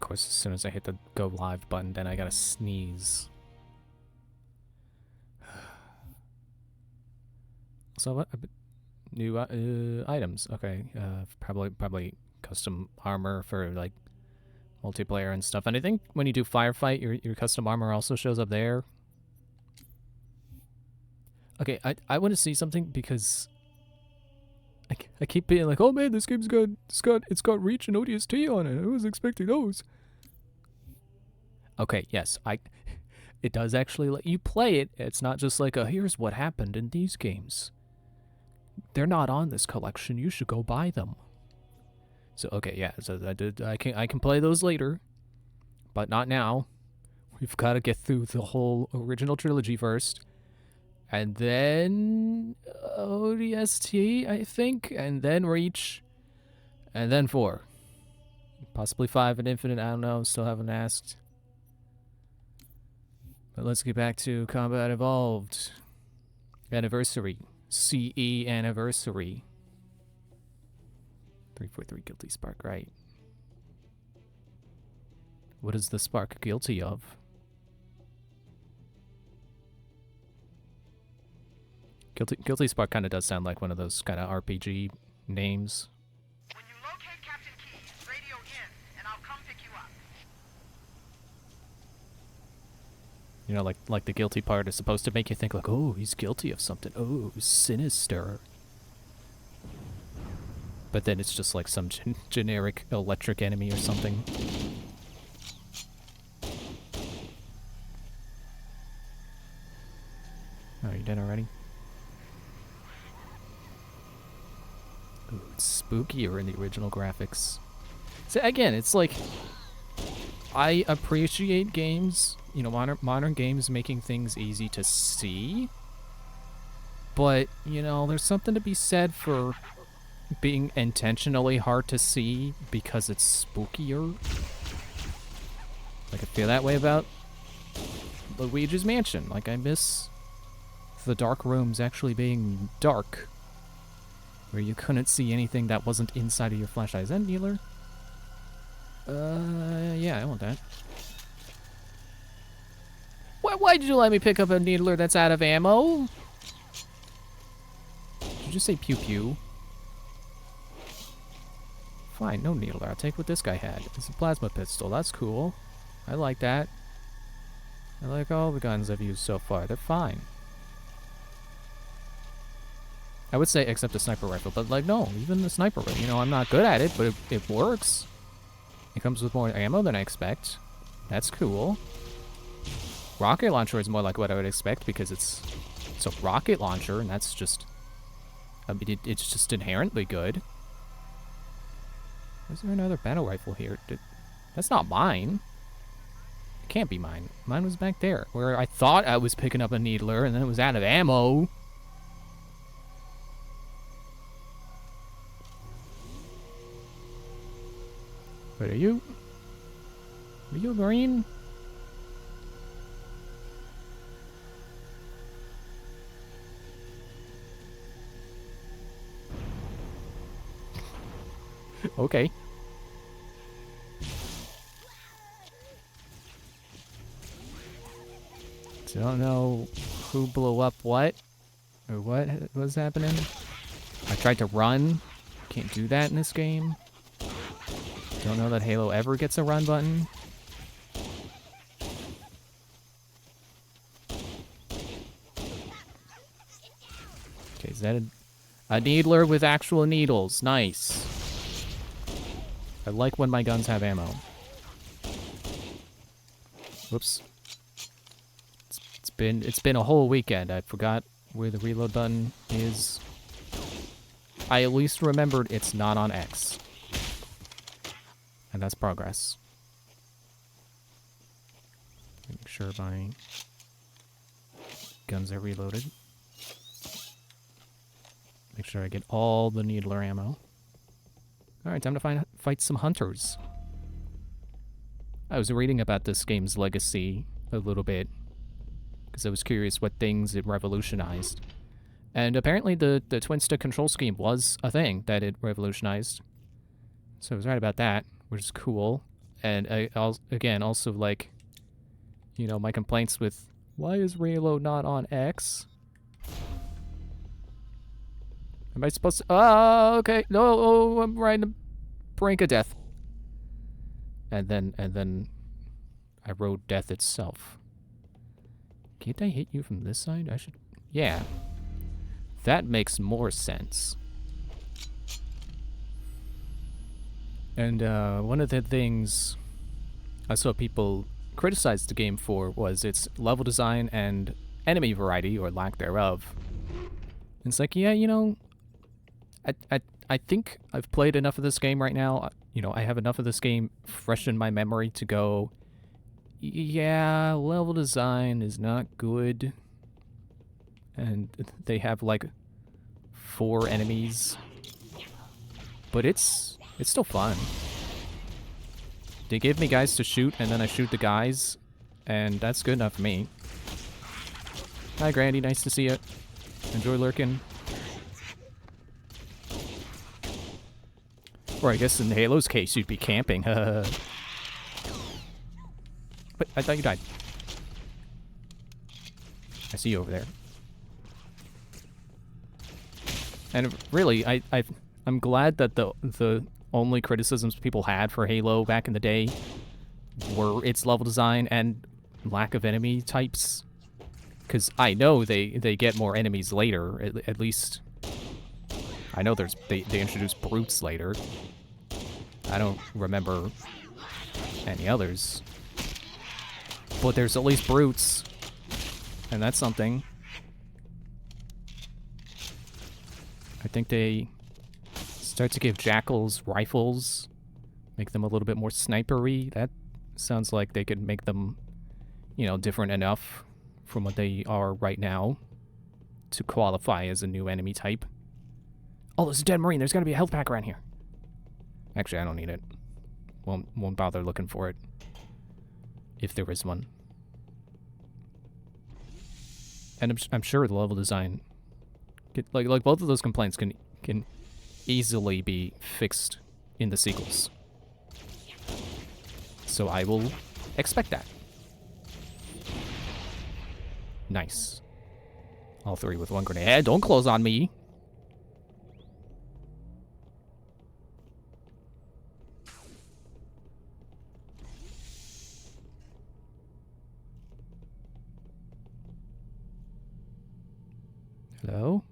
course, as soon as I hit the go live button, then I gotta sneeze. So what? New items. Okay. Probably custom armor for like multiplayer and stuff. And I think when you do firefight, your custom armor also shows up there. Okay, I want to see something because I keep being like, oh man, this game's it's got reach and ODST on it. I was expecting those. Okay, yes, it does actually let you play it. It's not just like here's what happened in these games. They're not on this collection. You should go buy them. So okay, yeah, so I can play those later, but not now. We've got to get through the whole original trilogy first. And then ODST, I think, and then Reach, and then 4. Possibly 5 and Infinite, I don't know, still haven't asked. But let's get back to Combat Evolved. Anniversary. CE Anniversary. 343 Guilty Spark, right. What is the Spark guilty of? Guilty Spark kind of does sound like one of those kind of RPG names. When you locate Captain Keyes, radio in, and I'll come pick you up. You know, like the guilty part is supposed to make you think like, oh, he's guilty of something. Oh, sinister. But then it's just like some generic electric enemy or something. Oh, you done already? Ooh, it's spookier in the original graphics. So again, it's like I appreciate games, you know, modern games making things easy to see. But, you know, there's something to be said for being intentionally hard to see because it's spookier. Like I feel that way about Luigi's Mansion. Like I miss the dark rooms actually being dark, where you couldn't see anything that wasn't inside of your flashlight. Is that Needler? Yeah, I want that. Why'd you let me pick up a Needler that's out of ammo? Did you just say pew pew? Fine, no Needler. I'll take what this guy had. It's a plasma pistol. That's cool. I like that. I like all the guns I've used so far. They're fine. I would say except a sniper rifle, but like no, even the sniper rifle, you know, I'm not good at it, but it works. It comes with more ammo than I expect. That's cool. Rocket launcher is more like what I would expect because it's a rocket launcher, and that's just, I mean, it's just inherently good. Is there another battle rifle here? That's not mine. It can't be mine. Mine was back there, where I thought I was picking up a Needler, and then it was out of ammo. Wait, are you green? Okay. Don't know who blew up what, or what was happening. I tried to run. Can't do that in this game. Don't know that Halo ever gets a run button. Okay, is that a needler with actual needles? Nice. I like when my guns have ammo. Whoops. It's been a whole weekend. I forgot where the reload button is. I at least remembered it's not on X. And that's progress. Make sure my guns are reloaded. Make sure I get all the needler ammo. Alright, time to fight some hunters. I was reading about this game's legacy a little bit, because I was curious what things it revolutionized. And apparently the twin-stick control scheme was a thing that it revolutionized. So I was right about that, which is cool. And again, also like, you know, my complaints with why is Raylo not on X? Am I supposed to? Oh, okay. No, oh, I'm right in the brink of death. And then I rode death itself. Can't I hit you from this side? I should. Yeah. That makes more sense. And one of the things I saw people criticize the game for was its level design and enemy variety, or lack thereof. And it's like, yeah, you know, I think I've played enough of this game right now. You know, I have enough of this game fresh in my memory to go, yeah, level design is not good. And they have like 4 enemies. But it's still fun. They give me guys to shoot, and then I shoot the guys, and that's good enough for me. Hi, Grandy. Nice to see you. Enjoy lurking. Or I guess in Halo's case, you'd be camping. But I thought you died. I see you over there. And really, I'm glad that the only criticisms people had for Halo back in the day were its level design and lack of enemy types. Because I know they get more enemies later, at least. I know they introduce brutes later. I don't remember any others. But there's at least brutes. And that's something. I think they start to give jackals rifles, make them a little bit more snipery. That sounds like they could make them, you know, different enough from what they are right now to qualify as a new enemy type. Oh, there's a dead marine. There's got to be a health pack around here. Actually, I don't need it. Won't bother looking for it if there is one. And I'm sure the level design, like both of those complaints can easily be fixed in the sequels. So I will expect that. Nice. All 3 with 1 grenade. Hey, don't close on me. Hello?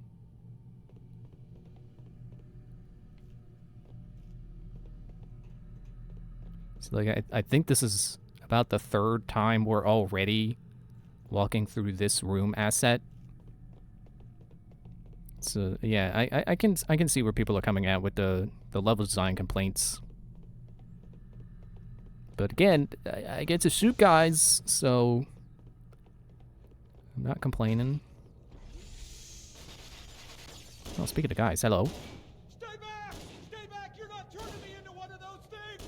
So like I think this is about the 3rd time we're already walking through this room asset. So yeah, I can see where people are coming at with the level design complaints. But again, I get to shoot guys, so I'm not complaining. Oh, speaking of guys, hello. Stay back! Stay back! You're not turning me into one of those things!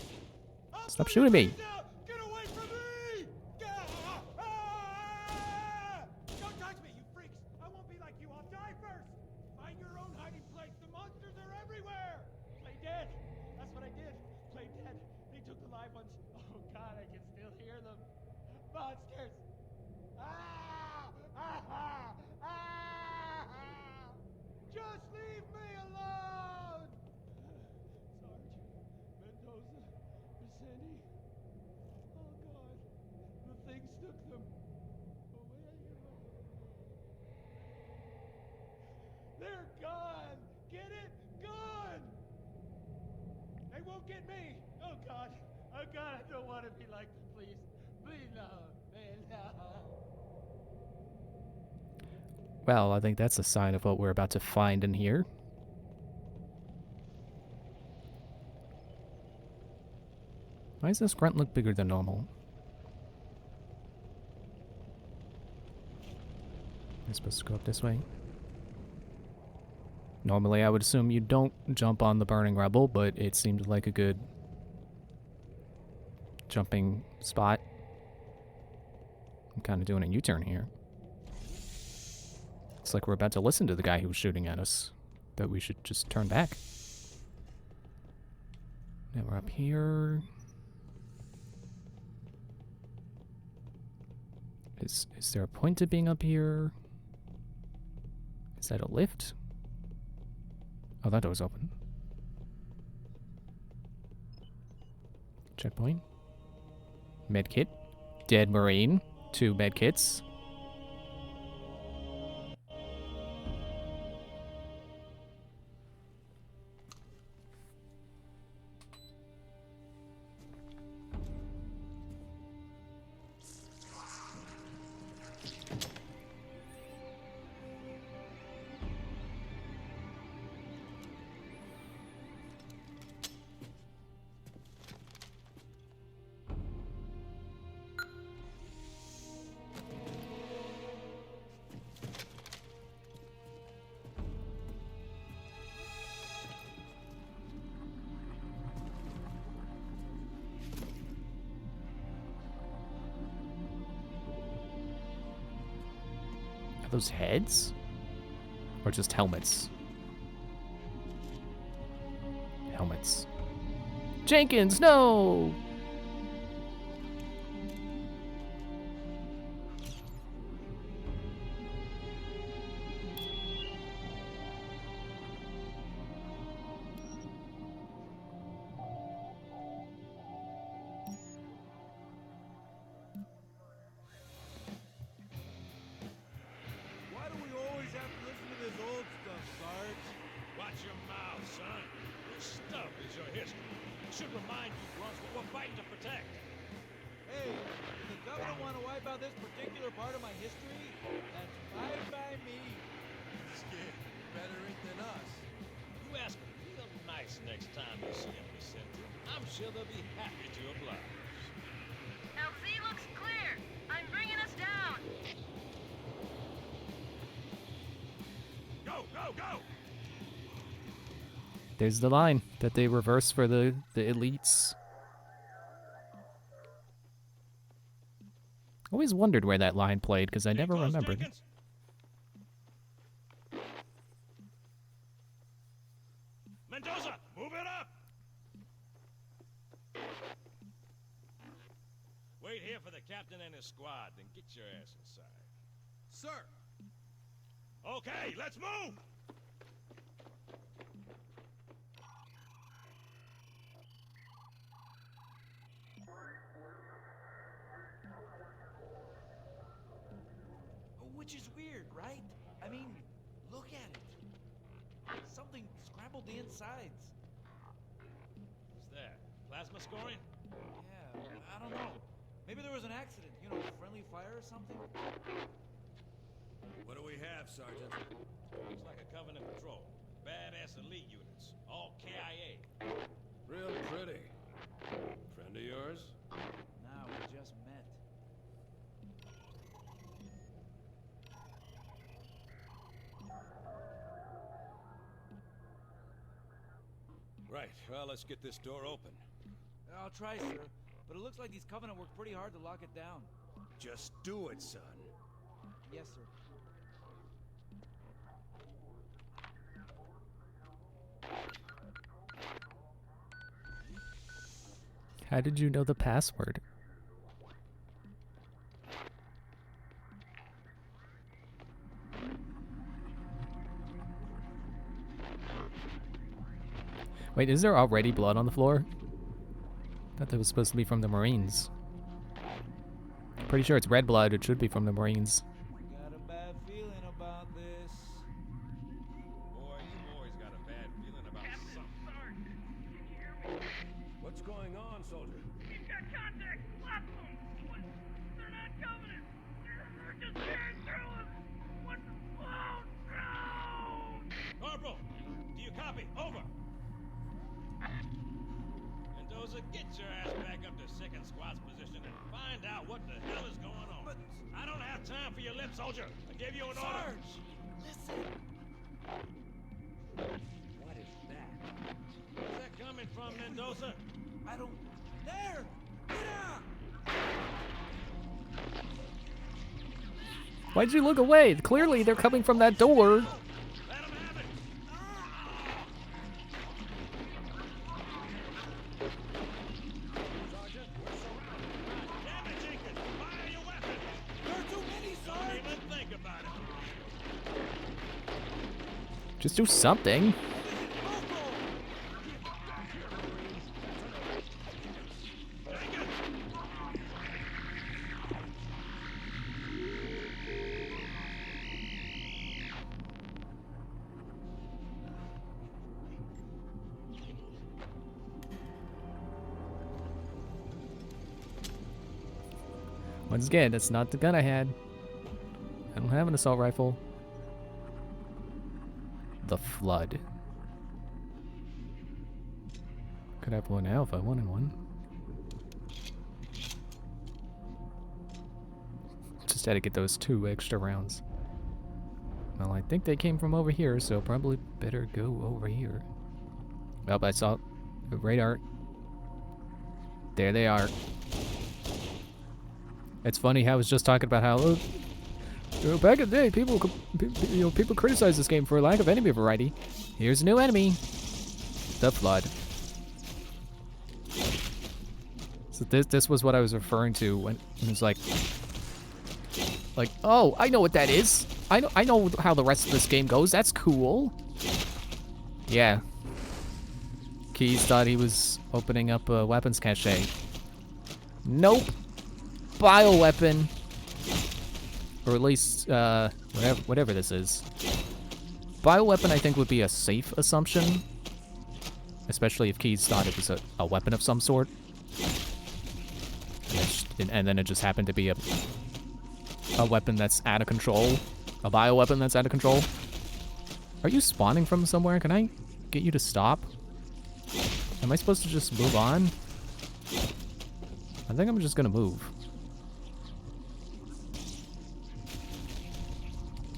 Stop shooting me! Get away from me! Don't touch me, you freaks! I won't be like you. I'll die first. Find your own hiding place. The monsters are everywhere. Play dead. That's what I did. Play dead. They took the live ones. Oh God, I can still hear them. Monsters! Just leave me alone! Sarge, Mendoza, Vicente. Oh God, the things took them away. They're gone! Get it? Gone! They won't get me! Oh God, I don't want to be like them, please. Please, no. Man, no. Well, I think that's a sign of what we're about to find in here. Why does this grunt look bigger than normal? Am I supposed to go up this way? Normally, I would assume you don't jump on the burning rubble, but it seemed like a good jumping spot. I'm kind of doing a U-turn here. Looks like we're about to listen to the guy who was shooting at us. That we should just turn back. Now we're up here. Is there a point to being up here? Is that a lift? Oh, that door's open. Checkpoint. Medkit. Dead Marine. 2 medkits. Are those heads? Or just helmets? Helmets. Jenkins, no! Why do we always have to listen to this old stuff, Sarge? Watch your mouth, son. This stuff is your history. It should remind you, Grunts, what we're fighting to protect. Hey, does the governor want to wipe out this particular part of my history? That's fine by me. Skid, better ink than us. You ask them real nice next time you see them, Miss Cynthia. I'm sure they'll be happy to oblige. LZ looks clear. I'm bringing us down. Go, go, go! There's the line that they reverse for the elites. Always wondered where that line played because I Stay never close, remembered. Jenkins. Mendoza, move it up! Wait here for the captain and his squad, then get your ass inside. Sir! Okay, let's move! Which is weird, right? I mean, look at it. Something scrambled the insides. What's that? Plasma scoring? Yeah, I don't know. Maybe there was an accident, you know, friendly fire or something? What do we have, Sergeant? Looks like a Covenant patrol. Badass elite units. All KIA. Real pretty. Friend of yours? Nah, we just met. Right, well, let's get this door open. I'll try, sir. But it looks like these Covenant worked pretty hard to lock it down. Just do it, son. Yes, sir. How did you know the password? Wait, is there already blood on the floor? I thought that was supposed to be from the Marines. Pretty sure it's red blood. It should be from the Marines. Got a bad feeling about this. Boy, you always got a bad feeling about something. What's going on, soldier? He's got contact. Lots of them. What? They're not Covenant. They're just tearing through us. What? Oh, no! Corporal, do you copy? Over. Mendoza, get your ass back up to second squad's position and find out what the hell is going on. But- I don't have time for your lip, soldier. I gave you an order. Sarge! Listen! What is that? Where's that coming from, Mendoza? I don't... There! Get out! Why'd you look away? Clearly they're coming from that door. Let him have it. Sergeant, we're surrounded. Damn it, Jenkins. Fire your weapon. There are too Just do something. Once again, that's not the gun I had. I don't have an assault rifle. The Flood. Could have one alpha, 1 and 1. Just had to get those 2 extra rounds. Well, I think they came from over here, so probably better go over here. Well, I saw the radar. There they are. It's funny how I was just talking about how back in the day, people criticized this game for a lack of enemy variety. Here's a new enemy, the Flood. So this was what I was referring to when it was like, oh, I know what that is. I know how the rest of this game goes. That's cool. Yeah. Keys thought he was opening up a weapons cache. Nope. Bioweapon. Or at least, whatever this is. Bioweapon, I think, would be a safe assumption. Especially if Keys thought it was a weapon of some sort. And then it just happened to be a weapon that's out of control. A bioweapon that's out of control. Are you spawning from somewhere? Can I get you to stop? Am I supposed to just move on? I think I'm just gonna move.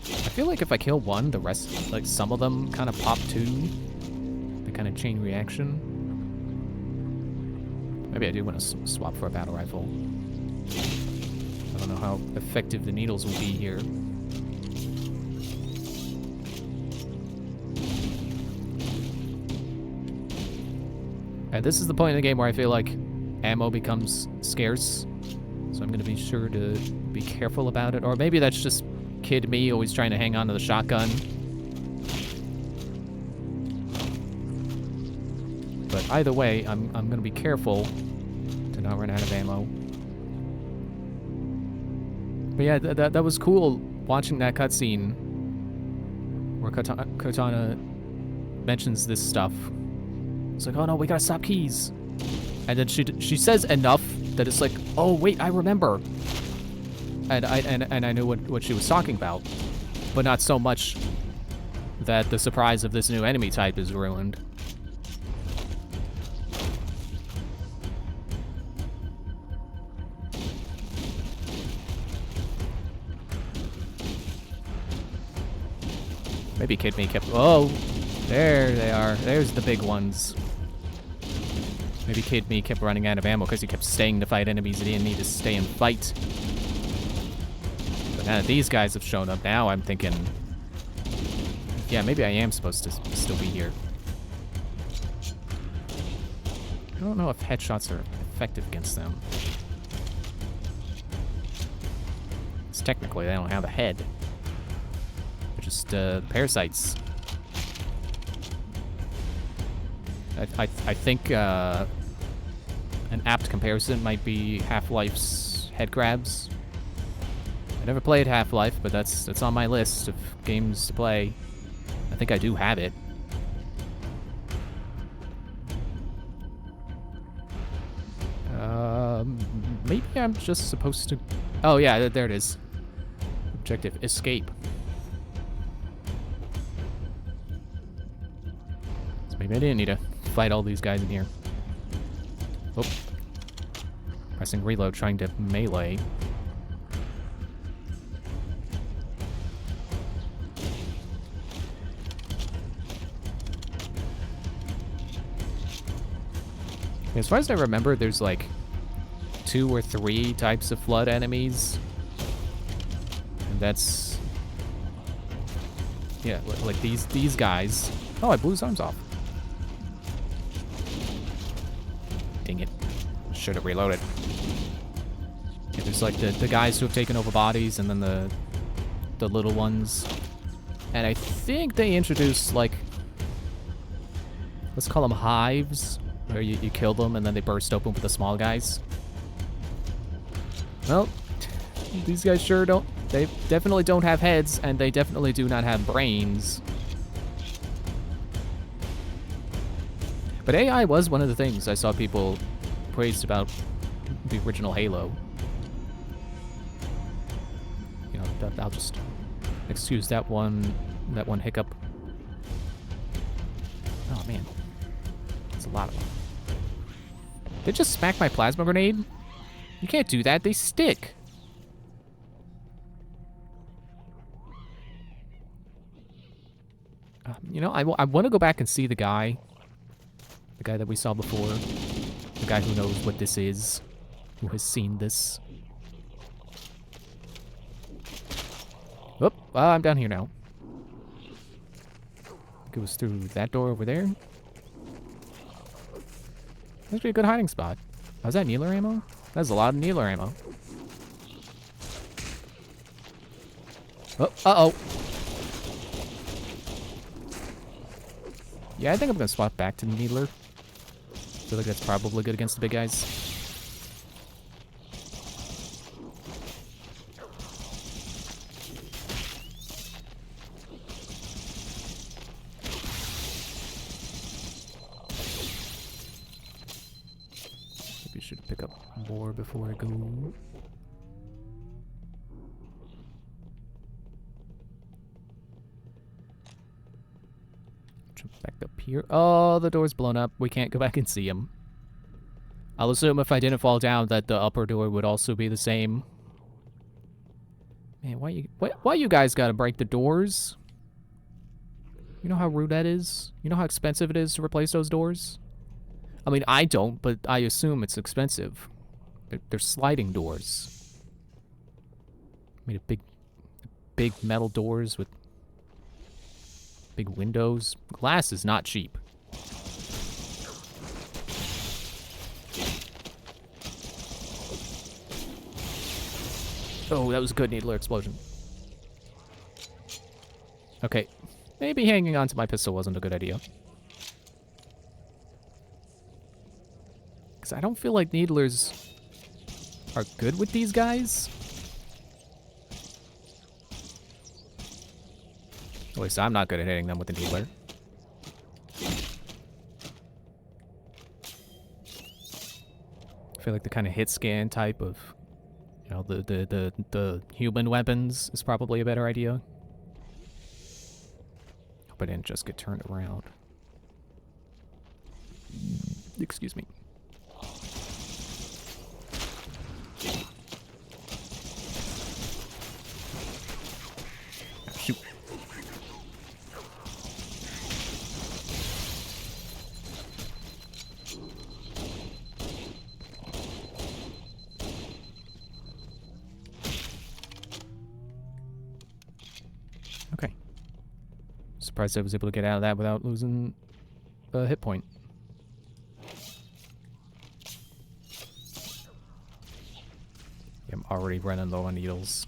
I feel like if I kill one, the rest, like some of them kind of pop too. The kind of chain reaction. Maybe I do want to swap for a battle rifle. I don't know how effective the needles will be here. And this is the point in the game where I feel like ammo becomes scarce. So I'm going to be sure to be careful about it. Or maybe that's just kid me always trying to hang on to the shotgun. But either way, I'm going to be careful to not run out of ammo. But yeah, that was cool watching that cutscene where Cortana mentions this stuff. It's like, oh no, we gotta stop Keys. And then she says enough that it's like, oh wait, I remember. And I knew what she was talking about, but not so much that the surprise of this new enemy type is ruined. Maybe Kid Me kept... Oh, there they are. There's the big ones. Maybe Kid Me kept running out of ammo because he kept staying to fight enemies he didn't need to stay and fight. But now that these guys have shown up, now I'm thinking... Yeah, maybe I am supposed to still be here. I don't know if headshots are effective against them. Because technically they don't have a head. They're just parasites. I think an apt comparison might be Half-Life's head grabs. I never played Half-Life, but that's on my list of games to play. I think I do have it. Maybe I'm just supposed to... Oh yeah, there it is. Objective, escape. So maybe I didn't need to fight all these guys in here. Oh. Pressing reload, trying to melee. As far as I remember, there's like 2 or 3 types of Flood enemies. And that's... Yeah, like these guys. Oh, I blew his arms off. Dang it. Should have reloaded. Yeah, there's like the guys who have taken over bodies, and then the little ones. And I think they introduced, like, let's call them hives, where you kill them and then they burst open with the small guys. Well, these guys sure don't. They definitely don't have heads, and they definitely do not have brains. But AI was one of the things I saw people praised about the original Halo. You know, I'll just excuse that one hiccup. Oh man, that's a lot of them. They just smacked my plasma grenade? You can't do that, they stick. You know, I want to go back and see the guy that we saw before. The guy who knows what this is, who has seen this. Oh, I'm down here now. It was through that door over there. That's a good hiding spot. Oh, is that Needler ammo? That's a lot of Needler ammo. Oh, uh-oh. Yeah, I think I'm gonna swap back to Needler. I feel like that's probably good against the big guys. Maybe I should pick up more before I go. Jump back up here. Oh, the door's blown up. We can't go back and see him. I'll assume if I didn't fall down that the upper door would also be the same. Man, why you guys gotta break the doors? You know how rude that is? You know how expensive it is to replace those doors? I mean, I don't, but I assume it's expensive. They're sliding doors. I mean, big metal doors with big windows. Glass is not cheap. Oh, that was a good Needler explosion. Okay. Maybe hanging on to my pistol wasn't a good idea. Because I don't feel like Needlers are good with these guys. At least I'm not good at hitting them with the Needler. I feel like the kind of hit scan type of, you know, the human weapons is probably a better idea. Hope I didn't just get turned around. Excuse me. Shoot. Okay. Surprised I was able to get out of that without losing a hit point. Yeah, I'm already running low on needles.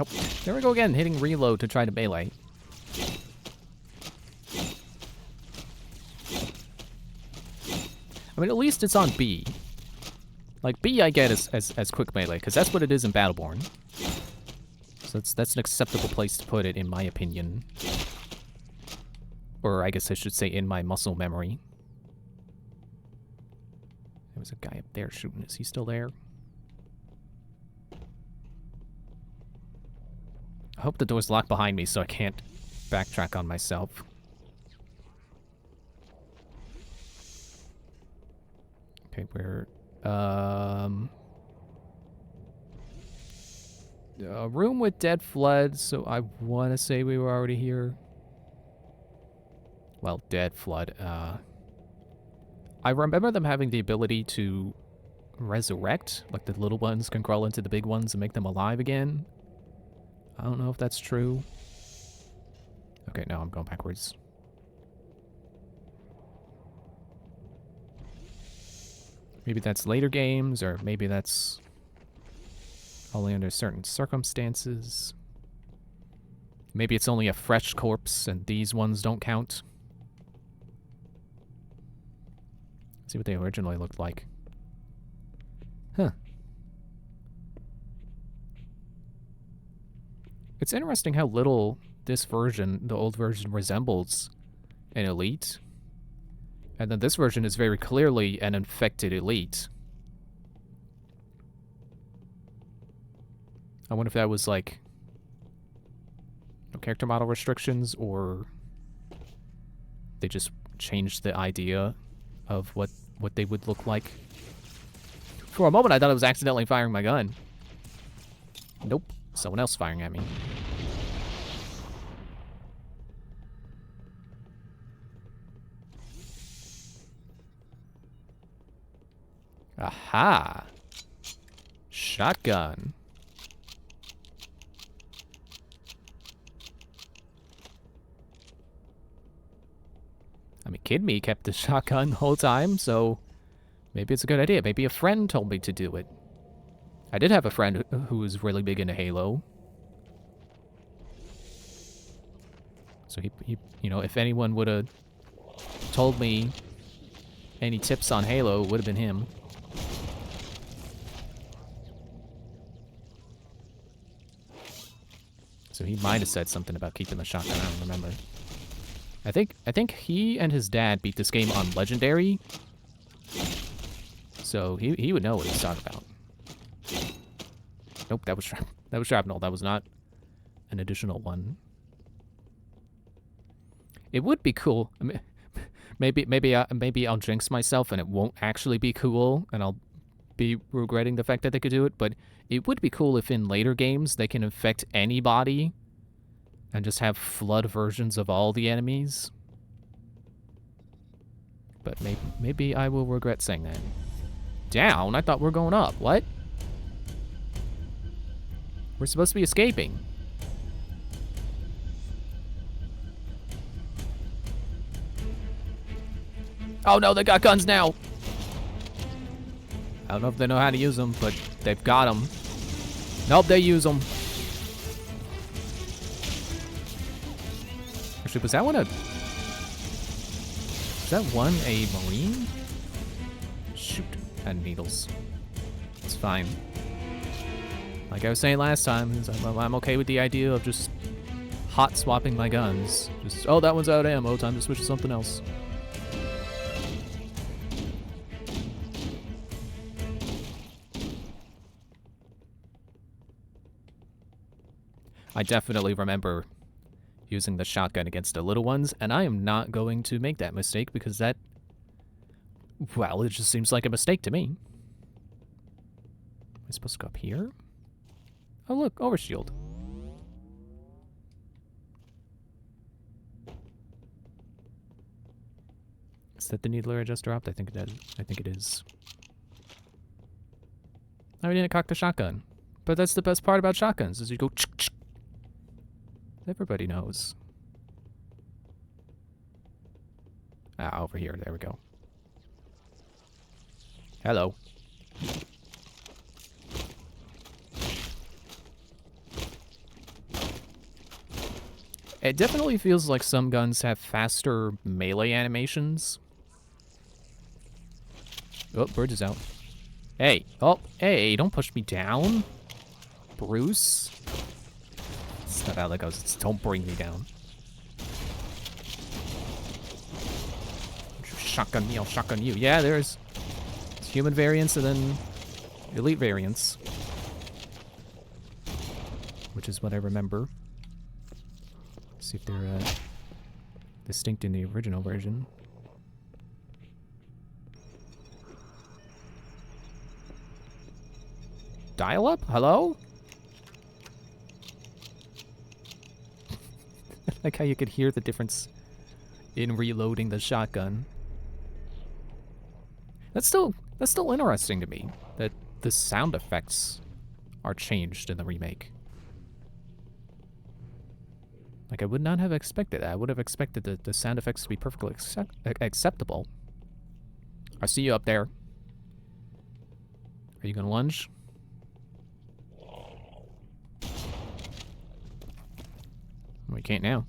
Oh, there we go again, hitting reload to try to melee. I mean, at least it's on B. Like, B I get as quick melee, because that's what it is in Battleborn. So that's an acceptable place to put it, in my opinion. Or I guess I should say in my muscle memory. There was a guy up there shooting. Is he still there? I hope the door's locked behind me so I can't backtrack on myself. Okay, we're... a room with dead flood, so I want to say we were already here. Well, dead flood. I remember them having the ability to resurrect, like the little ones can crawl into the big ones and make them alive again. I don't know if that's true. Okay, no, I'm going backwards. Maybe that's later games, or maybe that's Only under certain circumstances. Maybe it's only a fresh corpse and these ones don't count. Let's see what they originally looked like. Huh. It's interesting how little this version, the old version, resembles an elite. And then this version is very clearly an infected elite. I wonder if that was like no character model restrictions, or they just changed the idea of what they would look like. For a moment I thought I was accidentally firing my gun. Nope, someone else firing at me. Aha! Shotgun. I mean, Kid Me kept the shotgun the whole time, so maybe it's a good idea. Maybe a friend told me to do it. I did have a friend who was really big into Halo. So he you know, if anyone would have told me any tips on Halo, it would have been him. So he might have said something about keeping the shotgun, I don't remember. I think he and his dad beat this game on Legendary. So he would know what he's talking about. Nope, that was shrapnel. That was not an additional one. It would be cool. I mean, maybe I'll jinx myself and it won't actually be cool, and I'll be regretting the fact that they could do it. But it would be cool if in later games they can infect anybody and just have flood versions of all the enemies. But maybe I will regret saying that. Down? I thought we were going up. What? We're supposed to be escaping. Oh no, they got guns now! I don't know if they know how to use them, but they've got them. Nope, they use them. Actually, was that one a Marine? Shoot, and needles. It's fine. Like I was saying last time, I'm okay with the idea of just hot swapping my guns. Just, oh, that one's out of ammo, time to switch to something else. I definitely remember using the shotgun against the little ones, and I am not going to make that mistake because that, well, it just seems like a mistake to me. Am I supposed to go up here? Oh look, overshield. Is that the needler I just dropped? I think it is. Oh, we didn't cock the shotgun. But that's the best part about shotguns, is you go ch-ch. Everybody knows. Ah, over here. There we go. Hello. It definitely feels like some guns have faster melee animations. Oh, bird is out. Hey. Oh, hey, don't push me down. Bruce. It's not how that goes. It's don't bring me down. Shotgun me, I'll shotgun you. Yeah, there's human variants and then elite variants. Which is what I remember. Let's see if they're distinct in the original version. Dial-up? Hello? Like how you could hear the difference in reloading the shotgun. That's still interesting to me, that the sound effects are changed in the remake. Like, I would not have expected that. I would have expected the sound effects to be perfectly acceptable. I see you up there. Are you gonna lunge? We can't now.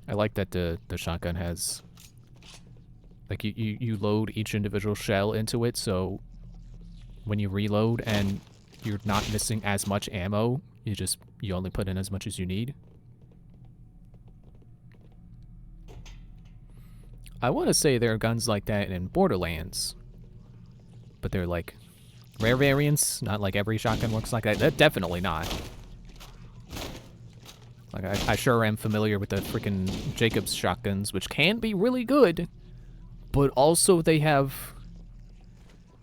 I like that the shotgun has, like, you load each individual shell into it, so when you reload and you're not missing as much ammo, you only put in as much as you need. I want to say there are guns like that in Borderlands, but they're like rare variants, not like every shotgun looks like that. Definitely not. Like, I sure am familiar with the freaking Jacobs shotguns, which can be really good, but also they have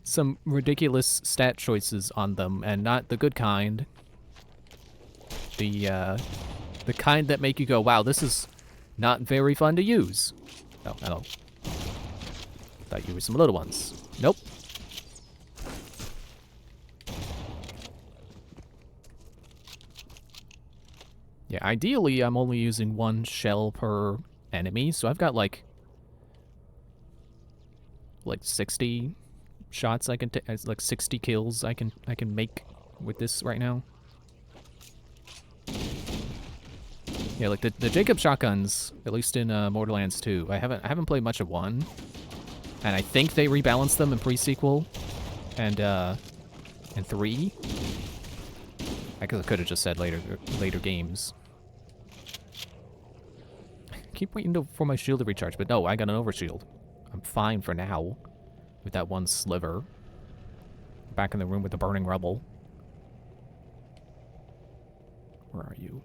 some ridiculous stat choices on them, and not the good kind. The kind that make you go, wow, this is not very fun to use. Oh, hello. Thought you were some little ones. Nope. Yeah, ideally, I'm only using one shell per enemy, so I've got like 60 shots I can take, like 60 kills I can make with this right now. Yeah, like the Jacob shotguns, at least in Borderlands 2, I haven't played much of 1, and I think they rebalanced them in pre-sequel and 3. I could have just said later games. I keep waiting for my shield to recharge, but no, I got an overshield. I'm fine for now with that one sliver. Back in the room with the burning rubble. Where are you?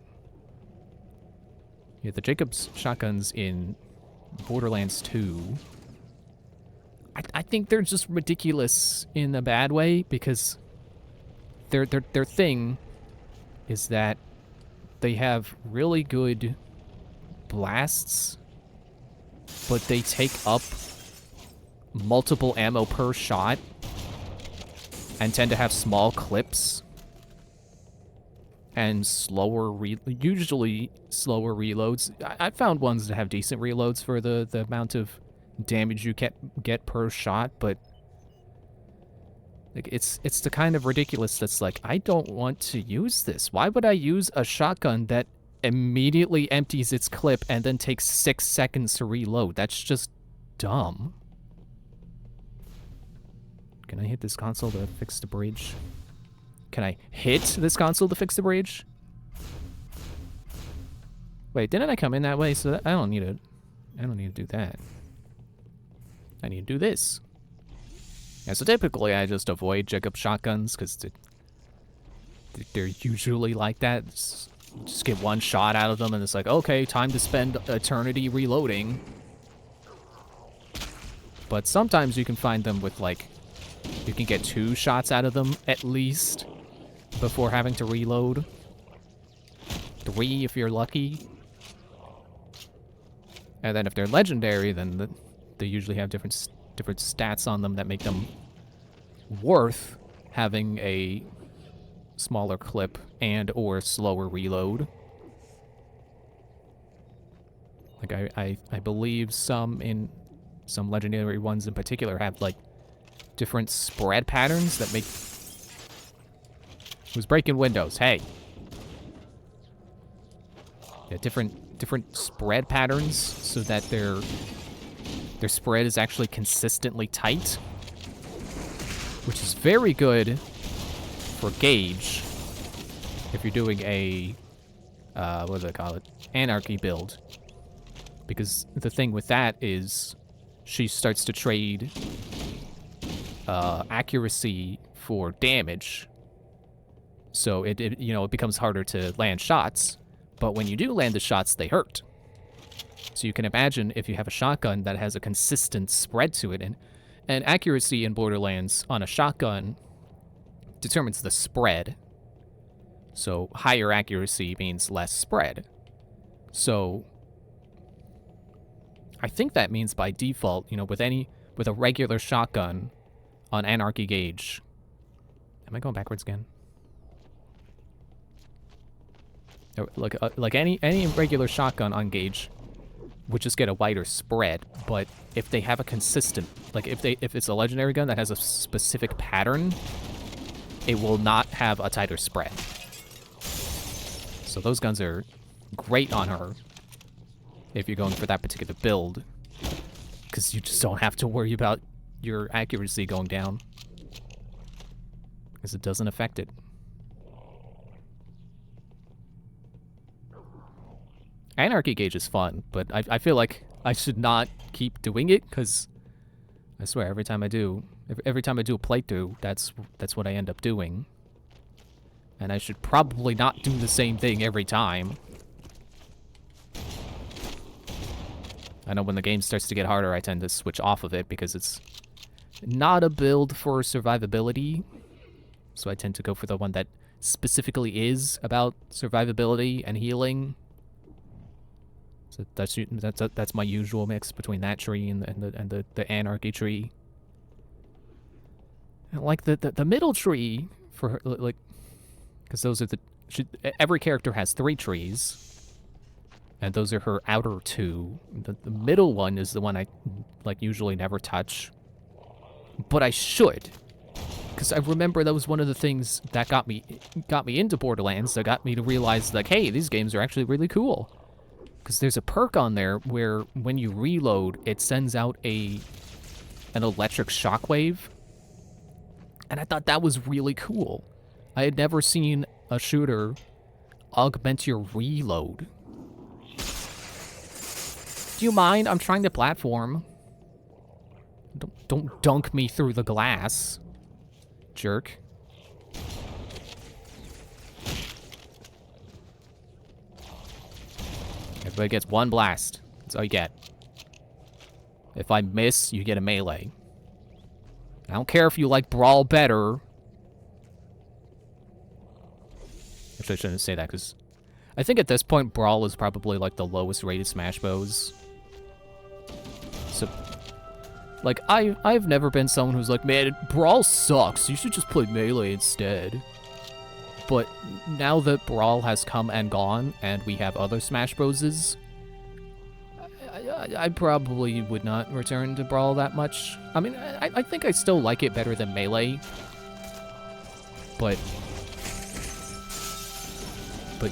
Yeah, the Jacobs shotguns in Borderlands 2, I think they're just ridiculous in a bad way, because their thing is that they have really good blasts, but they take up multiple ammo per shot and tend to have small clips and usually slower reloads. I found ones that have decent reloads for the amount of damage you get per shot, but like it's the kind of ridiculous that's like, I don't want to use this. Why would I use a shotgun that immediately empties its clip and then takes 6 seconds to reload? That's just dumb. Can I hit this console to fix the bridge? Can I hit this console to fix the bridge? Wait, didn't I come in that way? So I don't need to do that. I need to do this. Yeah, so typically I just avoid Jacob shotguns because they're usually like that. Just get one shot out of them and it's like, okay, time to spend eternity reloading. But sometimes you can find them with, like, you can get 2 shots out of them at least before having to reload. 3 if you're lucky. And then if they're legendary, then they usually have different stats on them that make them worth having a smaller clip and or slower reload. Like I believe some legendary ones in particular have like different spread patterns that make... Who's breaking windows? Hey. Yeah, different spread patterns so that their spread is actually consistently tight, which is very good for Gage if you're doing a what do they call it? Anarchy build. Because the thing with that is she starts to trade accuracy for damage. So it becomes harder to land shots, but when you do land the shots, they hurt. So you can imagine if you have a shotgun that has a consistent spread to it, and accuracy in Borderlands on a shotgun determines the spread. So higher accuracy means less spread. So I think that means by default, with a regular shotgun on Anarchy Gauge. Am I going backwards again? Like any regular shotgun on Gauge would just get a wider spread, but if they have a consistent, like if it's a legendary gun that has a specific pattern, it will not have a tighter spread. So those guns are great on her if you're going for that particular build, because you just don't have to worry about your accuracy going down, because it doesn't affect it. Anarchy Gauge is fun, but I feel like I should not keep doing it, because I swear every time I do a playthrough, that's what I end up doing. And I should probably not do the same thing every time. I know when the game starts to get harder, I tend to switch off of it because it's not a build for survivability. So I tend to go for the one that specifically is about survivability and healing. So that's my usual mix between that tree and the anarchy tree. And like the middle tree for her, like, because those are every character has 3 trees, and those are her outer 2. The middle one is the one I like usually never touch, but I should, because I remember that was one of the things that got me into Borderlands. That got me to realize, like, hey, these games are actually really cool. Because there's a perk on there where when you reload, it sends out an electric shockwave. And I thought that was really cool. I had never seen a shooter augment your reload. Do you mind? I'm trying to platform. Don't dunk me through the glass, jerk. Everybody gets 1 blast. That's all you get. If I miss, you get a melee. I don't care if you like Brawl better. Actually, I shouldn't say that, because I think at this point, Brawl is probably like the lowest rated Smash Bros. So, like, I've never been someone who's like, man, Brawl sucks. You should just play Melee instead. But now that Brawl has come and gone, and we have other Smash Broses, I probably would not return to Brawl that much. I mean, I think I still like it better than Melee. But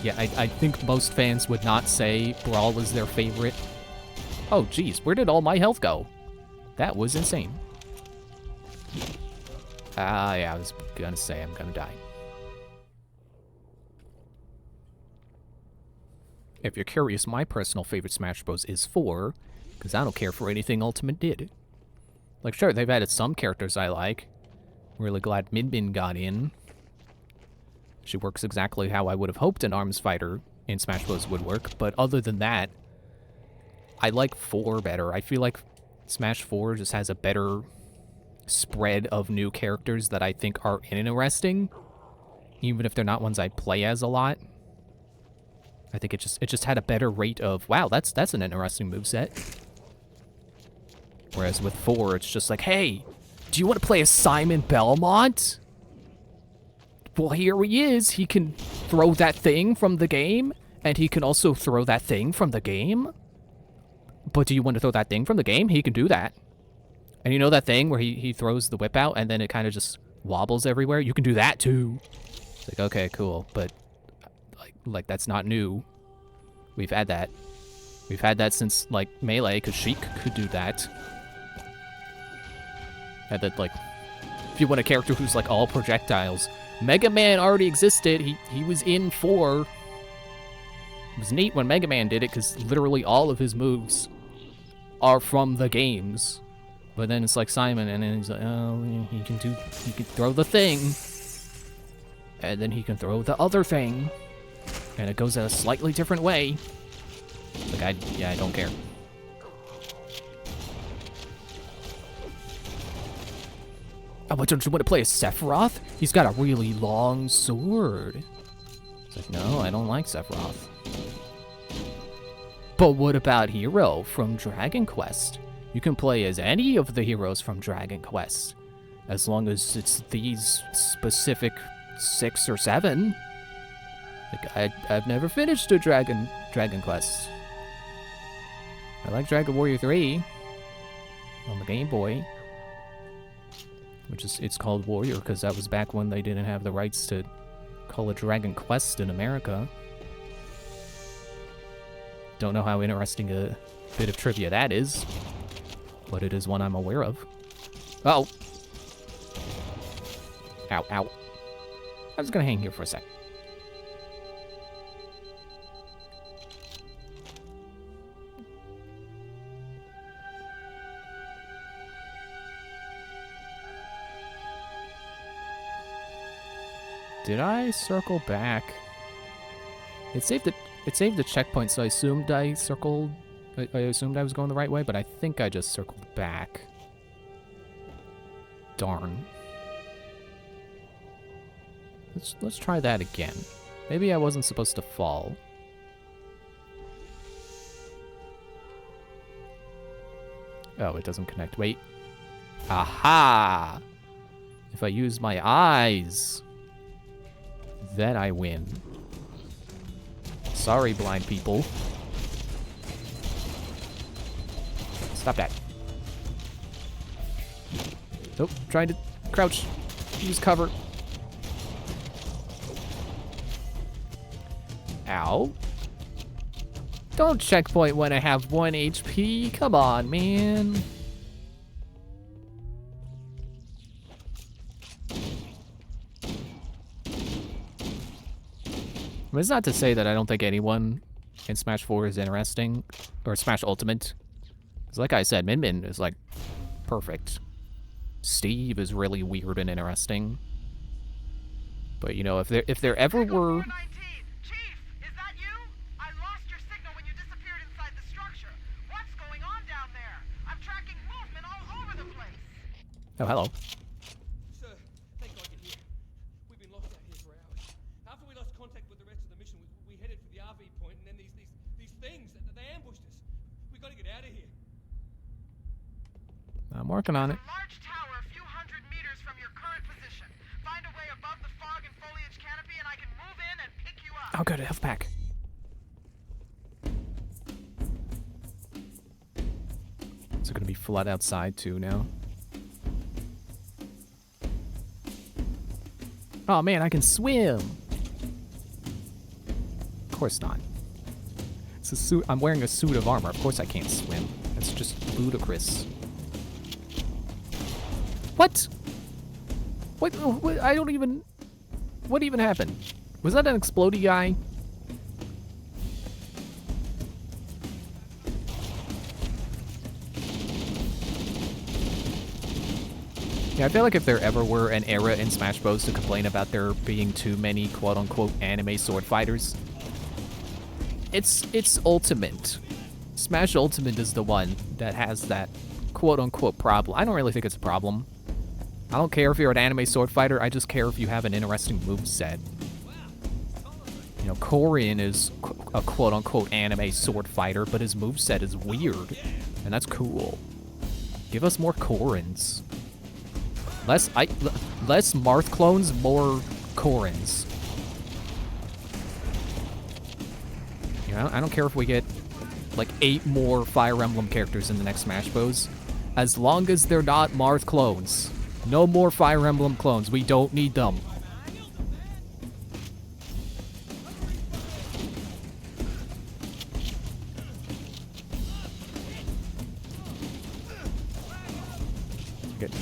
yeah, I think most fans would not say Brawl is their favorite. Oh, geez, where did all my health go? That was insane. Yeah, I was gonna say I'm gonna die. If you're curious, my personal favorite Smash Bros. Is 4, because I don't care for anything Ultimate did. Like, sure, they've added some characters I like. Really glad Min Min got in. She works exactly how I would have hoped an ARMS fighter in Smash Bros. Would work, but other than that, I like 4 better. I feel like Smash 4 just has a better spread of new characters that I think are interesting, even if they're not ones I play as a lot. I think it just had a better rate of, wow, that's an interesting moveset. Whereas with 4, it's just like, hey, do you want to play as Simon Belmont? Well, here he is. He can throw that thing from the game, and he can also throw that thing from the game. But do you want to throw that thing from the game? He can do that. And you know that thing where he throws the whip out, and then it kind of just wobbles everywhere? You can do that, too. It's like, okay, cool, but like that's not new. We've had that. We've had that since, like, Melee, because Sheik could do that. And then, like, if you want a character who's, like, all projectiles, Mega Man already existed. He was in 4. It was neat when Mega Man did it, because literally all of his moves are from the games. But then it's like Simon, and then he's like, oh, he can throw the thing. And then he can throw the other thing. And it goes a slightly different way. Like, I don't care. Oh, but don't you want to play as Sephiroth? He's got a really long sword. It's like, no, I don't like Sephiroth. But what about Hero from Dragon Quest? You can play as any of the heroes from Dragon Quest, as long as it's these specific 6 or 7. Like, I've never finished a Dragon Quest. I like Dragon Warrior 3 on the Game Boy. Which is, it's called Warrior because that was back when they didn't have the rights to call it Dragon Quest in America. Don't know how interesting a bit of trivia that is, but it is one I'm aware of. Oh! Ow, ow. I'm just gonna hang here for a sec. Did I circle back? It saved the checkpoint, so I assumed I circled. I assumed I was going the right way, but I think I just circled back. Darn. Let's try that again. Maybe I wasn't supposed to fall. Oh, it doesn't connect. Wait. Aha! If I use my eyes, then I win. Sorry, blind people. Stop that. Nope, trying to crouch. Use cover. Ow. Don't checkpoint when I have 1 HP. Come on, man. But it's not to say that I don't think anyone in Smash 4 is interesting, or Smash Ultimate. Because like I said, Min Min is like perfect. Steve is really weird and interesting. But you know, if there ever were... Chief, is that you? I lost your signal when you disappeared inside the structure. What's going on down there? I'm tracking movement all over the place. Oh, hello. Sir, thank God you're here. We've been lost out here for hours. After we lost contact with the rest of the mission, we headed for the RV point, and then these things, they ambushed us. We gotta get out of here. I'm working on it. Large tower a few hundred meters from your current position. Find a way above the fog and foliage canopy, and I can move in and pick you up. Oh, good, a health pack. Is it gonna be flood outside too now? Oh man, I can swim. Of course not. It's a suit. I'm wearing a suit of armor. Of course I can't swim. That's just ludicrous. What? What? I don't even... What even happened? Was that an explodey guy? Yeah, I feel like if there ever were an era in Smash Bros. To complain about there being too many quote-unquote anime sword fighters, it's Ultimate. Smash Ultimate is the one that has that quote-unquote problem. I don't really think it's a problem. I don't care if you're an anime sword fighter, I just care if you have an interesting moveset. You know, Corrin is a quote-unquote anime sword fighter, but his moveset is weird, and that's cool. Give us more Corrins. Less Marth clones, more Corrins. You know, I don't care if we get like 8 more Fire Emblem characters in the next Smash Bros. As long as they're not Marth clones. No more Fire Emblem clones. We don't need them.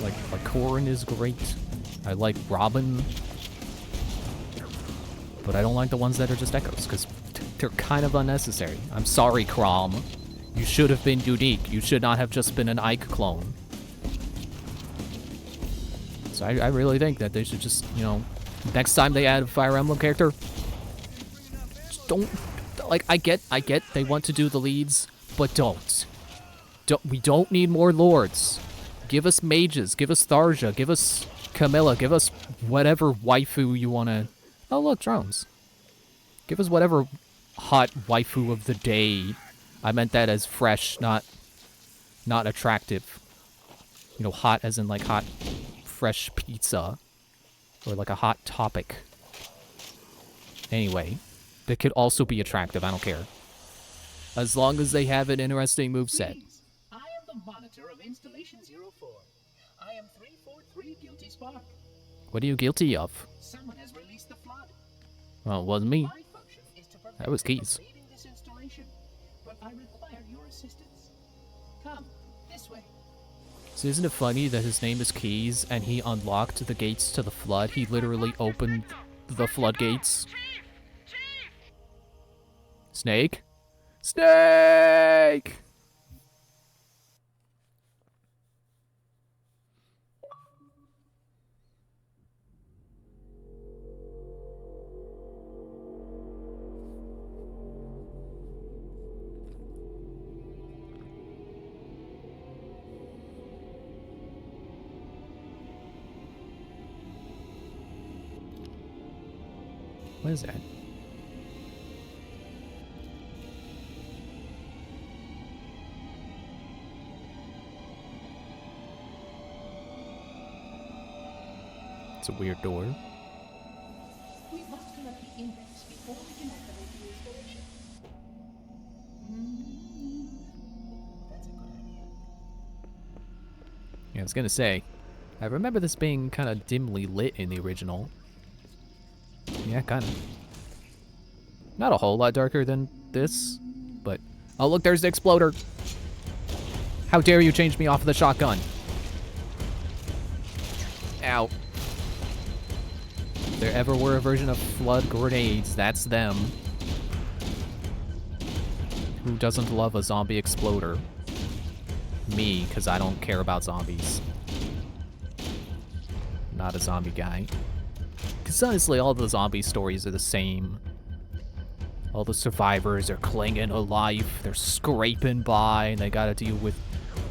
Like Corrin is great. I like Robin. But I don't like the ones that are just echoes, because they're kind of unnecessary. I'm sorry, Chrom. You should have been unique. You should not have just been an Ike clone. So I really think that they should just, you know, next time they add a Fire Emblem character, just don't, like, I get they want to do the leads, but don't. We don't need more lords. Give us mages, give us Tharja, give us Camilla, give us whatever waifu you want to... Oh, look, drones. Give us whatever hot waifu of the day. I meant that as fresh, not attractive. You know, hot as in like hot, fresh pizza. Or like a hot topic. Anyway, they could also be attractive, I don't care. As long as they have an interesting moveset. I am the monitor of Installation 04. I am 343 Guilty Spark. What are you guilty of? Someone has released the flood. Well, it wasn't me. My function is to prevent That was you Keys. from leaving this installation, but I require your assistance. Come, this way. So isn't it funny that his name is Keys and he unlocked the gates to the flood? He literally opened the floodgates. Snake? Snake! What is that? It's a weird door. We must collect the index before we can activate the installation. That's a good idea. Yeah, I was gonna say, I remember this being kind of dimly lit in the original. Yeah, kind of. Not a whole lot darker than this, but... Oh, look, there's the exploder! How dare you change me off of the shotgun? Ow. If there ever were a version of flood grenades, that's them. Who doesn't love a zombie exploder? Me, because I don't care about zombies. Not a zombie guy. Because honestly, all the zombie stories are the same. All the survivors are clinging to life, they're scraping by, and they gotta deal with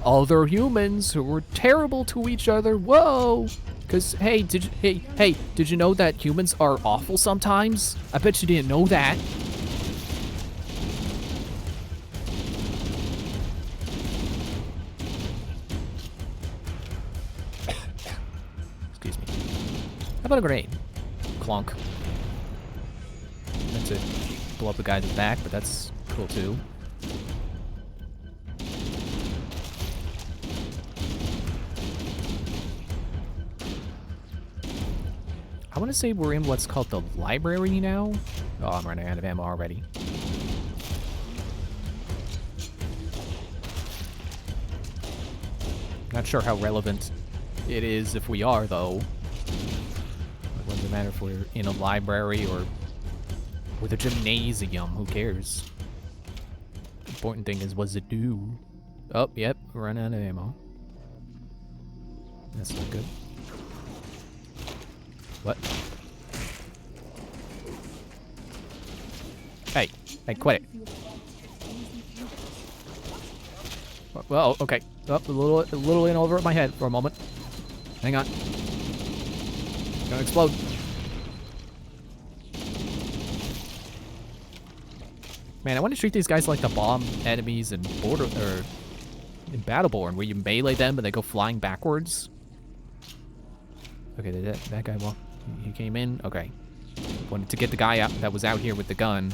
other humans who are terrible to each other. Whoa! Because, hey, did you know that humans are awful sometimes? I bet you didn't know that. Excuse me. How about a grenade? Clunk. Meant to blow up the guy in the back, but that's cool too. I want to say we're in what's called the library now. Oh, I'm running out of ammo already. Not sure how relevant it is if we are, though. It doesn't matter if we're in a library or with a gymnasium. Who cares? The important thing is, what's it do? Oh, yep, we're running out of ammo. That's not good. What? Hey, quit it. Well, okay. Up a little in over my head for a moment. Hang on. Gonna explode. Man, I want to treat these guys like the bomb enemies in in Battleborn, where you melee them and they go flying backwards. Okay, that guy, well, he came in. Okay. Wanted to get the guy out that was out here with the gun.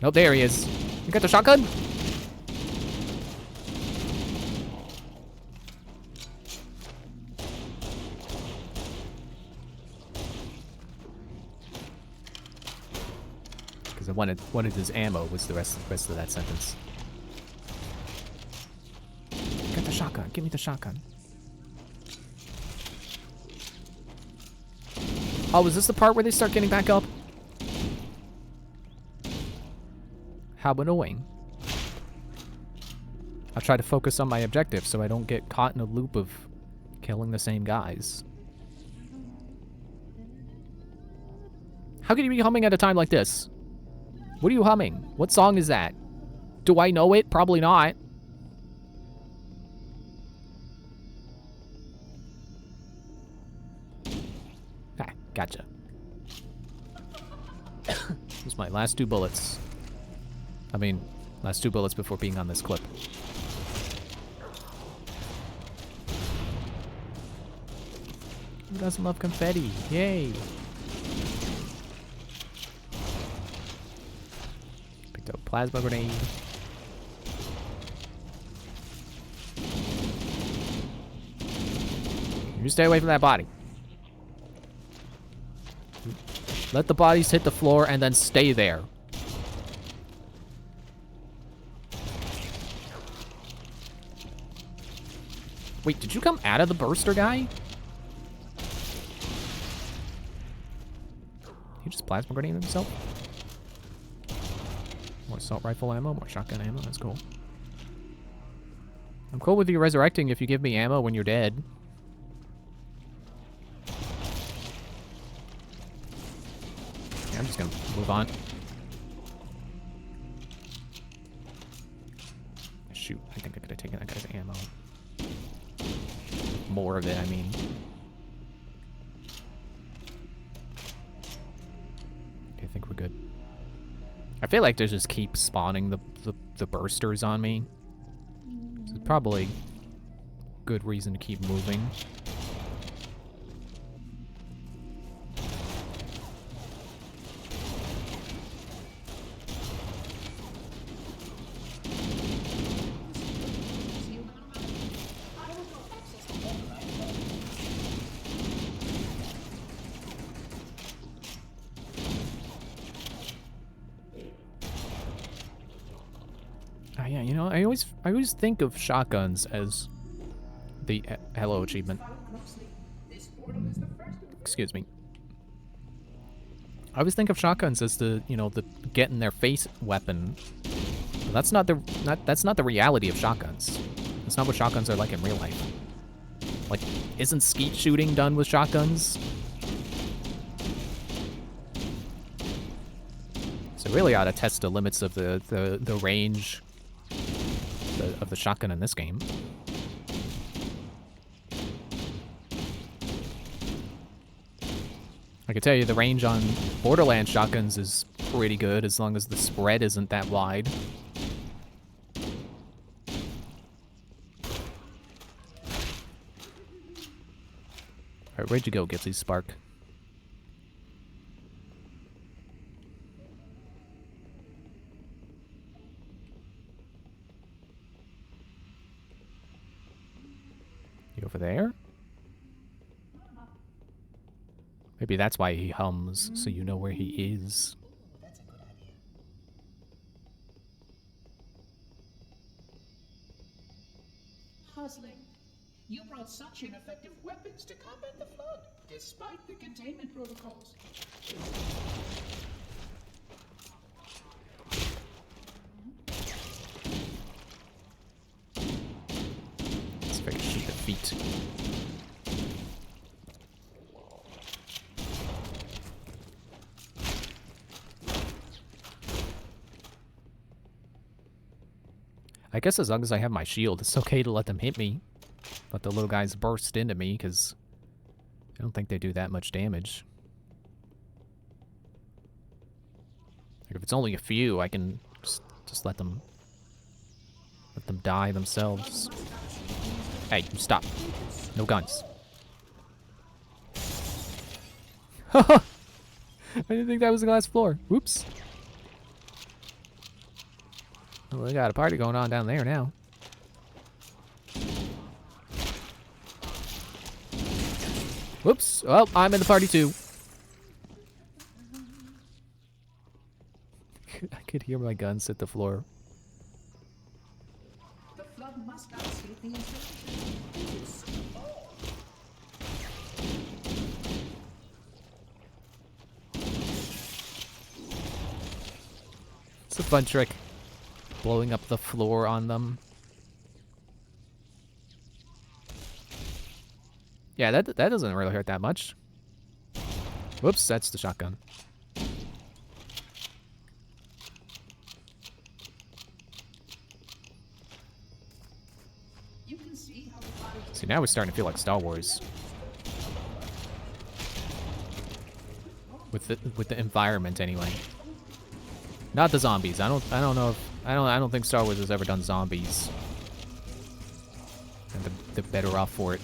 Nope, there he is. You got the shotgun? Because I wanted his ammo was the rest of that sentence. Got the shotgun. Give me the shotgun. Oh, is this the part where they start getting back up? How annoying. I'll try to focus on my objective so I don't get caught in a loop of killing the same guys. How can you be humming at a time like this? What are you humming? What song is that? Do I know it? Probably not. Ah, gotcha. This is my last 2 bullets. I mean, last 2 bullets before being on this clip. Who doesn't love confetti? Yay! Picked up a plasma grenade. You stay away from that body. Let the bodies hit the floor and then stay there. Wait, did you come out of the burster guy? He just plasma grenaded himself? More assault rifle ammo, more shotgun ammo, that's cool. I'm cool with you resurrecting if you give me ammo when you're dead. Yeah, I'm just gonna move on. Shoot, I think I could have taken that guy's ammo. More of it, I mean. Okay, I think we're good. I feel like they just keep spawning the bursters on me. So it's probably good reason to keep moving. Yeah, you know, I always think of shotguns as the hello achievement. Excuse me. I always think of shotguns as the, you know, the get in their face weapon. But that's not the reality of shotguns. That's not what shotguns are like in real life. Like, isn't skeet shooting done with shotguns? So really ought to test the limits of the range of the shotgun in this game. I can tell you the range on Borderlands shotguns is pretty good as long as the spread isn't that wide. Alright, where'd you go, Gipsy Spark? You over there? Maybe that's why he hums, so you know where he is. Puzzling. You brought such ineffective weapons to combat the flood, despite the containment protocols. Let's figure shoot the feet. I guess as long as I have my shield, it's okay to let them hit me. Let the little guys burst into me, because I don't think they do that much damage. Like if it's only a few, I can just let them die themselves. Hey, stop. No guns. I didn't think that was the last floor. Whoops. Well, we got a party going on down there now. Whoops. Oh, I'm in the party too. I could hear my guns hit the floor. The flood must not escape the insurgents. It's a fun trick. Blowing up the floor on them. Yeah, that doesn't really hurt that much. Whoops, that's the shotgun. You can see how the body See, now we're starting to feel like Star Wars. With the environment anyway. Not the zombies. I don't think Star Wars has ever done zombies. And they're better off for it.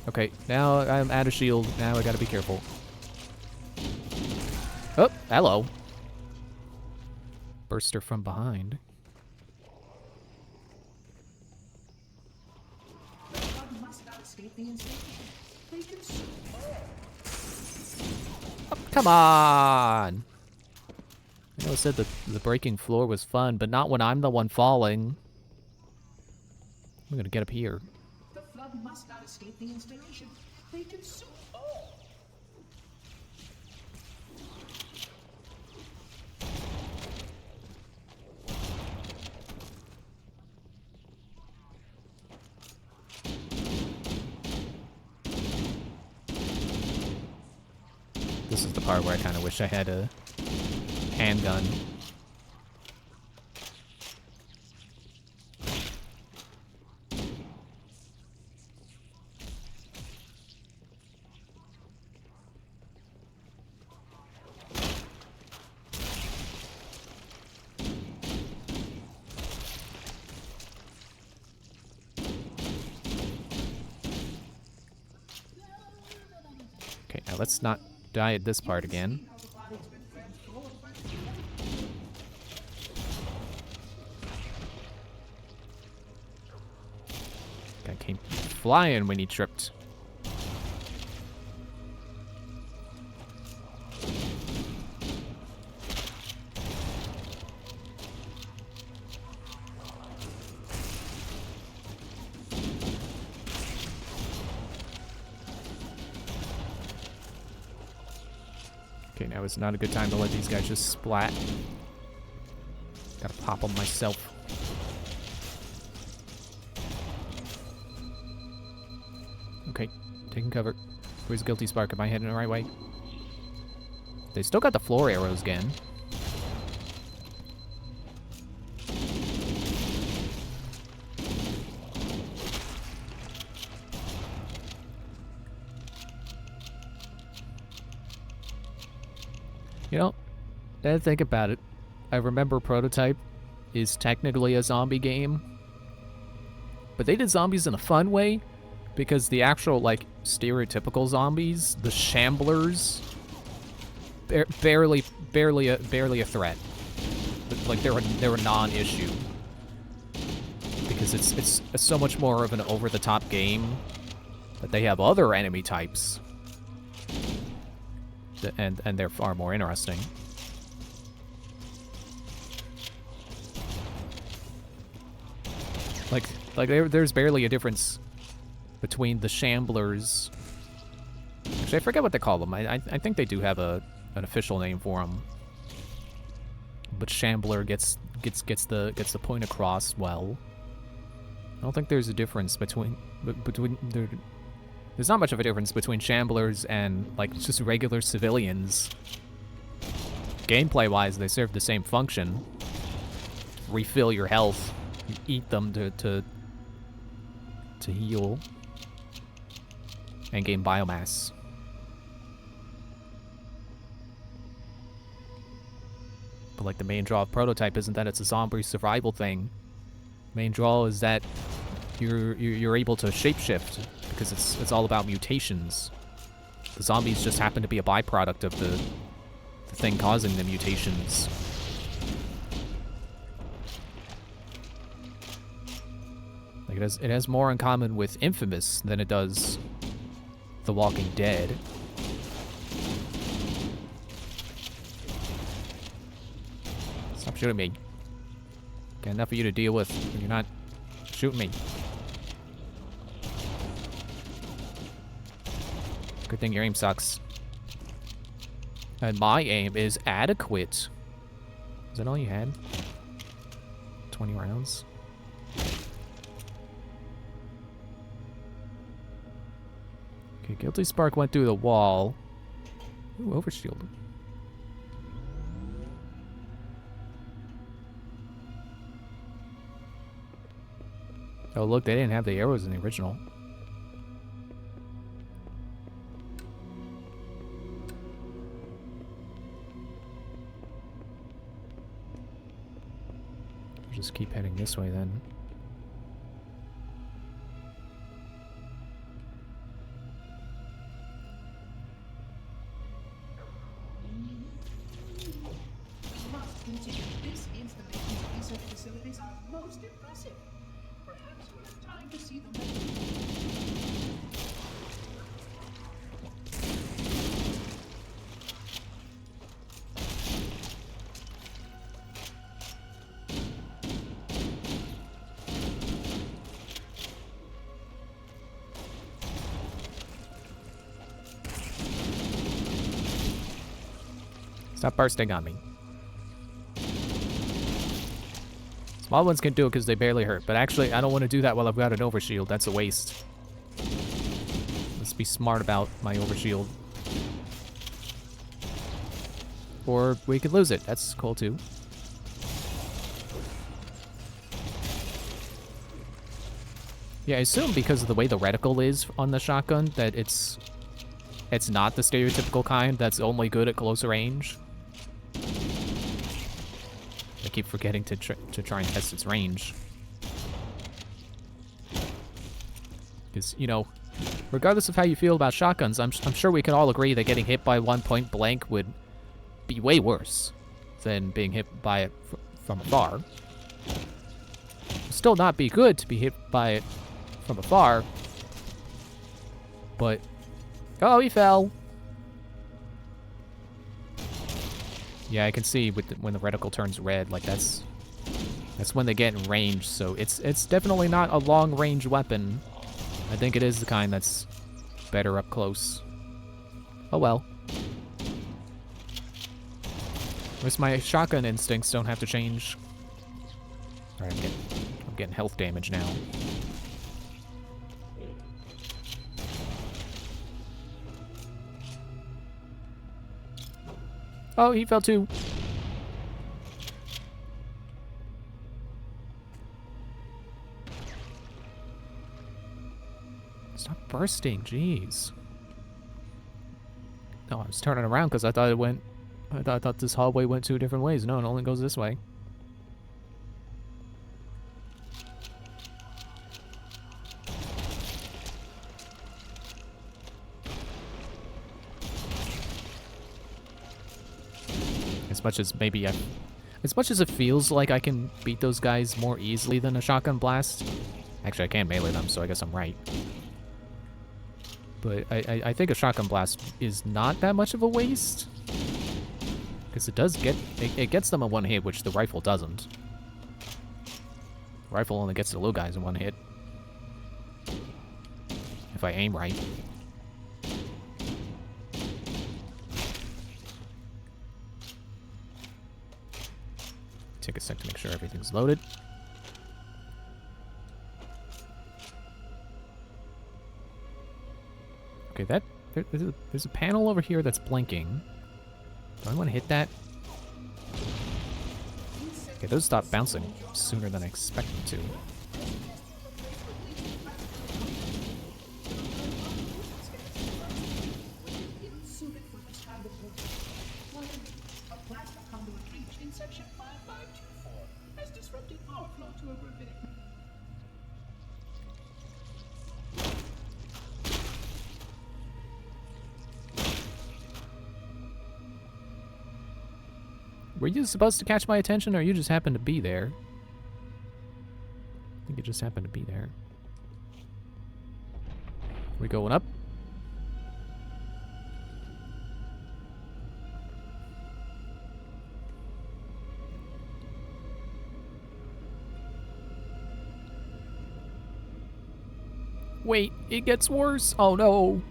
Okay, now I'm out of shield. Now I gotta be careful. Oh, hello. Burster from behind. escape the installation. They consume all. Come on! I know I said that the breaking floor was fun, but not when I'm the one falling. I'm gonna get up here. The flood must not escape the installation. They consume all. This is the part where I kind of wish I had a handgun. Okay, now let's not die at this part again. Guy came flying when he tripped. Okay, now is not a good time to let these guys just splat. Gotta pop them myself. Okay, taking cover. Where's Guilty Spark? Am I heading the right way? They still got the floor arrows again. You know, now that I think about it, I remember Prototype is technically a zombie game, but they did zombies in a fun way, because the actual, like, stereotypical zombies, the shamblers, barely a threat. Like, they're a non-issue, because it's so much more of an over-the-top game, but they have other enemy types. And they're far more interesting. Like there's barely a difference between the shamblers. Actually, I forget what they call them. I think they do have an official name for them. But shambler gets the point across well. I don't think there's a difference between there's not much of a difference between shamblers and, like, just regular civilians. Gameplay-wise, they serve the same function. Refill your health. You eat them to heal. And gain biomass. But, like, the main draw of Prototype isn't that it's a zombie survival thing. Main draw is that you're able to shapeshift, because it's all about mutations. The zombies just happen to be a byproduct of the thing causing the mutations. Like, it has more in common with Infamous than it does The Walking Dead. Stop shooting me. Got enough of you to deal with. You're not shooting me. Good thing your aim sucks. And my aim is adequate. Is that all you had? 20 rounds? Okay, Guilty Spark went through the wall. Ooh, overshield. Oh, look, they didn't have the arrows in the original. Just keep heading this way then. Must continue. This installation's research facilities are most impressive. Perhaps we'll have time to see the Stop bursting on me. Small ones can do it because they barely hurt, but actually I don't want to do that while I've got an overshield. That's a waste. Let's be smart about my overshield. Or we could lose it. That's cool too. Yeah, I assume because of the way the reticle is on the shotgun that it's not the stereotypical kind that's only good at close range. I keep forgetting to try and test its range. Because, you know, regardless of how you feel about shotguns, I'm sure we can all agree that getting hit by one point blank would be way worse than being hit by it from afar. Still not be good to be hit by it from afar, but... Oh, he fell! Yeah, I can see with when the reticle turns red, like that's when they get in range, so it's definitely not a long-range weapon. I think it is the kind that's better up close. Oh well. At least my shotgun instincts don't have to change. Alright, I'm getting health damage now. Oh, he fell too. Stop bursting, jeez. No, I was turning around because I thought it went... I thought this hallway went two different ways. No, it only goes this way. As much as maybe as much as it feels like I can beat those guys more easily than a shotgun blast. Actually, I can't melee them, so I guess I'm right. But I think a shotgun blast is not that much of a waste. Because it does get... It gets them in one hit, which the rifle doesn't. The rifle only gets the little guys in one hit. If I aim right. Take a sec to make sure everything's loaded. Okay, there's a panel over here that's blinking. Do I want to hit that? Okay, those stop bouncing sooner than I expect them to. suited for this kind of work. A plasma conduit breach in section 5524 has disrupted power flow to a gravitic. Were you supposed to catch my attention, or you just happened to be there? I think it just happened to be there. We going up? Wait, it gets worse. Oh no.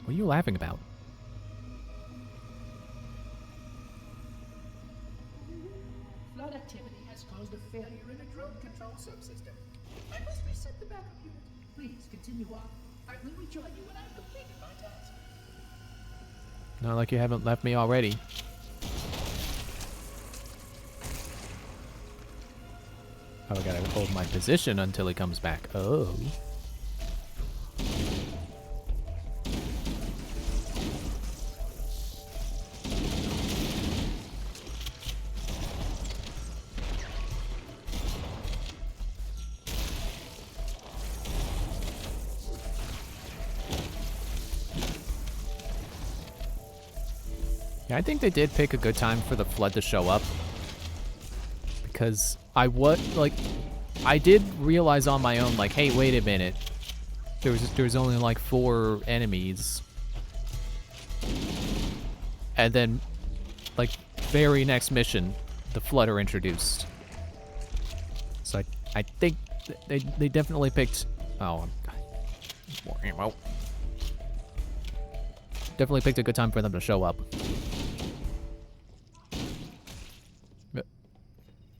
What are you laughing about? Flood activity has caused a failure in a drone control subsystem. I must reset the backup unit. Please continue on. I will rejoin you when I've completed my task. Not like you haven't left me already. Oh, I gotta hold my position until he comes back. Oh. Yeah, I think they did pick a good time for the flood to show up. Because I did realize on my own, like, hey, wait a minute. There's only like 4 enemies. And then, like, very next mission, the flood are introduced. So I think they definitely picked... Oh, more ammo. Definitely picked a good time for them to show up.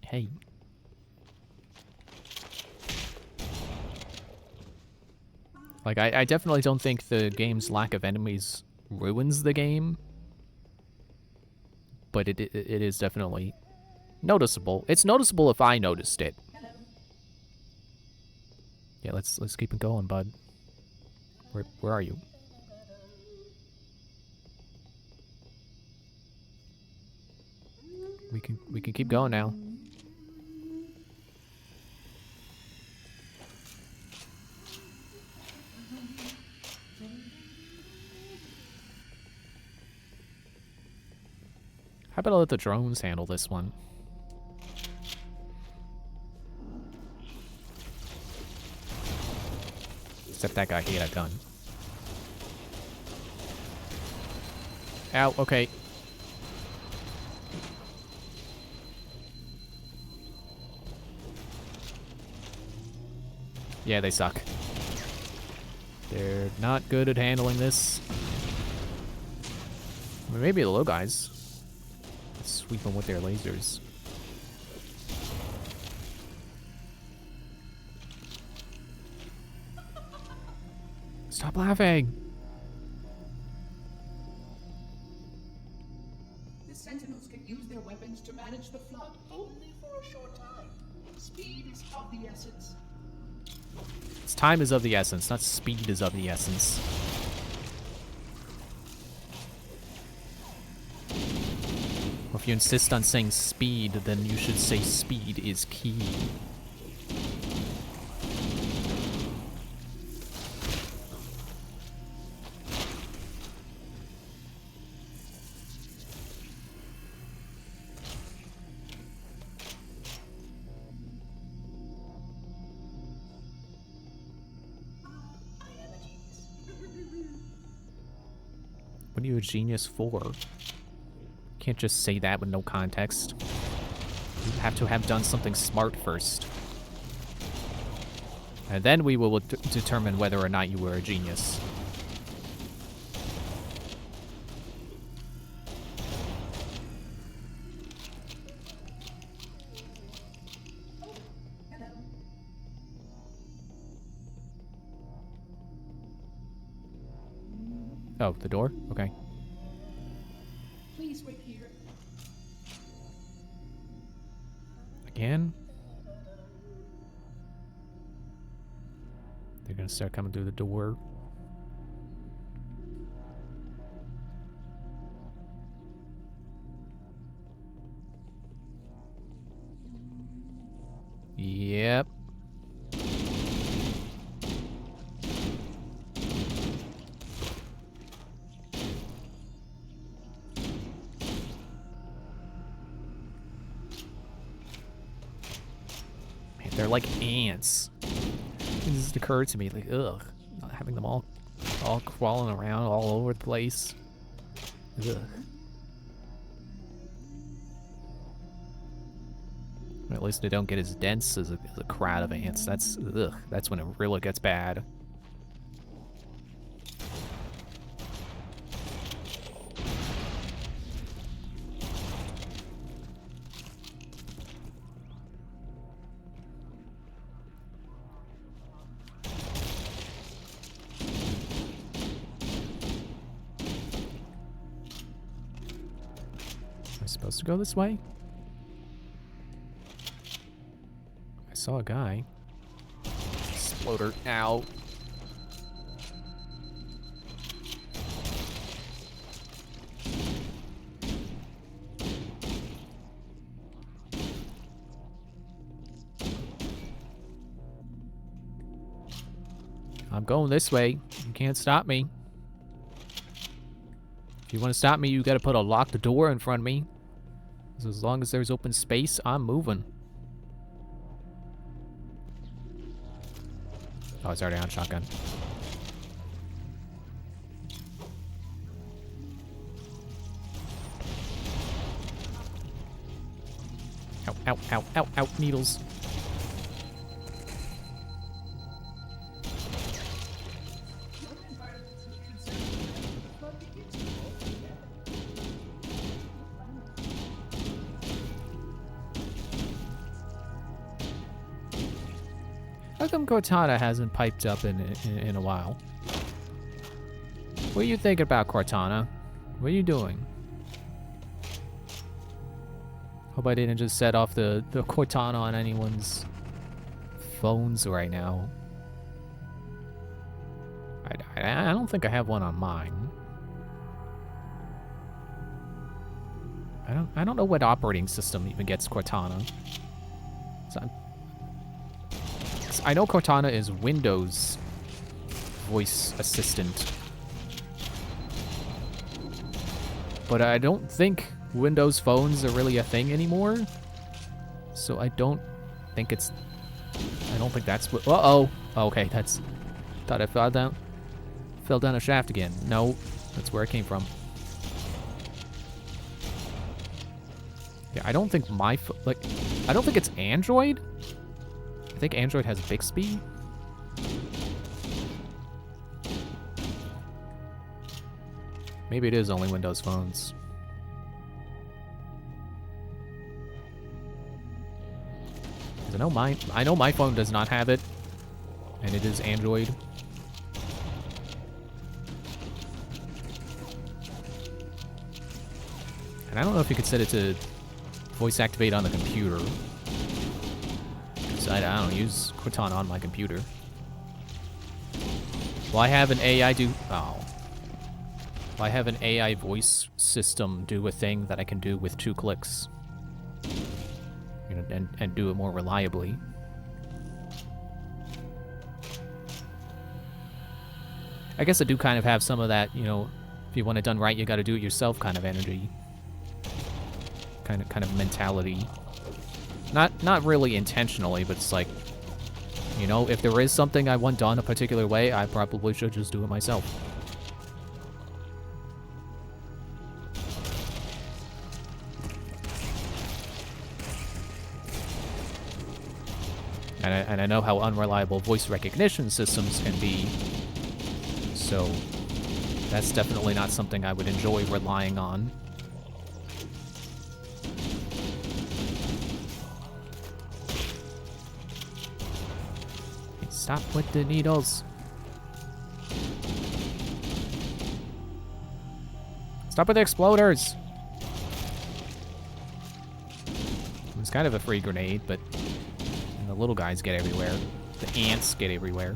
Hey. Like, I definitely don't think the game's lack of enemies ruins the game. But it is definitely noticeable. It's noticeable if I noticed it. Yeah, let's keep it going, bud. Where are you? We can keep going now. How about I let the drones handle this one? Except that guy, he had a gun. Ow, okay. Yeah, they suck. They're not good at handling this. I mean, maybe the low guys. Let's sweep them with their lasers. Stop laughing! The Sentinels can use their weapons to manage the flood only for a short time. Speed is of the essence. Time is of the essence, not speed is of the essence. Or if you insist on saying speed, then you should say speed is key. What are you a genius for? Can't just say that with no context. You have to have done something smart first. And then we will determine whether or not you were a genius. Oh, the door? Okay. Please wait here. Again? They're gonna start coming through the door. Yep. They're like ants. It just occurred to me, like, ugh, not having them all crawling around all over the place. Ugh. At least they don't get as dense as a crowd of ants. That's ugh. That's when it really gets bad. Supposed to go this way? I saw a guy. Exploder. Ow. I'm going this way. You can't stop me. If you want to stop me, you got to put a locked door in front of me. 'Cause as long as there's open space, I'm moving. Oh, it's already on shotgun. Ow, ow, ow, ow, ow, needles. How come Cortana hasn't piped up in a while? What are you thinking about, Cortana? What are you doing? Hope I didn't just set off the Cortana on anyone's phones right now. I don't think I have one on mine. I don't know what operating system even gets Cortana. I know Cortana is Windows voice assistant. But I don't think Windows phones are really a thing anymore. So I don't think that's what, uh-oh. Okay, thought I fell down a shaft again. No, that's where it came from. Yeah, I don't think I don't think it's Android. I think Android has Bixby. Maybe it is only Windows phones. I know my phone does not have it, and it is Android. And I don't know if you could set it to voice activate on the computer. I don't use Cortana on my computer. Well, I have an AI I have an AI voice system do a thing that I can do with 2 clicks. You know, and do it more reliably. I guess I do kind of have some of that, you know, if you want it done right, you got to do it yourself kind of energy. Kind of mentality. Not really intentionally, but it's like, you know, if there is something I want done a particular way, I probably should just do it myself. And I know how unreliable voice recognition systems can be, so that's definitely not something I would enjoy relying on. Stop with the needles. Stop with the exploders. It's kind of a free grenade, but the little guys get everywhere. The ants get everywhere.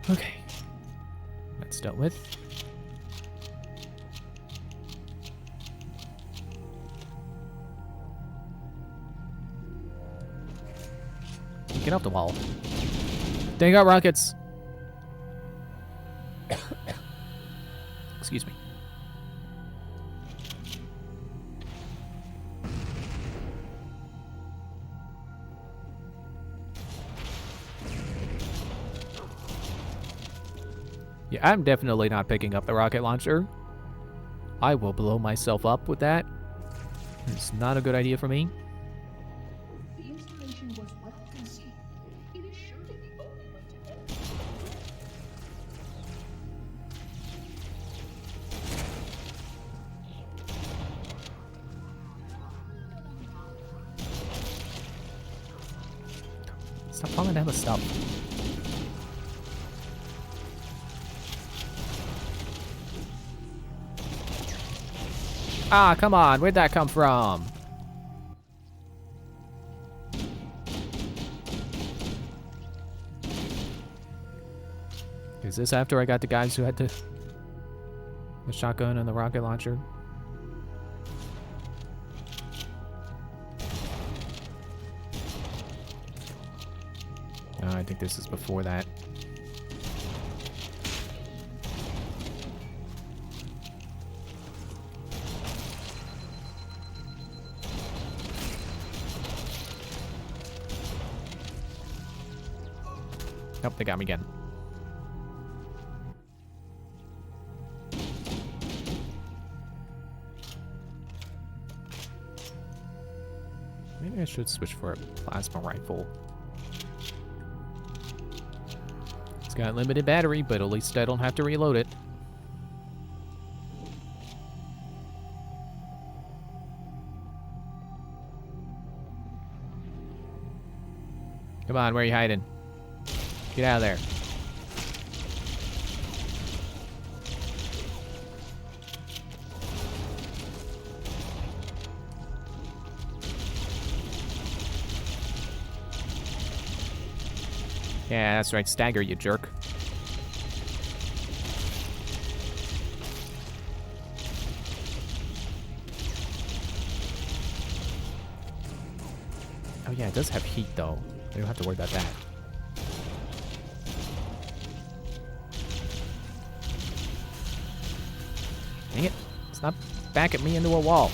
Okay. That's dealt with. Get off the wall. They got rockets. Excuse me. Yeah, I'm definitely not picking up the rocket launcher. I will blow myself up with that. It's not a good idea for me. The installation was well conceived. It is surely the only way to end it. Stop falling down the stuff. Ah, come on. Where'd that come from? Is this after I got the guys who had to The shotgun and the rocket launcher. I think this is before that. Nope, they got me again. Maybe I should switch for a plasma rifle. It's got limited battery, but at least I don't have to reload it. Come on, where are you hiding? Get out of there. Yeah, that's right. Stagger, you jerk. Oh yeah, it does have heat though. I don't have to worry about that. Dang it. It's not backing me into a wall.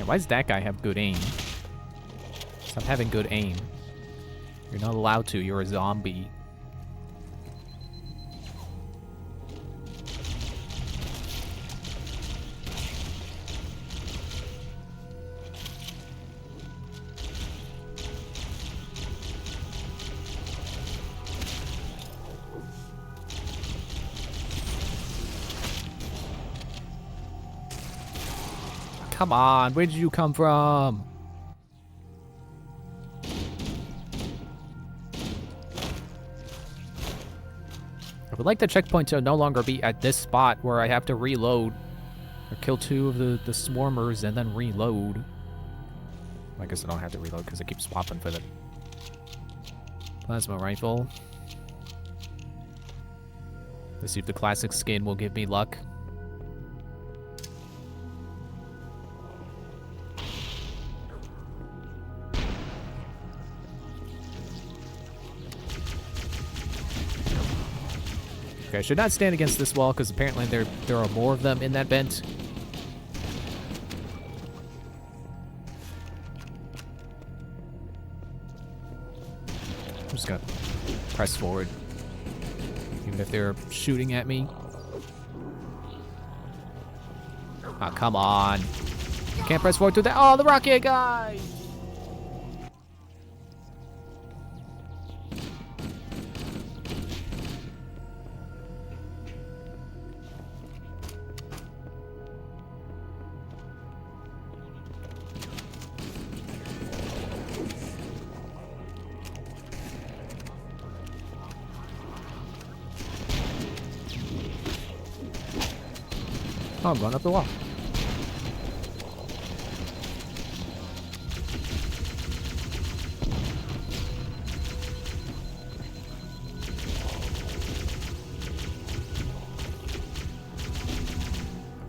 Why does that guy have good aim? Stop having good aim. You're not allowed to. You're a zombie. Come on, where did you come from? I would like the checkpoint to no longer be at this spot where I have to reload. Or kill two of the swarmers and then reload. I guess I don't have to reload because I keep swapping for the plasma rifle. Let's see if the classic skin will give me luck. Okay, I should not stand against this wall because apparently there are more of them in that vent. I'm just gonna press forward, even if they're shooting at me. Oh, come on. Can't press forward through that. Oh, the rocket guy! Oh, I'm going up the wall.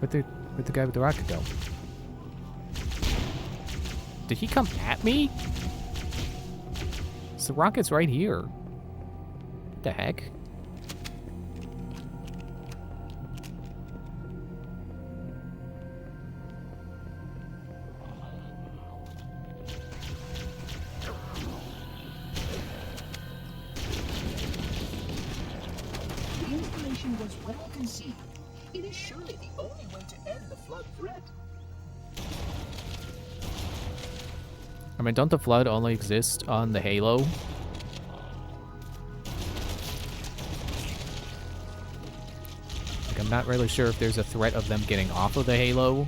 Where'd the guy with the rocket go? Did he come at me? So the rocket's right here. What the heck? The installation was well conceived. It is surely the only way to end the flood threat. I mean, don't the flood only exist on the Halo? I'm not really sure if there's a threat of them getting off of the Halo.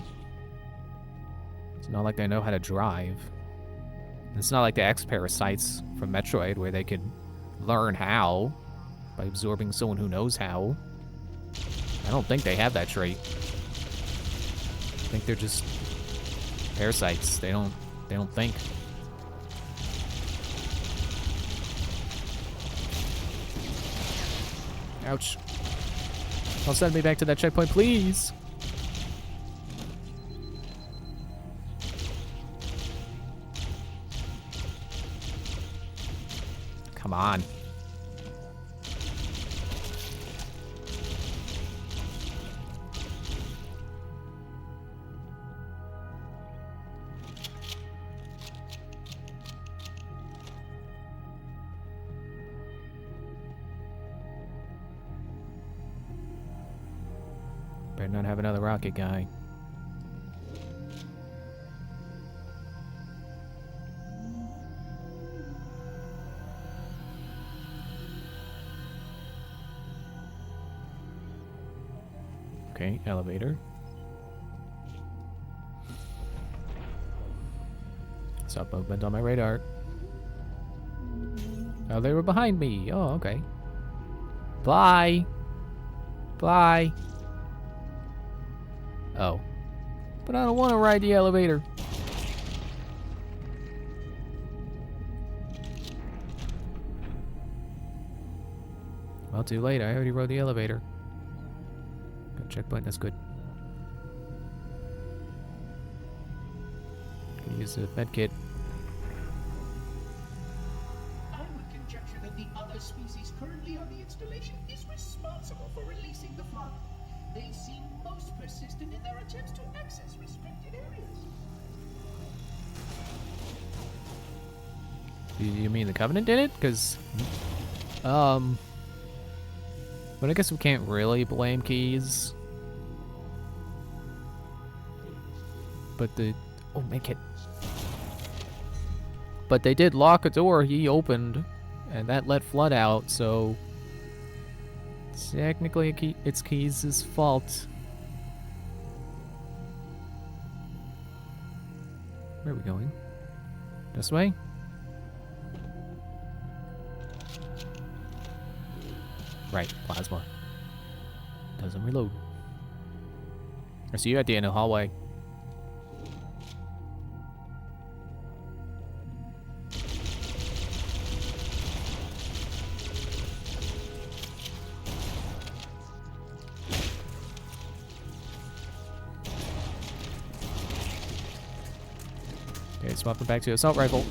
It's not like they know how to drive. It's not like the X-Parasites from Metroid where they could learn how by absorbing someone who knows how. I don't think they have that trait. I think they're just parasites. They don't think. Ouch. Don't send me back to that checkpoint, please. Come on. Better not have another rocket guy. Okay, elevator. Stop movement on my radar. Oh, they were behind me. Oh, okay. Bye. Bye. Oh. But I don't want to ride the elevator. Well, too late. I already rode the elevator. Got a checkpoint. That's good. Can use the med kit. I would conjecture that the other species currently on the installation is responsible for releasing the flood. They seem most persistent in their attempts to access restricted areas. You mean the Covenant did it? Because, but I guess we can't really blame Keys. But oh, make it. But they did lock a door he opened, and that let Flood out, so technically it's Keys' fault. Where are we going? This way? Right, plasma. Doesn't reload. I see you at the end of the hallway. Okay, swapping back to assault rifle.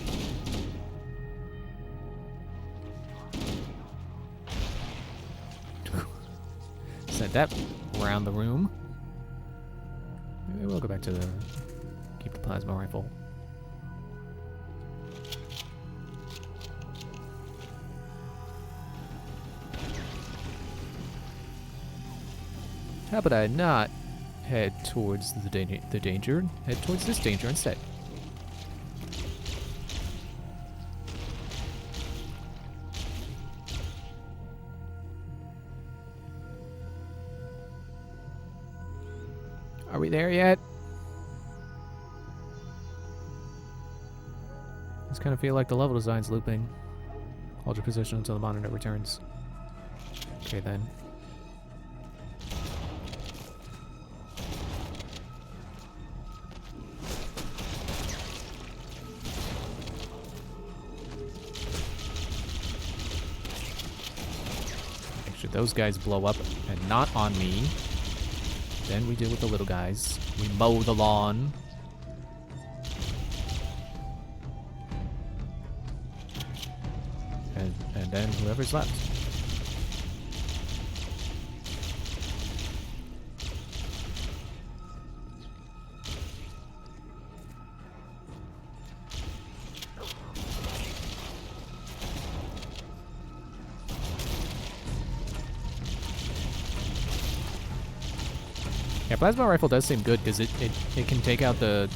Sent that around the room. Maybe we'll go back to keep the plasma rifle. How about I not head towards the danger, head towards this danger instead. Are we there yet? I just kind of feel like the level design's looping. Hold your position until the monitor returns. Okay then. Make sure those guys blow up and not on me. Then we deal with the little guys. We mow the lawn. And then whoever's left. Yeah, plasma rifle does seem good because it can take out the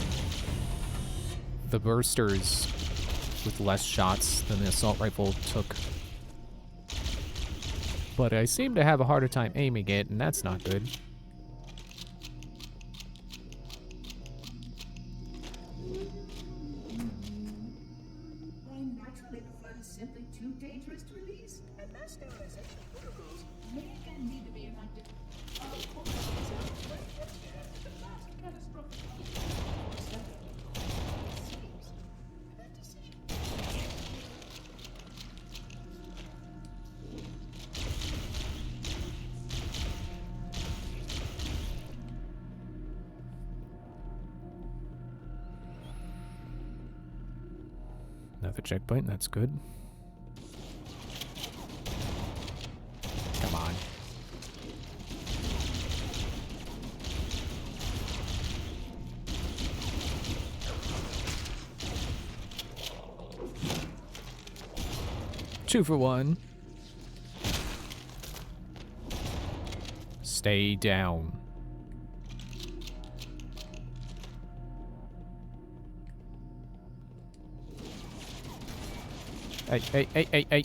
bursters with less shots than the assault rifle took. But I seem to have a harder time aiming it, and that's not good. too dangerous to release, and mass sterilization protocols may again need to be enacted. Of course, it's a the last catastrophic seems that decision. Another checkpoint, that's good. Come on. Two for one. Stay down. Hey, hey, hey, hey, hey.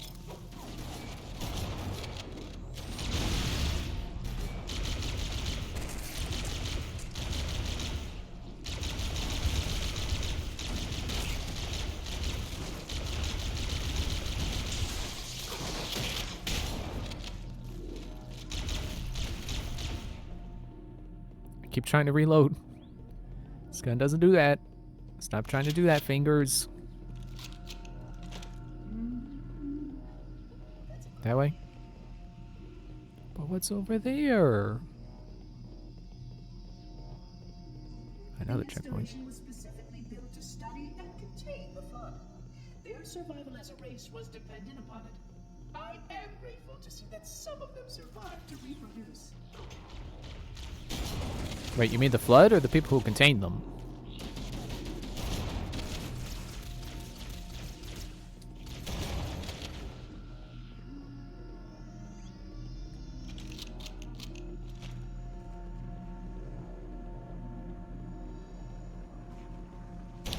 I keep trying to reload. This gun doesn't do that. Stop trying to do that, fingers. That way? But what's over there? Another The checkpoint. installation was specifically built to study and contain the flood. Their survival as a race was dependent upon it. I am grateful to see that some of them survived to reproduce. Wait, you mean the flood or the people who contained them?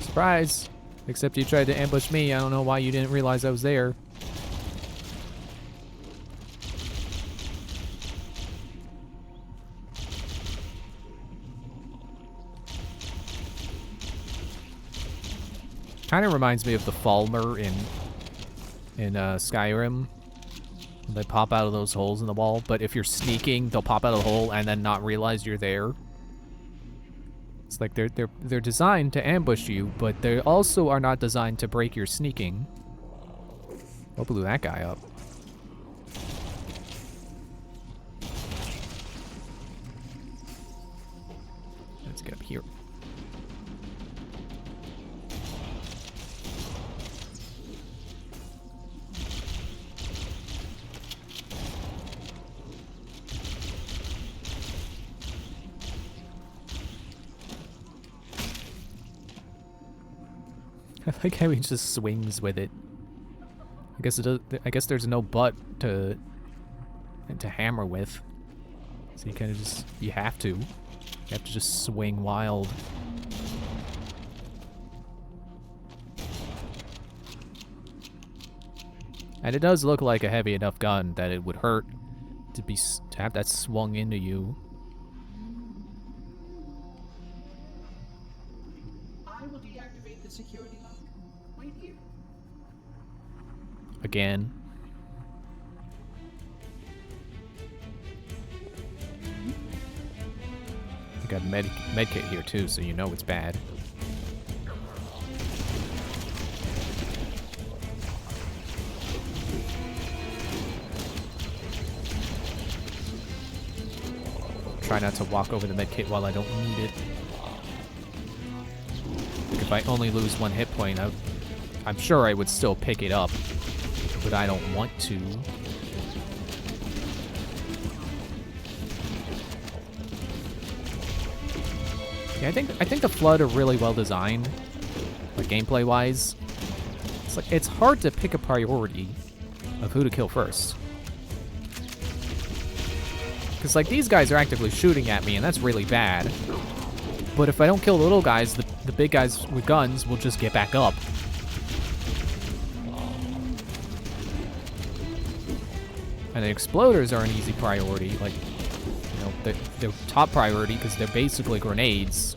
Surprise! Except you tried to ambush me. I don't know why you didn't realize I was there. Kind of reminds me of the Falmer in Skyrim. They pop out of those holes in the wall, but if you're sneaking, they'll pop out of the hole and then not realize you're there. It's like they're designed to ambush you, but they also are not designed to break your sneaking. What blew that guy up? Let's get up here. I like how he just swings with it. I guess it does, I guess there's no butt to hammer with. So you kind of just you have to just swing wild. And it does look like a heavy enough gun that it would hurt to have that swung into you. I will deactivate the security lock. Wait here. Again. I got medkit here too, so you know it's bad. Try not to walk over the medkit while I don't need it. If I only lose one hit point, I'm sure I would still pick it up, but I don't want to. Yeah, I think the Flood are really well designed, like gameplay wise. It's like it's hard to pick a priority of who to kill first. Because like these guys are actively shooting at me, and that's really bad. But if I don't kill the little guys, the big guys with guns will just get back up. And the exploders are an easy priority, like, you know, they're top priority because they're basically grenades.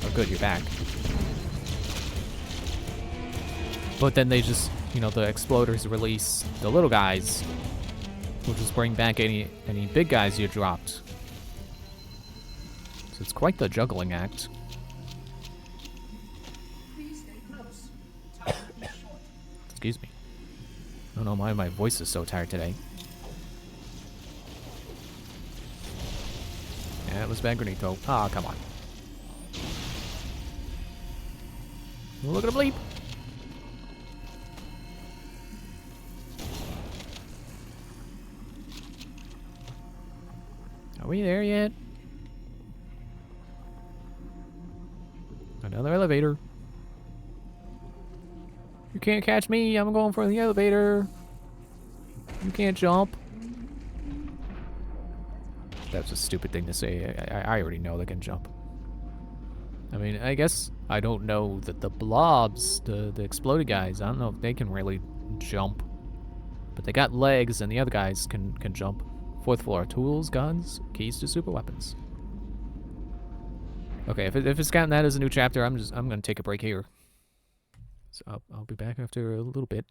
Oh good, you're back. But then they just, you know, the exploders release the little guys, will just bring back any big guys you dropped. So it's quite the juggling act. Please stay close. Time is short. Excuse me. I don't know why my voice is so tired today. Yeah, it was bad granito. Ah, come on. Look at him leap. Are we there yet? Another elevator. You can't catch me. I'm going for the elevator. You can't jump. That's a stupid thing to say. I already know they can jump. I mean, I guess I don't know that the blobs, the exploded guys, I don't know if they can really jump. But they got legs and the other guys can jump. 4th floor, tools, guns, keys to super weapons. Okay, if it's counting that as a new chapter, I'm gonna take a break here. So I'll be back after a little bit.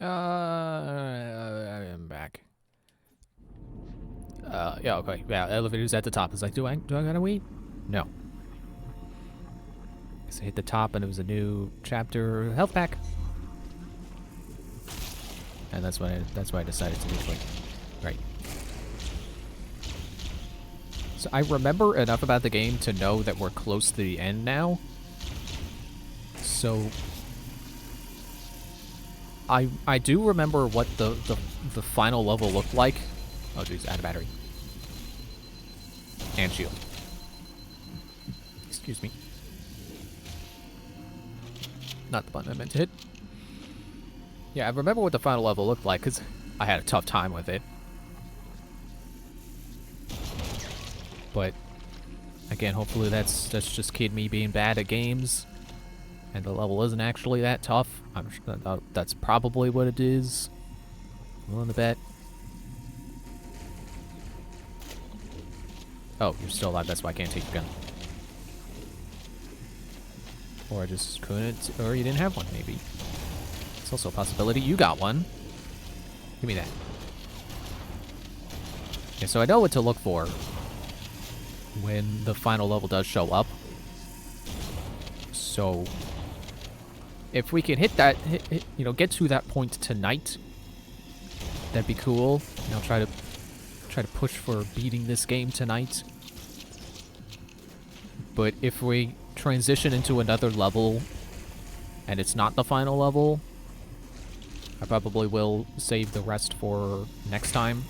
I'm back. Yeah, okay. Yeah, elevator's at the top. It's like, do I gotta wait? No. So I hit the top and it was a new chapter health pack. And that's why I decided to do it. Right. So I remember enough about the game to know that we're close to the end now. So I do remember what the final level looked like. Oh jeez, out of battery. And shield. Excuse me. Not the button I meant to hit. Yeah, I remember what the final level looked like because I had a tough time with it. But again, hopefully that's just kid me being bad at games, and the level isn't actually that tough. I'm sure that's probably what it is. Willing to bet. Oh, you're still alive. That's why I can't take your gun. Or I just couldn't, or you didn't have one, maybe. It's also a possibility. You got one. Give me that. Okay, so I know what to look for when the final level does show up. So if we can hit that, you know, get to that point tonight, that'd be cool. And I'll try to push for beating this game tonight. But if we transition into another level and it's not the final level, I probably will save the rest for next time.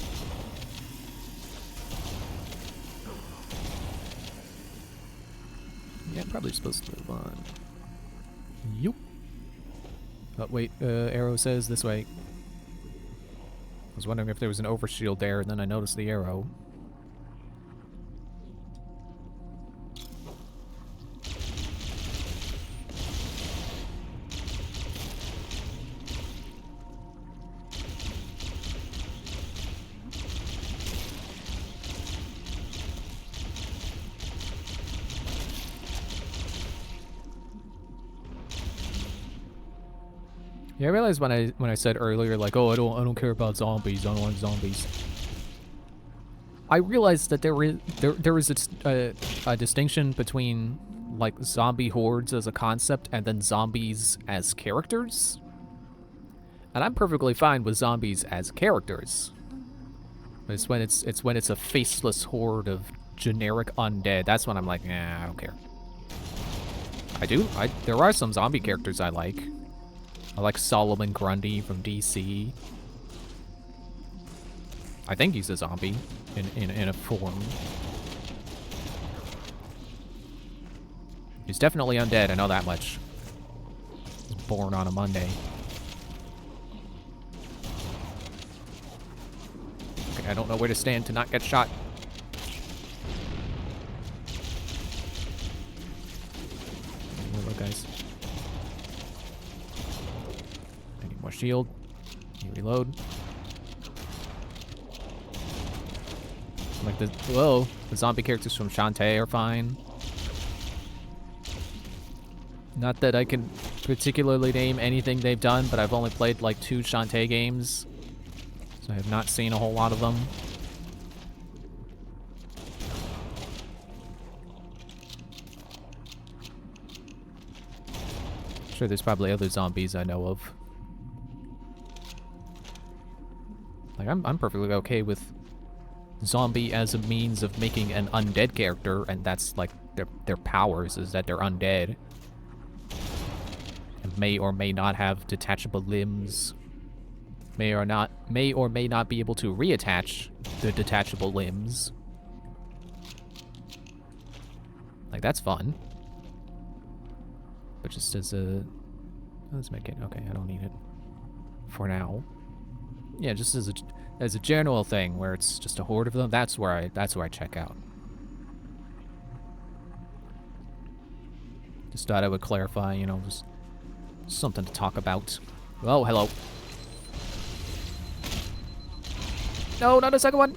Yeah, I'm probably supposed to move on. Yoop. Oh, wait, arrow says this way. I was wondering if there was an overshield there, and then I noticed the arrow. Yeah, I realized when I said earlier, like, oh, I don't care about zombies. I don't want zombies. I realized that there is a distinction between like zombie hordes as a concept and then zombies as characters. And I'm perfectly fine with zombies as characters. But it's when it's a faceless horde of generic undead. That's when I'm like, nah, I don't care. There are some zombie characters I like. I like Solomon Grundy from DC. I think he's a zombie in a form. He's definitely undead, I know that much. He was born on a Monday. Okay, I don't know where to stand to not get shot. Hello, guys. I need more shield. You reload. Like the zombie characters from Shantae are fine. Not that I can particularly name anything they've done, but I've only played like 2 Shantae games, so I have not seen a whole lot of them. Sure, there's probably other zombies I know of. Like I'm perfectly okay with zombie as a means of making an undead character, and that's like their powers is that they're undead and may or may not have detachable limbs, may or may not be able to reattach the detachable limbs. Like that's fun. But just as a let's make it okay, I don't need it for now. Yeah, just as a general thing where it's just a horde of them, that's where I check out. Just thought I would clarify, you know, just something to talk about. Oh, hello. No, not a second one.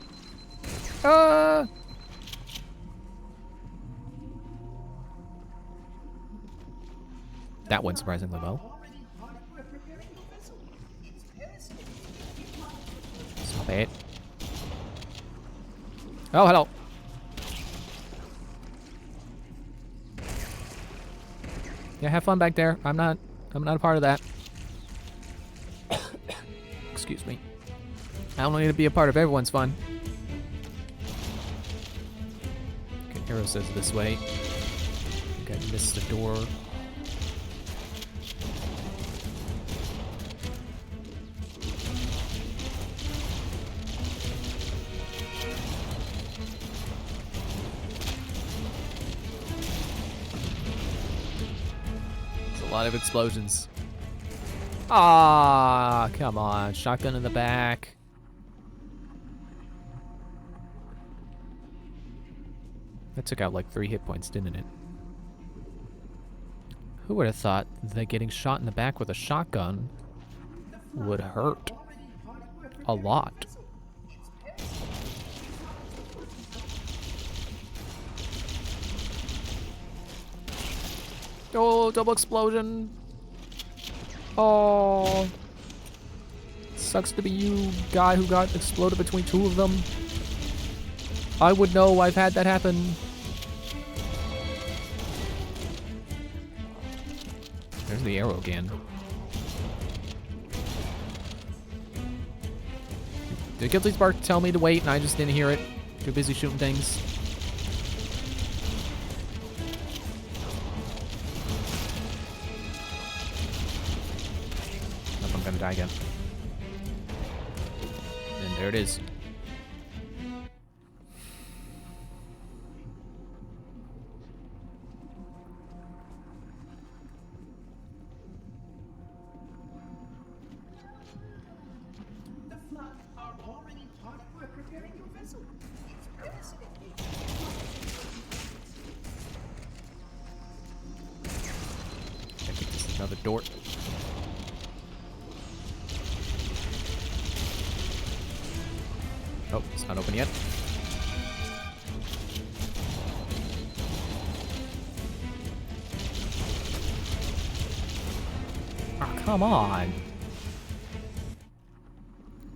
That went surprisingly well. Already part of preparing your vessel. It's very Stop it. Oh, hello. Yeah, have fun back there. I'm not a part of that. Excuse me. I don't need to be a part of everyone's fun. Okay, arrow says this way. I think I missed the door. A lot of explosions. Ah, come on. Shotgun in the back. That took out like 3 hit points, didn't it? Who would have thought that getting shot in the back with a shotgun would hurt a lot? Oh, double explosion. Oh. Sucks to be you, guy who got exploded between 2 of them. I would know, I've had that happen. There's the arrow again. Did Guilty Spark tell me to wait and I just didn't hear it? Too busy shooting things. I'm gonna die again. And there it is. The flood are already hard at work repairing your vessel. It's fascinating. I think this is another door. Oh, it's not open yet. Oh, come on.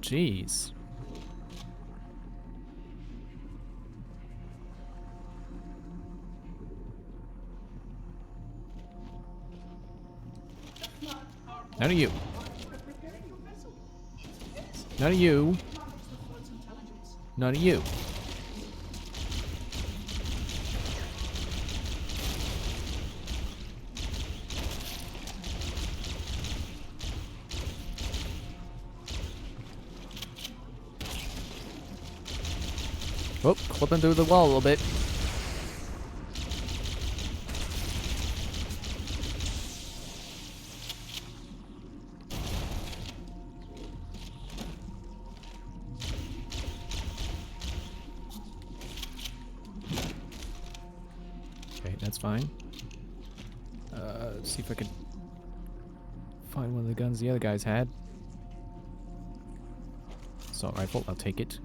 Jeez. None of you. None of you. None of you. Oh, clipping through the wall a little bit. Okay, that's fine. Let's see if I can find one of the guns the other guys had. Assault rifle, I'll take it.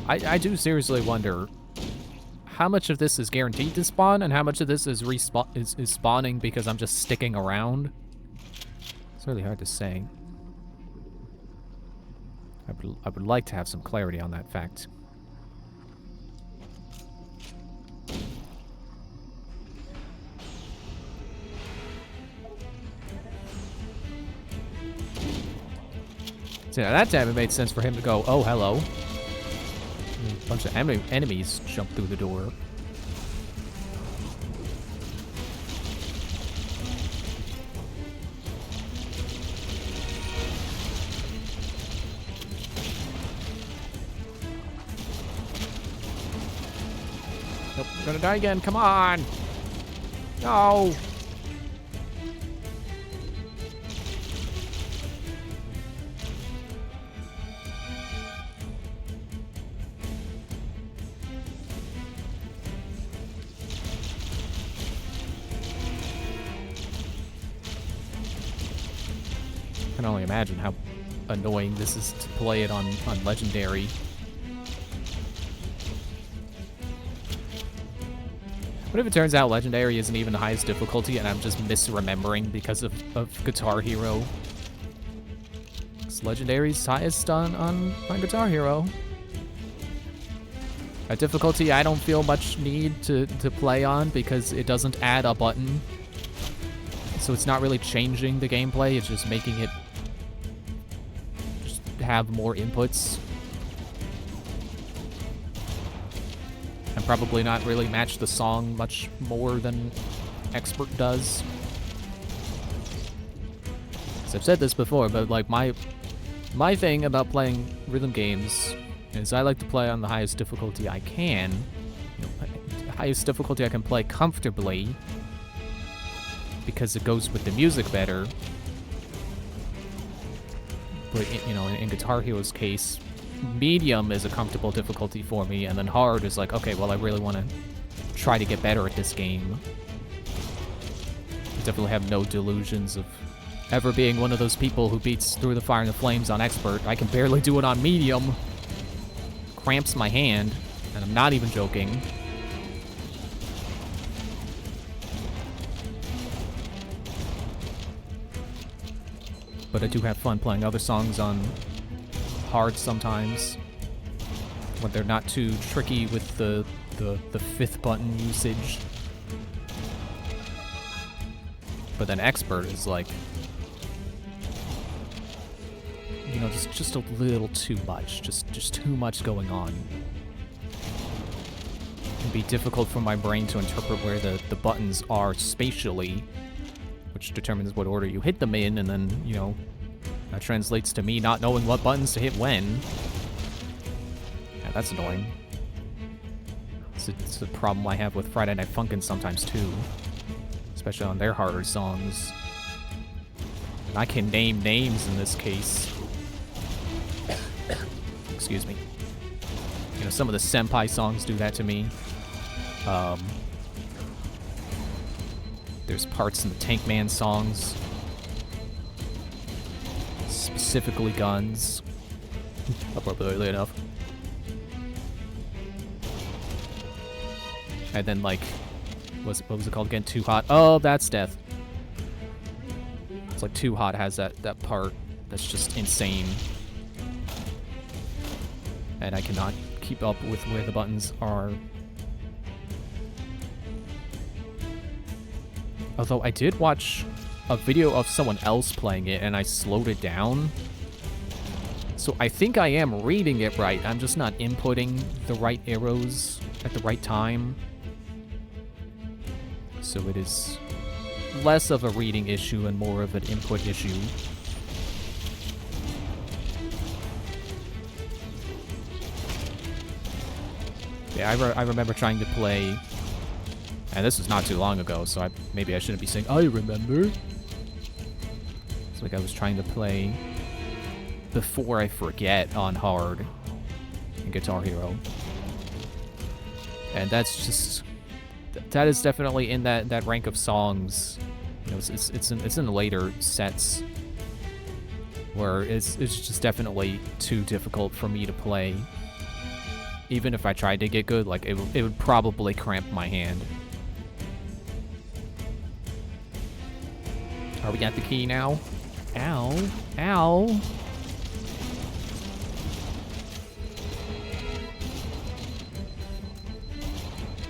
I do seriously wonder how much of this is guaranteed to spawn and how much of this is is spawning because I'm just sticking around. It's really hard to say. I would like to have some clarity on that fact. See, now that time it made sense for him to go, oh, hello. A bunch of enemies jump through the door. Nope, I'm gonna die again. Come on! No! I can only imagine how annoying this is to play it on Legendary. What if it turns out Legendary isn't even the highest difficulty and I'm just misremembering because of Guitar Hero? It's Legendary's highest on Guitar Hero. A difficulty I don't feel much need to play on because it doesn't add a button. So it's not really changing the gameplay, it's just making it just have more inputs. And probably not really match the song much more than Expert does. So I've said this before, but like my thing about playing rhythm games is I like to play on the highest difficulty I can. You know, highest difficulty I can play comfortably because it goes with the music better. But you know, in Guitar Hero's case, medium is a comfortable difficulty for me, and then hard is like, okay, well, I really want to try to get better at this game. I definitely have no delusions of ever being one of those people who beats Through the Fire and the Flames on Expert. I can barely do it on medium. Cramps my hand, and I'm not even joking. But I do have fun playing other songs on hard sometimes, when they're not too tricky with the fifth button usage. But then Expert is like, you know, just a little too much, just too much going on. It can be difficult for my brain to interpret where the buttons are spatially, which determines what order you hit them in, and then, you know, that translates to me not knowing what buttons to hit when. Yeah, that's annoying. It's a problem I have with Friday Night Funkin' sometimes, too. Especially on their harder songs. And I can name names in this case. Excuse me. You know, some of the Senpai songs do that to me. There's parts in the Tank Man songs. Specifically Guns. Appropriately enough. And then, like, what was it called again? Too Hot. Oh, that's Death. It's like Too Hot has that part that's just insane. And I cannot keep up with where the buttons are. Although I did watch a video of someone else playing it, and I slowed it down. So I think I am reading it right. I'm just not inputting the right arrows at the right time. So it is less of a reading issue and more of an input issue. Yeah, I remember trying to play, and this was not too long ago, so maybe I shouldn't be saying I remember. It's like I was trying to play Before I Forget on hard in Guitar Hero. And that's just, that is definitely in that rank of songs. You know, it's in the later sets where it's just definitely too difficult for me to play. Even if I tried to get good, like it would probably cramp my hand. Are we at the key now? Ow. Ow.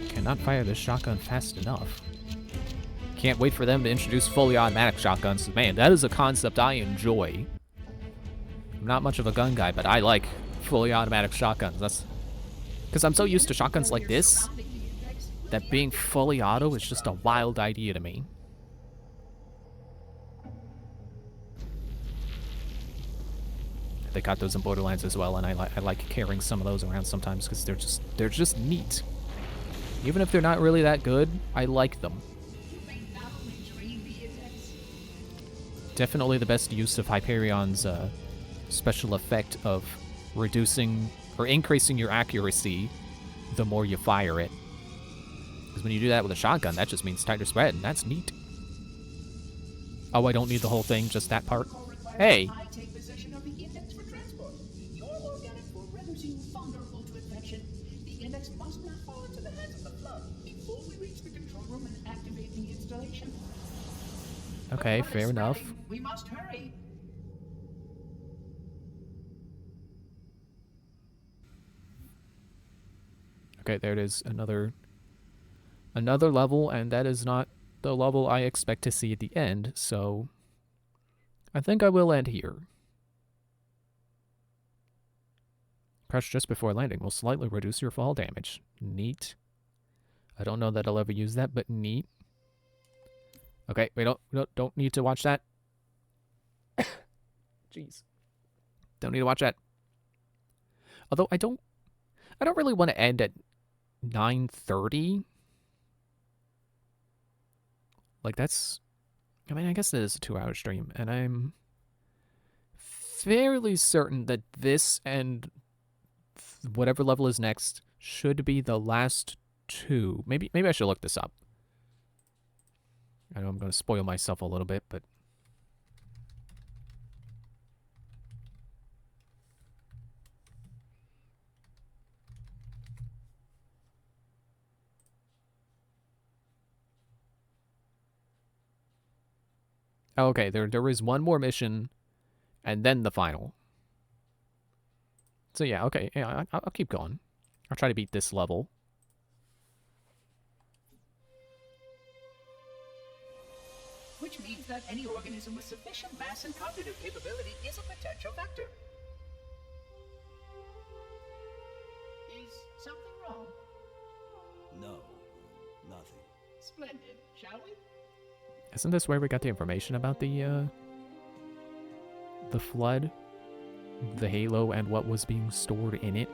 Cannot fire this shotgun fast enough. Can't wait for them to introduce fully automatic shotguns. Man, that is a concept I enjoy. I'm not much of a gun guy, but I like fully automatic shotguns. That's because I'm so used to shotguns like this that being fully auto is just a wild idea to me. They got those in Borderlands as well, and I like carrying some of those around sometimes because they're just neat. Even if they're not really that good, I like them. Definitely the best use of Hyperion's special effect of reducing or increasing your accuracy the more you fire it. Because when you do that with a shotgun, that just means tighter spread, and that's neat. Oh, I don't need the whole thing, just that part? Hey! I take possession of the index for transport. Your organics will render you vulnerable to infection. The index must not fall into the hands of the flood before we reach the Okay, The flood fair is enough. spreading. We must hurry. Okay, there it is. Another level, and that is not the level I expect to see at the end, so I think I will end here. Crash just before landing will slightly reduce your fall damage. Neat. I don't know that I'll ever use that, but neat. Okay, we don't need to watch that. Jeez. Don't need to watch that. Although I don't really want to end at 9:30. Like that's I mean, I guess it is a 2-hour stream, and I'm fairly certain that this and whatever level is next should be the last two. Maybe I should look this up. I know I'm going to spoil myself a little bit, but okay, there is one more mission and then the final. So yeah, okay, yeah, I'll keep going. I'll try to beat this level. Which means that any organism with sufficient mass and cognitive capability is a potential vector. Is something wrong? No, nothing. Splendid, shall we? Isn't this where we got the information about the flood, the Halo, and what was being stored in it?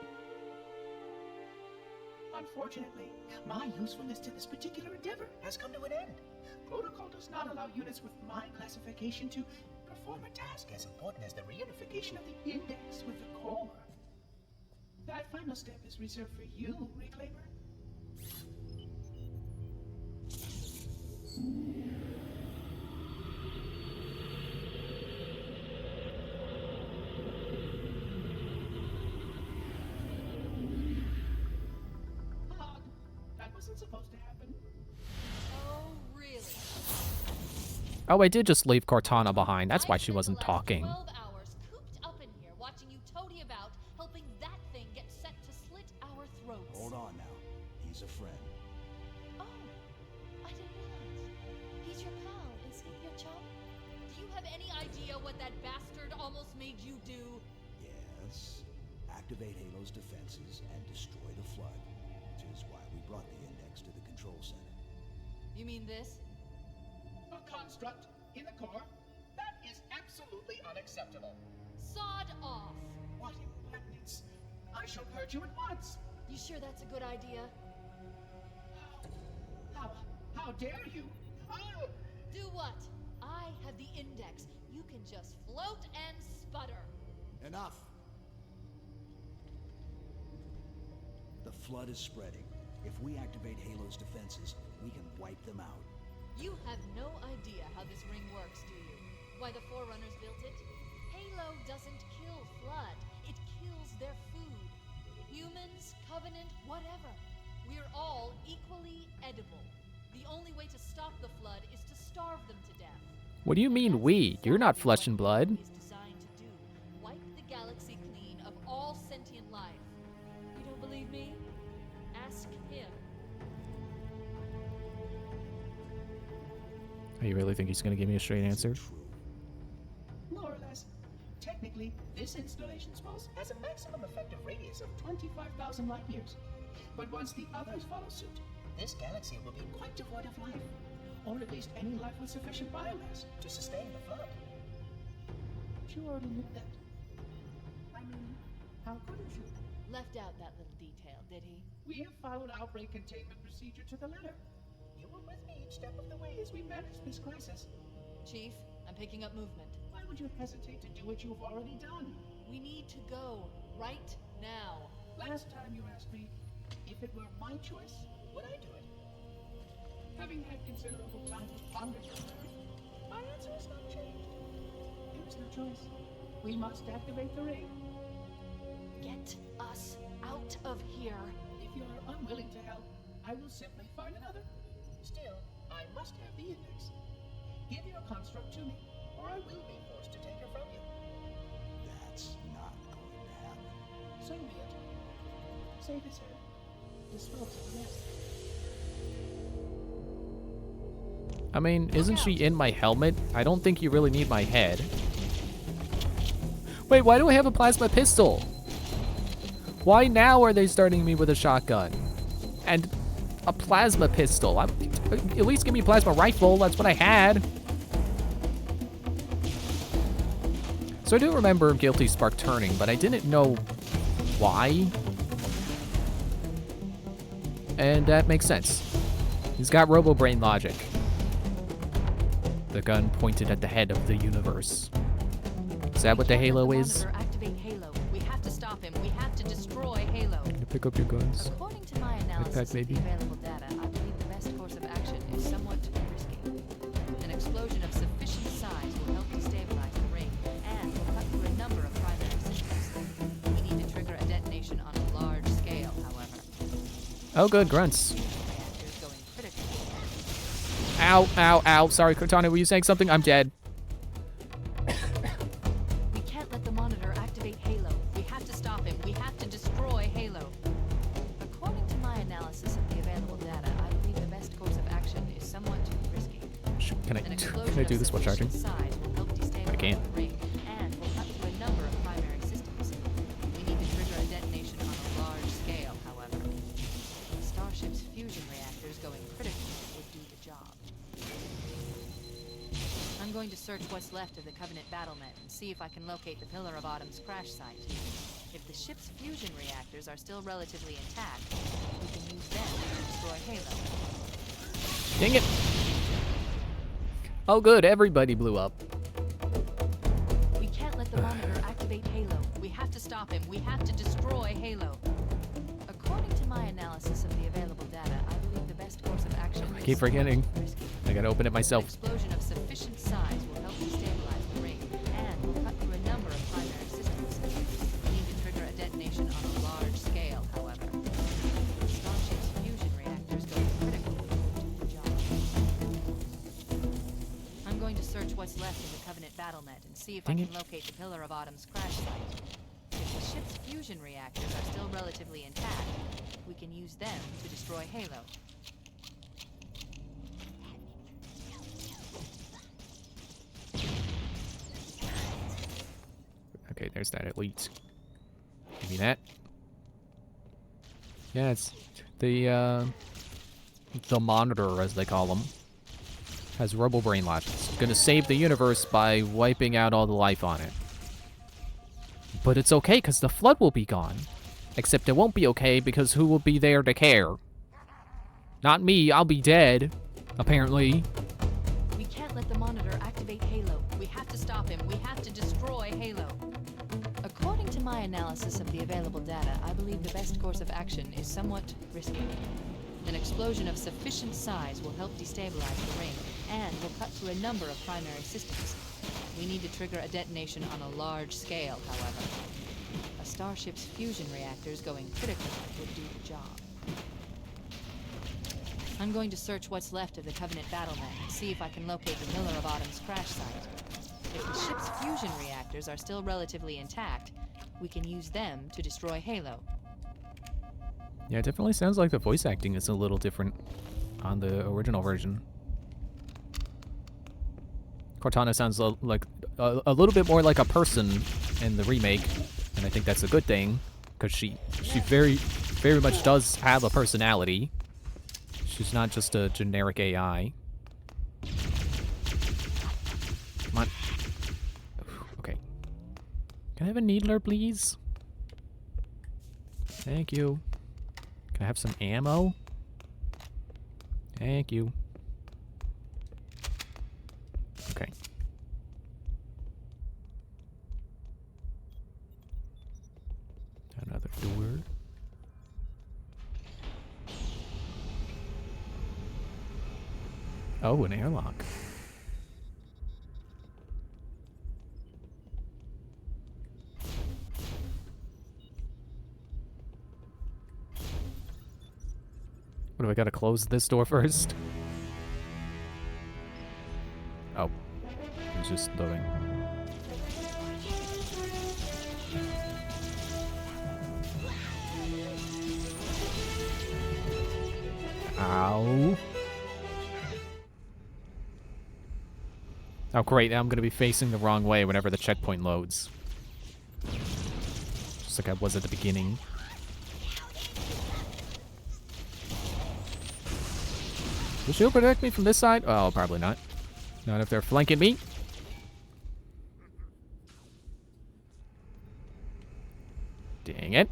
Unfortunately, my usefulness to this particular endeavor has come to an end. Protocol does not allow units with my classification to perform a task as important as the reunification of the index with the core. That final step is reserved for you, Reclaimer. Hog, that wasn't supposed to happen. Oh, really? Oh, I did just leave Cortana behind. That's why I she spent wasn't the last talking. 12 hours cooped up in here watching you toady about, helping that thing get set to slit our throats. Hold on now. He's a friend. Oh, I didn't realize. He's your pal, is he? Your chum? Do you have any idea what that bastard almost made you do? Yes. Activate Halo's defenses and destroy the flood, which is why we brought the index to the control center. You mean this? A construct in the core? That is absolutely unacceptable. Sod off. What impertinence! I shall purge you at once. You sure that's a good idea? How dare you? Oh! Do what? I have the index. You can just float and sputter. Enough! The flood is spreading. If we activate Halo's defenses, we can wipe them out. You have no idea how this ring works, do you? Why the Forerunners built it? Halo doesn't kill Flood. It kills their food. Humans, Covenant, whatever. We're all equally edible. The only way to stop the Flood is to starve them to death. What do you mean we? You're not flesh and blood. Is designed to do. Wipe the galaxy clean of all sentient life. You don't believe me? Ask him. Oh, you really think he's going to give me a straight answer? More or less. Technically, this installation's pulse has a maximum effective radius of 25,000 light years. But once the others follow suit, this galaxy will be quite devoid of life. Or at least any life with sufficient biomass to sustain the flood. But you already knew that. I mean, how couldn't you? Left out that little detail, did he? We have followed outbreak containment procedure to the letter. You were with me each step of the way as we managed this crisis. Chief, I'm picking up movement. Why would you hesitate to do what you've already done? We need to go right now. Last time you asked me if it were my choice, would I do it? Having had considerable time to ponder the matter, my answer has not changed. There is no choice. We must activate the ring. Get us out of here. If you are unwilling to help, I will simply find another. Still, I must have the index. Give your construct to me, or I will be forced to take her from you. That's not going to happen. So be it. Save his head. Dispose of the rest. I mean, isn't she in my helmet? I don't think you really need my head. Wait, why do I have a plasma pistol? Why now are they starting me with a shotgun? And a plasma pistol. At least give me a plasma rifle, that's what I had. So I do remember Guilty Spark turning, but I didn't know why. And that makes sense. He's got Robo-Brain logic. The gun pointed at the head of the universe. Is that what the Halo is? Activate Halo. We have to stop him. We have to destroy Halo. You pick up your guns. According to my analysis maybe. of the available data, I believe the best course of action is somewhat risky. An explosion of sufficient size will help destabilize the ring and will cut through a number of primary systems. We need to trigger a detonation on a large scale, however. Oh, good, grunts. Reactors going critical. Ow, ow, ow. Sorry, Cortana, were you saying something? I'm dead. We can't let the monitor activate Halo. We have to stop him. We have to destroy Halo. According to my analysis of the available data, I believe the best course of action is somewhat risky. Can An I explosion do of this while charging? sufficient size will help destabilize I can't. the ring and will cut through a number of primary systems. We need to trigger a detonation on a large scale, however. Starship's fusion reactors going critical would do the job. I'm going to search what's left of the Covenant BattleNet and see if I can locate the Pillar of Autumn's crash site. If the ship's fusion reactors are still relatively intact, we can use them to destroy Halo. Dang it. Oh, good. Everybody blew up. We can't let the monitor activate Halo. We have to stop him. We have to destroy Halo. According to my analysis of the available data, I believe the best course of action I is keep forgetting. risky. I gotta open it An myself. explosion of sufficient size will help destabilize the ring and will cut through a number of primary systems. We need to trigger a detonation on a large scale, however. Starship's fusion reactors going critical will do the job. I'm going to search what's left of the Covenant BattleNet and see if Dang I it. can locate the Pillar of Autumn's crash site. If the ship's fusion reactors are still relatively intact, we can use them to destroy Halo. Okay, there's that elite. Give me that. Yeah, it's the monitor, as they call them, has Robo-Brain logic. It's gonna save the universe by wiping out all the life on it. But it's okay, because the flood will be gone. Except it won't be okay, because who will be there to care? Not me, I'll be dead. Apparently. We can't let the monitor activate Halo. We have to stop him. We have to destroy Halo. According to my analysis of the available data, I believe the best course of action is somewhat risky. An explosion of sufficient size will help destabilize the ring and will cut through a number of primary systems. We need to trigger a detonation on a large scale, however. A starship's fusion reactors going critical would do the job. I'm going to search what's left of the Covenant BattleNet and see if I can locate the Pillar of Autumn's crash site. If the ship's fusion reactors are still relatively intact, we can use them to destroy Halo. Yeah, it definitely sounds like the voice acting is a little different on the original version. Cortana sounds like a little bit more like a person in the remake, and I think that's a good thing, because she very, very much does have a personality. She's not just a generic AI. Come on. Okay. Can I have a needler, please? Thank you. Can I have some ammo? Thank you. Okay. Another door. Oh, an airlock. What do I gotta close this door first? Oh. it's just loading. Ow. Oh great, now I'm gonna be facing the wrong way whenever the checkpoint loads. Just like I was at the beginning. Will shield protect me from this side? Oh, probably not. Not if they're flanking me. Dang it.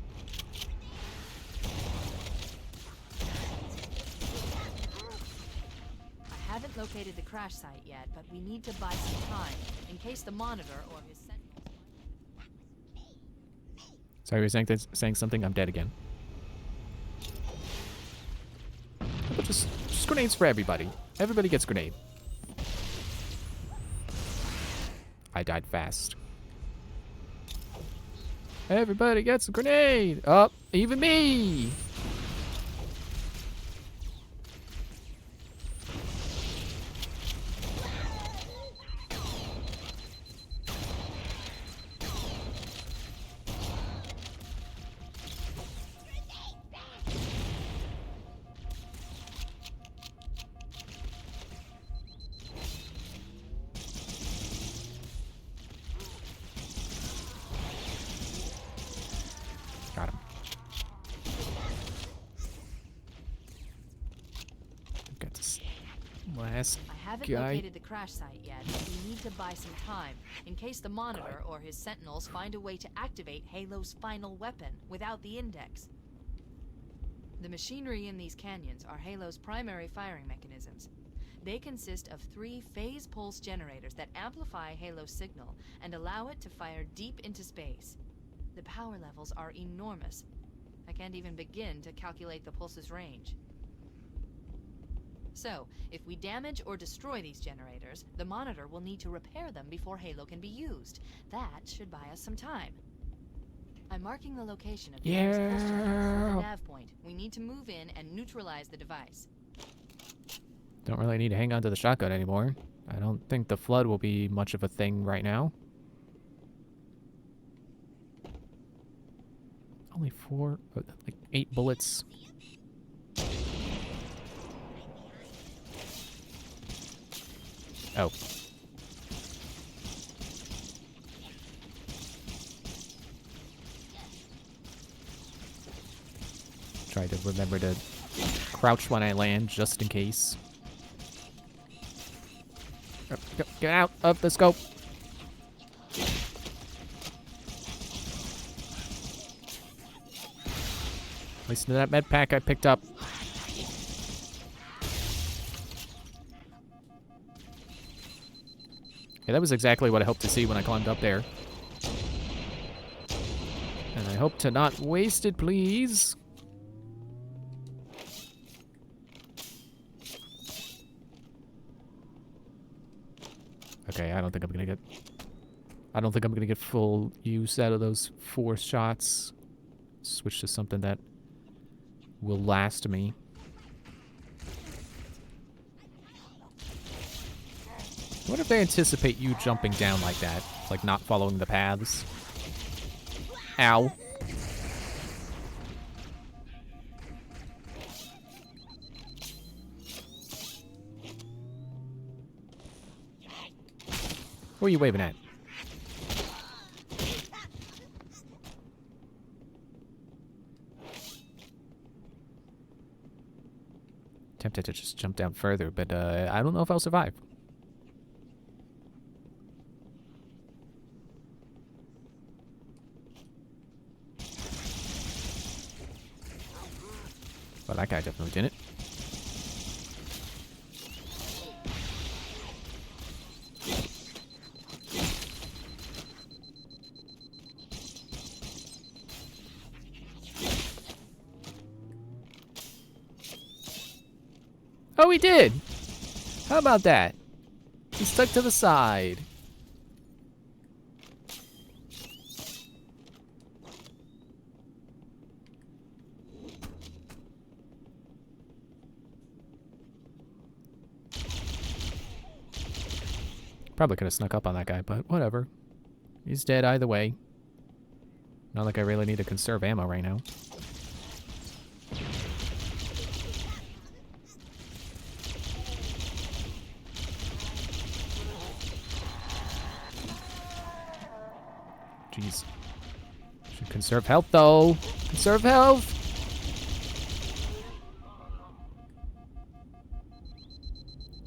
I haven't located the crash site yet, but we need to buy some time in case the monitor or his sentinels. Sorry, you're saying something? I'm dead again. But just grenades for everybody. Everybody gets grenade. I died fast. Everybody gets a grenade! Oh, even me! Got him. Got this last I haven't guy. located the crash site yet, but we need to buy some time in case the monitor or his sentinels find a way to activate Halo's final weapon without the index. The machinery in these canyons are Halo's primary firing mechanisms. They consist of 3 phase pulse generators that amplify Halo's signal and allow it to fire deep into space. The power levels are enormous. I can't even begin to calculate the pulse's range. So, if we damage or destroy these generators, the monitor will need to repair them before Halo can be used. That should buy us some time. I'm marking the location of the nearest pulse generator with a nav point. We need to move in and neutralize the device. Don't really need to hang on to the shotgun anymore. I don't think the flood will be much of a thing right now. Only 4, like 8 bullets. Oh. Try to remember to crouch when I land, just in case. Get out of the scope. Listen to that med pack I picked up. Yeah, that was exactly what I hoped to see when I climbed up there. And I hope to not waste it, please. Okay, I don't think I'm gonna get full use out of those 4 shots. Switch to something that will last me. What if they anticipate you jumping down like that? Like not following the paths? Ow. Who are you waving at? Tempted to just jump down further, but I don't know if I'll survive. Well, that guy definitely didn't. Oh, he did! How about that? He stuck to the side. Probably could have snuck up on that guy, but whatever. He's dead either way. Not like I really need to conserve ammo right now. Jeez. Should conserve health, though. Conserve health!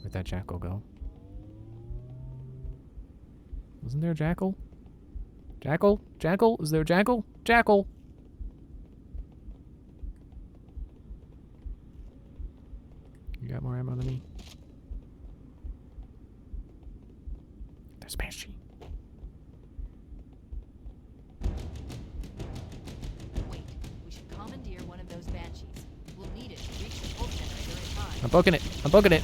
Where'd that jackal go? Wasn't there a jackal? Jackal? Jackal? Is there a jackal? Jackal! You got more ammo than me? There's Banshee. Wait, we should commandeer one of those banshees. We'll need it to reach the pulse generator in time. I'm poking it. I'm poking it.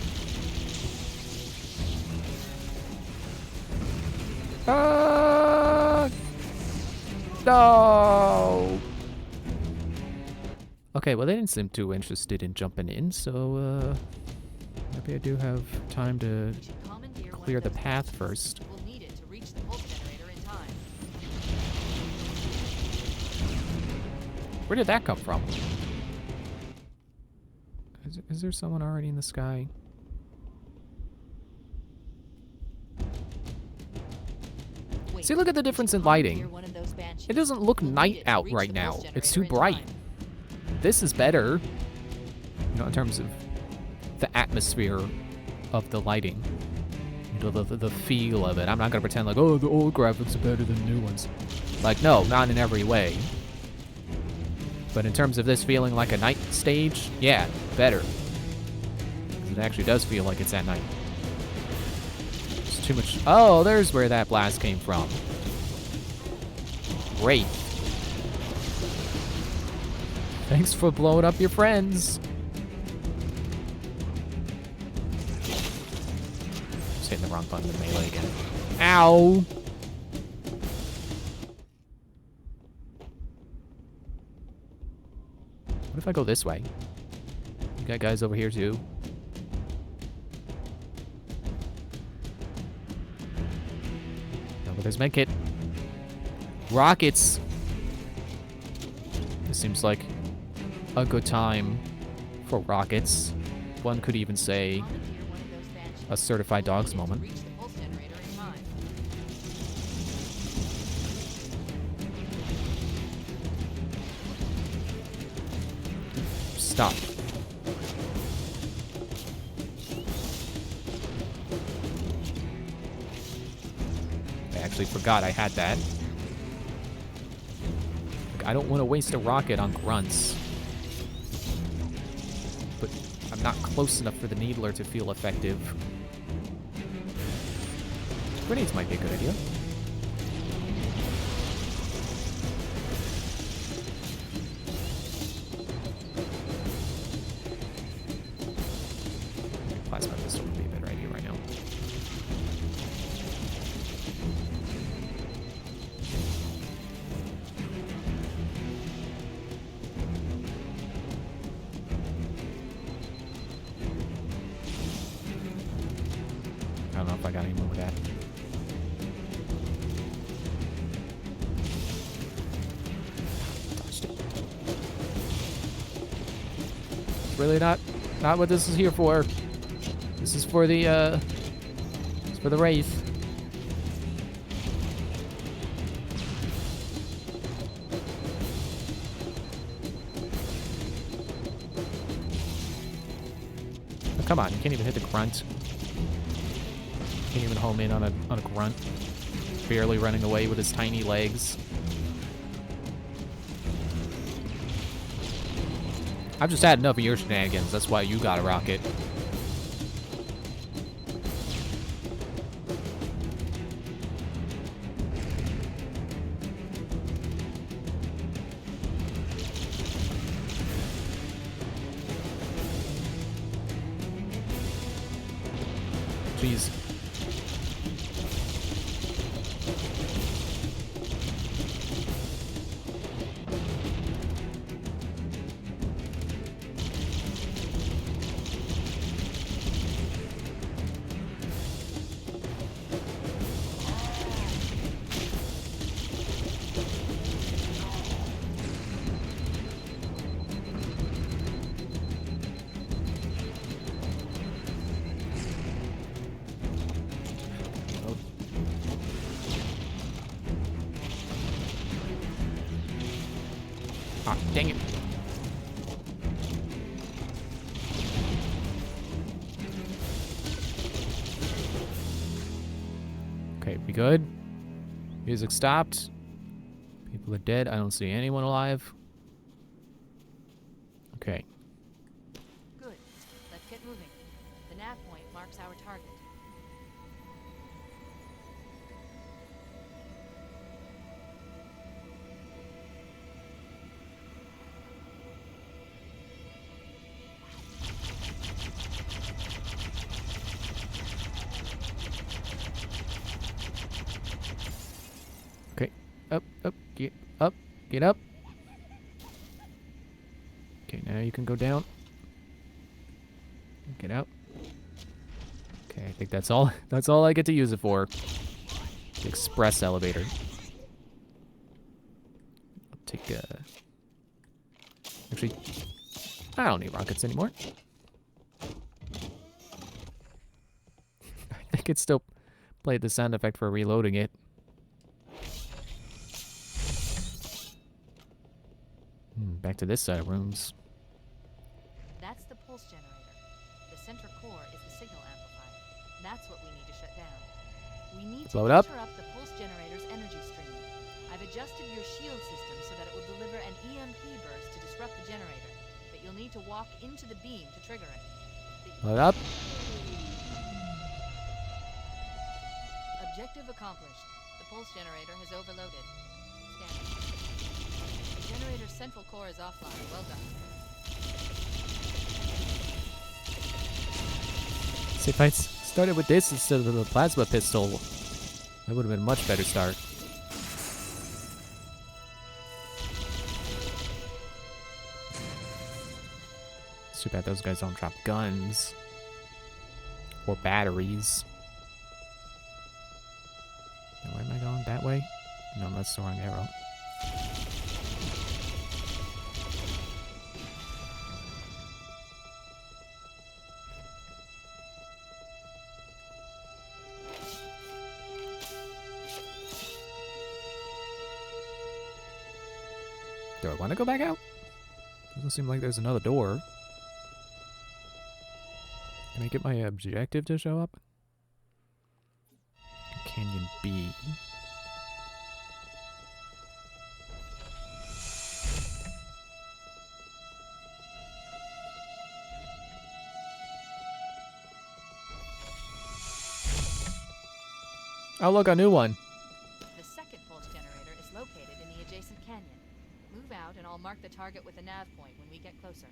No! Okay, well they didn't seem too interested in jumping in, so maybe I do have time to We should commandeer one clear of the those path banshees. first. We'll need it to reach the pulse generator in time. Where did that come from? Is there someone already in the sky? Wait, See, look at the we difference should in lighting. commandeer one of those banshees. It doesn't look We'll need night it to out reach right the now. pulse It's generator too in bright. time. This is better, you know, in terms of the atmosphere of the lighting. You know, the feel of it. I'm not gonna pretend like, oh, the old graphics are better than the new ones. Like, no, not in every way. But in terms of this feeling like a night stage, yeah, better. 'Cause it actually does feel like it's at night. It's too much. Oh, there's where that blast came from. Great. Thanks for blowing up your friends. Just hitting the wrong button with melee again. Ow! What if I go this way? You got guys over here too? No, but there's medkit. Rockets! This seems like a good time for rockets. One could even say Commandeer one of those banshees. a certified We'll dogs need it to moment. reach the pulse generator in time. Stop. I actually forgot I had that. Like, I don't want to waste a rocket on grunts. But I'm not close enough for the needler to feel effective. Grenades might be a good idea. Plasma pistol would be a better idea right now. I don't know if I got any more with that. Touched it. It's really not what this is here for. This is for the it's for the Wraith. Oh, come on, you can't even hit the grunt. Can't even home in on a grunt. Barely running away with his tiny legs. I've just had enough of your shenanigans. That's why you got a rocket. Jeez. Ah, dang it. Okay, we good? Music stopped. People are dead. I don't see anyone alive. Okay. Good. Let's get moving. The nav point marks our target. Okay. Up, get up. Okay, now you can go down. Get out. Okay, I think that's all. That's all I get to use it for. The express elevator. I'll take Actually, I don't need rockets anymore. I think it still played the sound effect for reloading it. Back to this side of rooms. That's the pulse generator. The center core is the signal amplifier. That's what we need to shut down. We need to Blow it up. interrupt the pulse generator's energy stream. I've adjusted your shield system so that it will deliver an EMP burst to disrupt the generator, but you'll need to walk into the beam to trigger it. Blow it up. Objective accomplished. The pulse generator has overloaded. Scanning. The generator's central core is offline. Well done. See, if I started with this instead of the plasma pistol, that would have been a much better start. It's too bad those guys don't drop guns. Or batteries. Now, where am I going? That way? No, that's the wrong arrow. Do I want to go back out? Doesn't seem like there's another door. Can I get my objective to show up? Canyon B. Oh, look, a new one. The second pulse generator is located in the adjacent canyon. Move out and I'll mark the target with a nav point when we get closer.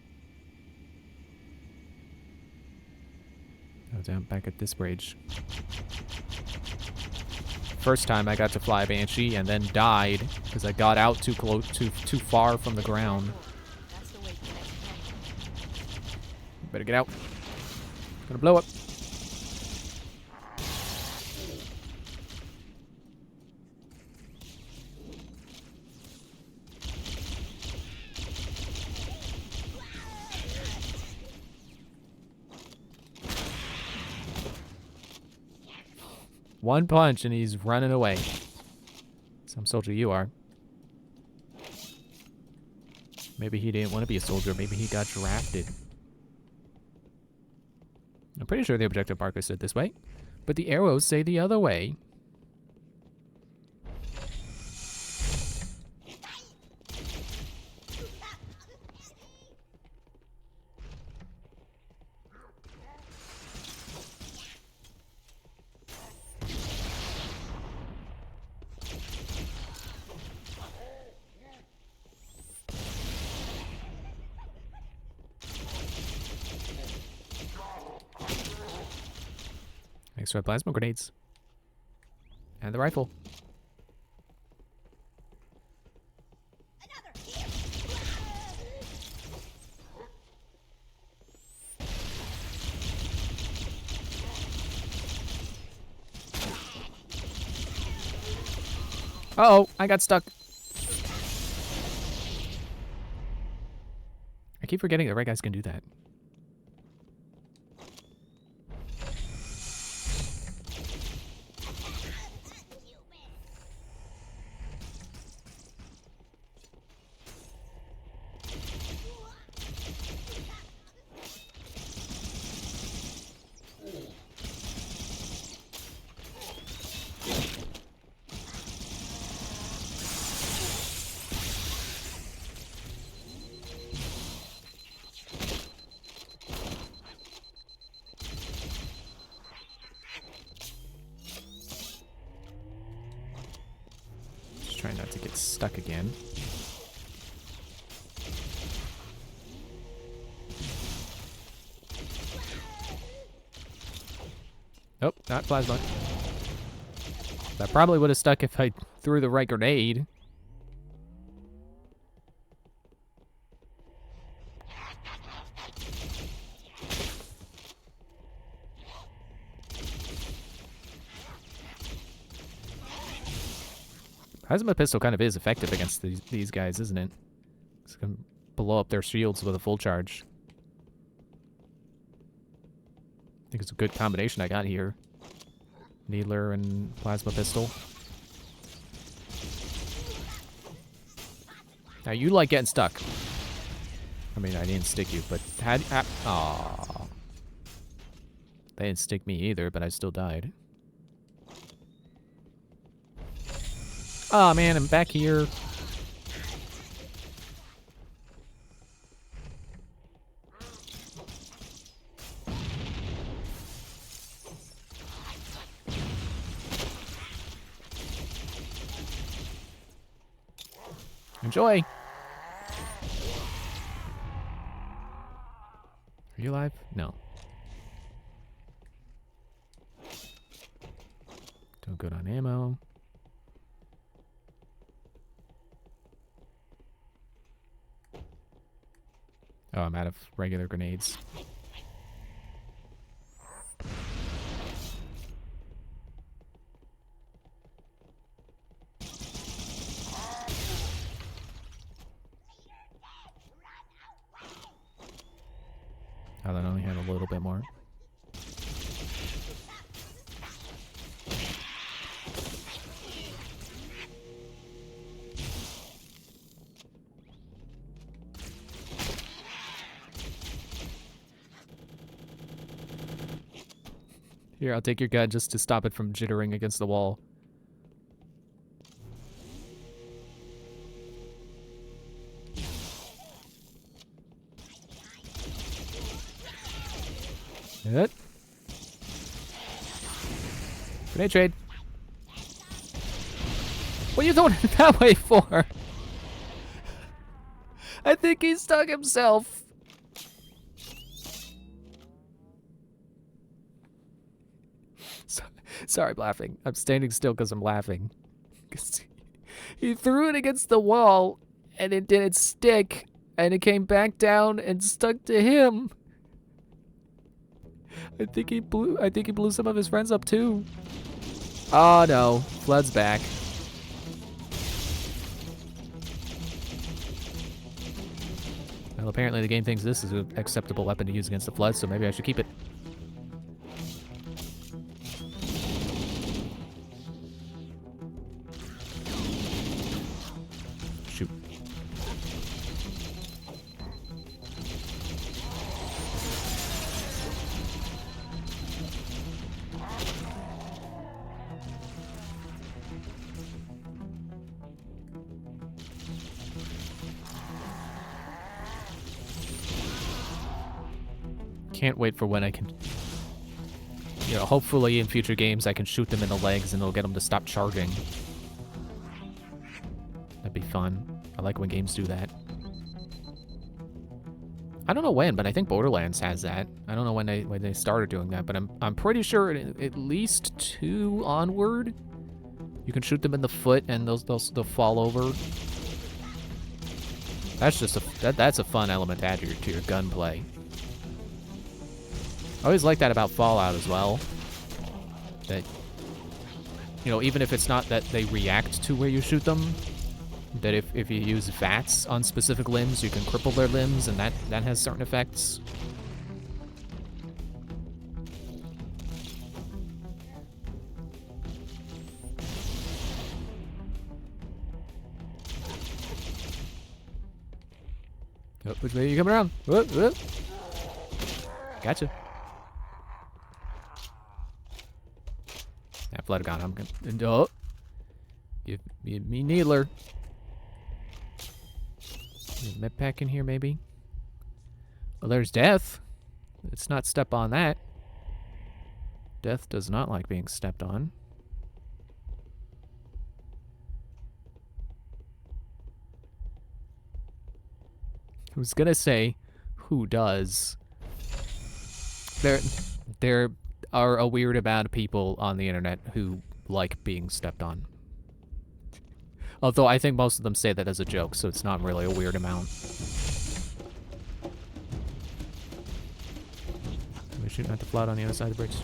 Oh, down back at this bridge. First time I got to fly Banshee and then died because I got out too close, too far from the ground. That's the way to the next canyon. Better get out. Gonna blow up. One punch and he's running away. Some soldier you are. Maybe he didn't want to be a soldier. Maybe he got drafted. I'm pretty sure the objective marker said this way, but the arrows say the other way. Extra plasma grenades. And the rifle. Uh-oh, I got stuck. I keep forgetting the right guys can do that. Try not to get stuck again. Nope, not plasma. That probably would have stuck if I threw the right grenade. Plasma pistol kind of is effective against these guys, isn't it? It's gonna blow up their shields with a full charge. I think it's a good combination I got here. Needler and plasma pistol. Now you like getting stuck. I mean, I didn't stick you, but aw. They didn't stick me either, but I still died. Oh man, I'm back here. Enjoy. Are you alive? No. Doing good on ammo. Oh, I'm out of regular grenades. Oh, that only had a little bit more. Here, I'll take your gun just to stop it from jittering against the wall. Good. Grenade trade. What are you throwing it that way for? I think he stuck himself. Sorry, I'm laughing. I'm standing still because I'm laughing. He threw it against the wall, and it didn't stick, and it came back down and stuck to him. I think he blew some of his friends up too. Oh no, Flood's back. Well, apparently the game thinks this is an acceptable weapon to use against the Flood, so maybe I should keep it. Shoot. Can't wait for when I can, you know, hopefully in future games I can shoot them in the legs and it'll get them to stop charging. That'd be fun. I like when games do that. I don't know when, but I think Borderlands has that. I don't know when they started doing that, but I'm pretty sure at least 2 onward, you can shoot them in the foot and they'll fall over. That's just that's a fun element to add to your gunplay. I always like that about Fallout as well. That, you know, even if it's not that they react to where you shoot them, that if you use VATS on specific limbs, you can cripple their limbs, and that has certain effects. Oh, which way are you coming around? Whoop, whoop. Gotcha. That Flood gone. I'm gonna. Oh. Give me Needler. Med pack in here, maybe? Well, there's Death. Let's not step on that. Death does not like being stepped on. I was gonna say, who does? There are a weird amount of people on the internet who like being stepped on. Although I think most of them say that as a joke, so it's not really a weird amount. Are we shooting at the flood on the other side of the bridge?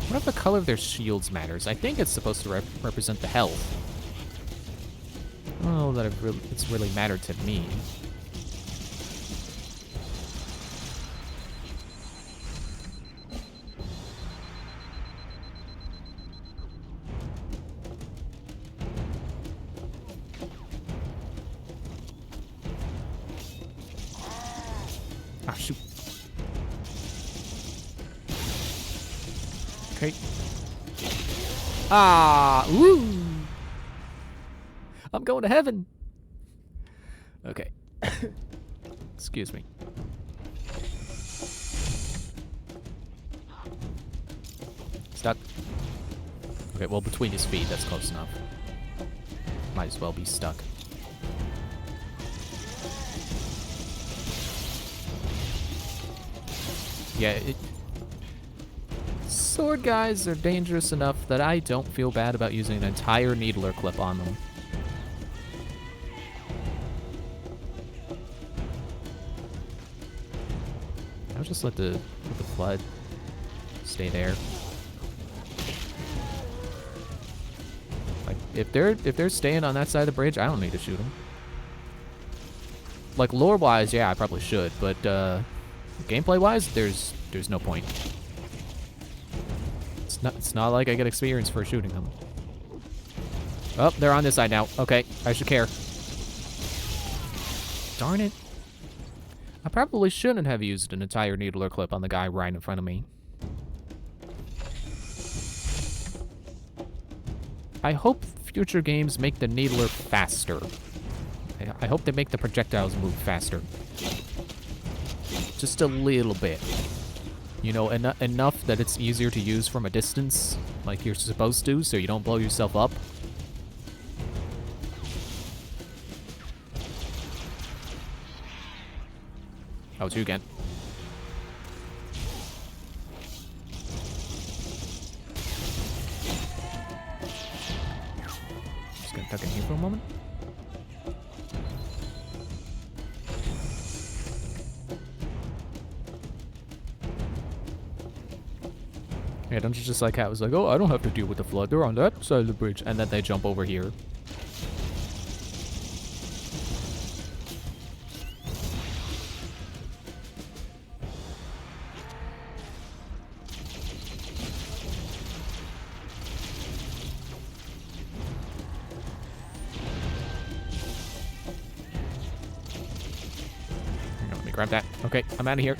What if the color of their shields matters? I think it's supposed to represent the health. I don't know that it's really mattered to me. Ah, shoot. Okay. Ah, woo! I'm going to heaven. Okay. Excuse me. Stuck. Okay, well, between his feet, that's close enough. Might as well be stuck. Yeah, sword guys are dangerous enough that I don't feel bad about using an entire needler clip on them. I'll just let the flood stay there. Like if they're staying on that side of the bridge, I don't need to shoot them. Like lore wise, yeah, I probably should, but gameplay wise, there's no point. It's not like I get experience for shooting them. Oh, they're on this side now. Okay, I should care. Darn it. I probably shouldn't have used an entire needler clip on the guy right in front of me. I hope future games make the needler faster. I hope they make the projectiles move faster. Just a little bit. You know, enough that it's easier to use from a distance, like you're supposed to, so you don't blow yourself up. Oh, it's you again. Just gonna tuck in here for a moment. Yeah, don't you just like how it was like, oh, I don't have to deal with the flood. They're on that side of the bridge. And then they jump over here. Hang on, let me grab that. Okay, I'm out of here.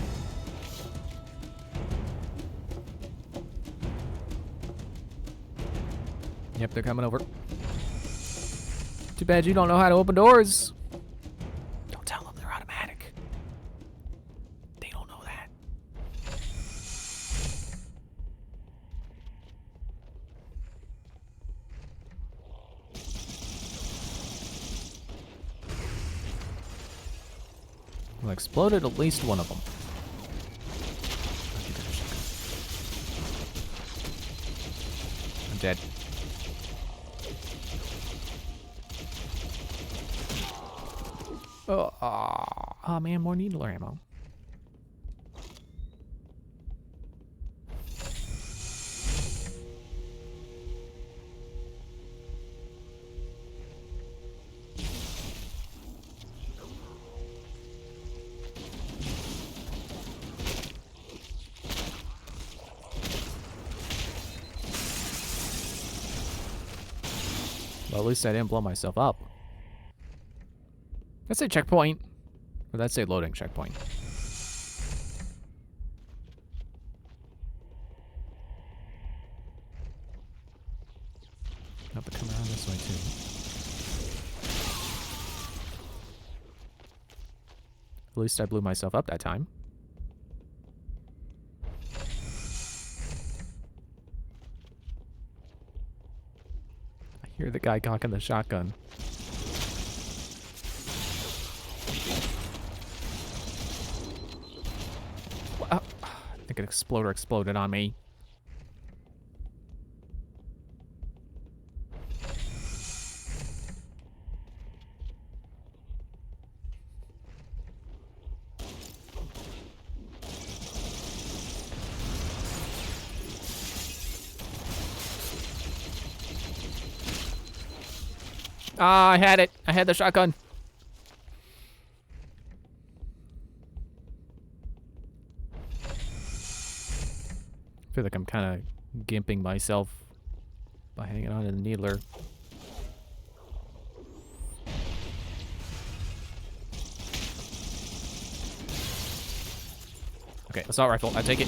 Yep, they're coming over. Too bad you don't know how to open doors. Don't tell them they're automatic. They don't know that. Well, exploded at least one of them. I'm dead. Oh man, more needler ammo. Well, at least I didn't blow myself up. Let's say checkpoint. Or let's say loading checkpoint. Have to come around this way too. At least I blew myself up that time. I hear You're the guy cocking the shotgun. I think an exploder exploded on me. Ah, I had it. I had the shotgun. I feel like I'm kind of gimping myself by hanging on to the needler. Okay, assault rifle. I take it.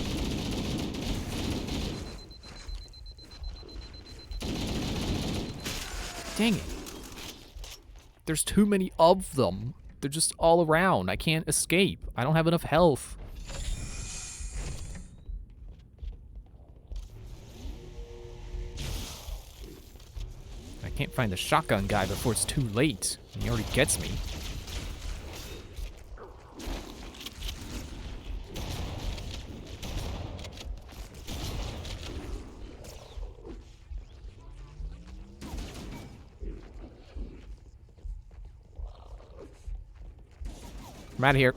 Dang it. There's too many of them. They're just all around. I can't escape. I don't have enough health. I can't find the shotgun guy before it's too late. He already gets me. I'm out of here.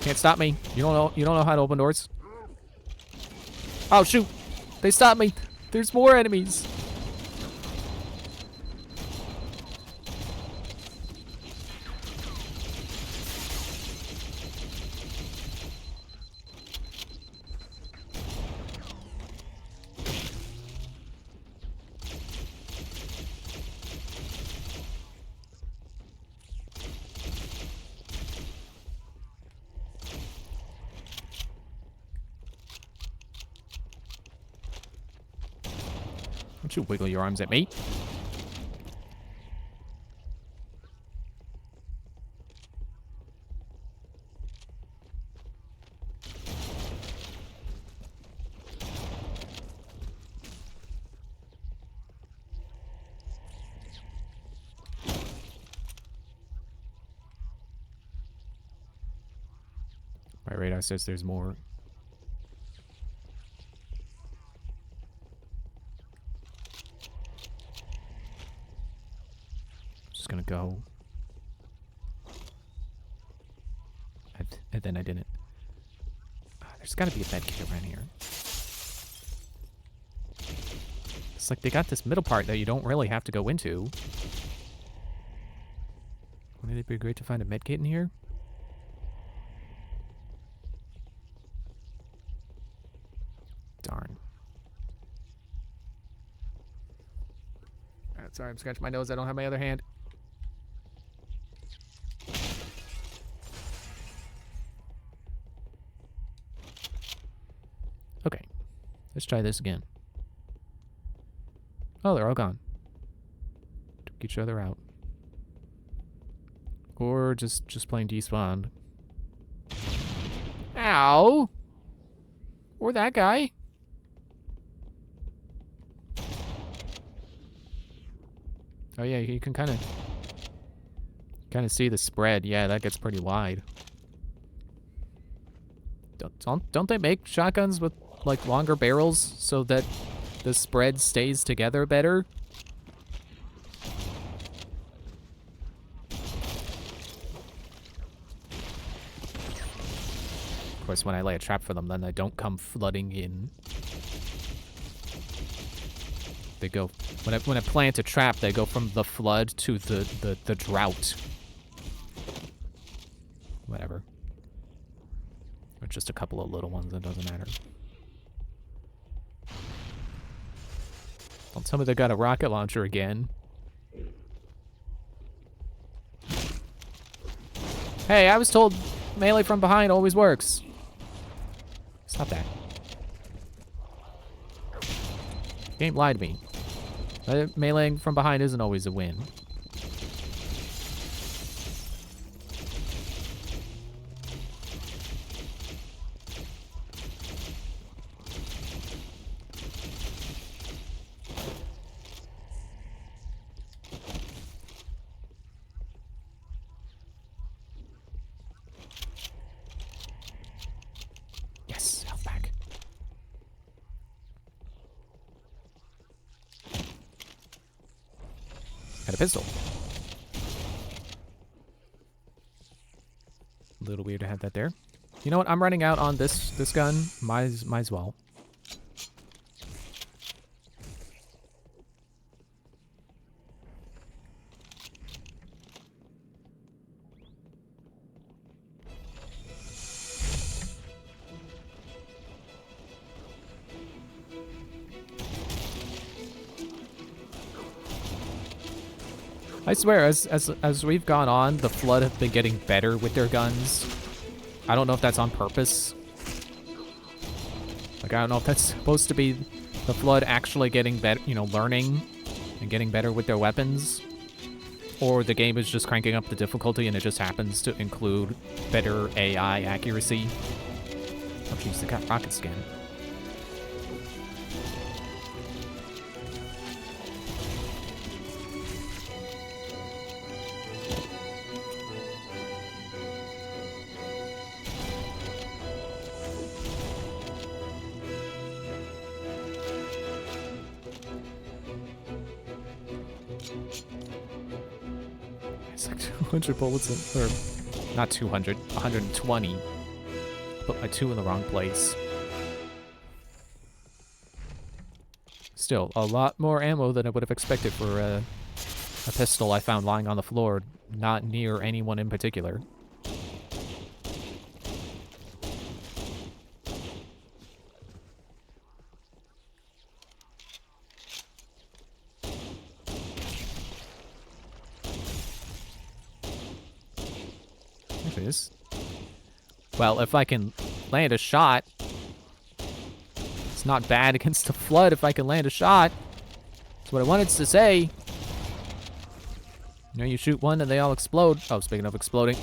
Can't stop me. You don't know how to open doors. Oh shoot. They stopped me. There's more enemies. Don't you wiggle your arms at me. My radar says there's more. Just gonna go. And then I didn't. There's gotta be a med kit around here. It's like they got this middle part that you don't really have to go into. Wouldn't it be great to find a med kit in here? Darn. Alright, sorry, I'm scratching my nose. I don't have my other hand. Okay. Let's try this again. Oh, they're all gone. Took each other out. Or just plain despawned. Ow! Or that guy. Oh yeah, you can kind of see the spread. Yeah, that gets pretty wide. Don't they make shotguns with like longer barrels so that the spread stays together better? Of course, when I lay a trap for them, then they don't come flooding in. They go when I plant a trap, they go from the flood to the drought. Whatever. Or just a couple of little ones, it doesn't matter. Don't tell me they got a rocket launcher again. Hey, I was told melee from behind always works. Stop that. Game lied to me. Meleeing from behind isn't always a win. Got a pistol. A little weird to have that there. You know what? I'm running out on this gun. Might as well. I swear, as we've gone on, the Flood have been getting better with their guns. I don't know if that's on purpose. Like, I don't know if that's supposed to be the Flood actually getting better, you know, learning and getting better with their weapons. Or the game is just cranking up the difficulty and it just happens to include better AI accuracy. Oh jeez, they got rocket scan. It's like 200 bullets in, or not 200, 120. Put my 2 in the wrong place. Still, a lot more ammo than I would have expected for a pistol I found lying on the floor, not near anyone in particular. There it is. Well, if I can land a shot, it's not bad against the Flood if I can land a shot. That's what I wanted to say. You know, you shoot one and they all explode. Oh, speaking of exploding.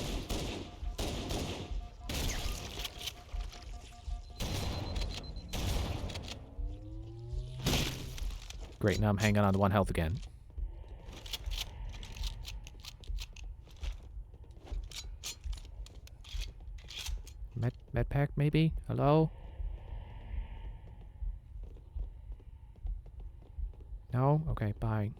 Great, now I'm hanging on to 1 health again. Med pack, maybe? Hello? No? Okay, bye.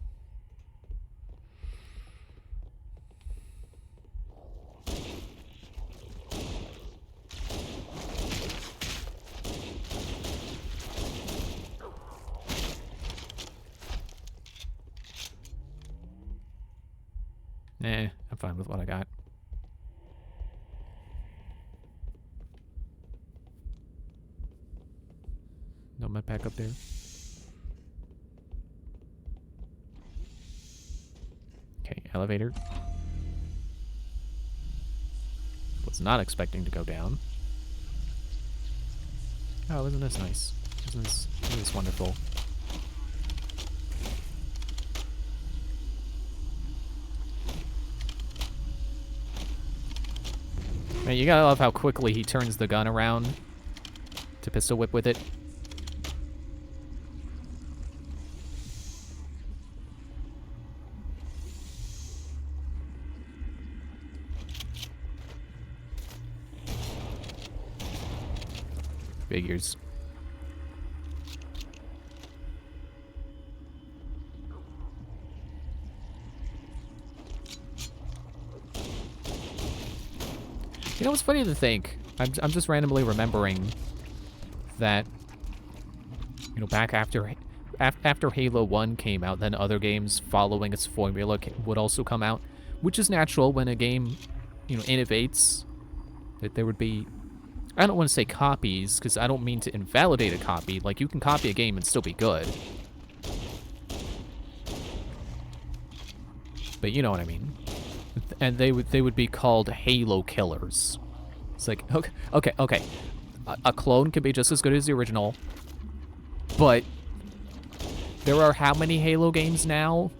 Nah, I'm fine with what I got. No med pack up there. Okay, elevator. Was not expecting to go down. Oh, isn't this nice? Isn't this wonderful? Man, you gotta love how quickly he turns the gun around to pistol whip with it. Figures. You know, it's funny to think. I'm just randomly remembering that, you know, back after Halo 1 came out, then other games following its formula would also come out, which is natural when a game, you know, innovates. That there would be, I don't want to say copies, because I don't mean to invalidate a copy. Like, you can copy a game and still be good. But you know what I mean. And they would be called Halo killers. It's like, okay. A clone can be just as good as the original, but there are how many Halo games now?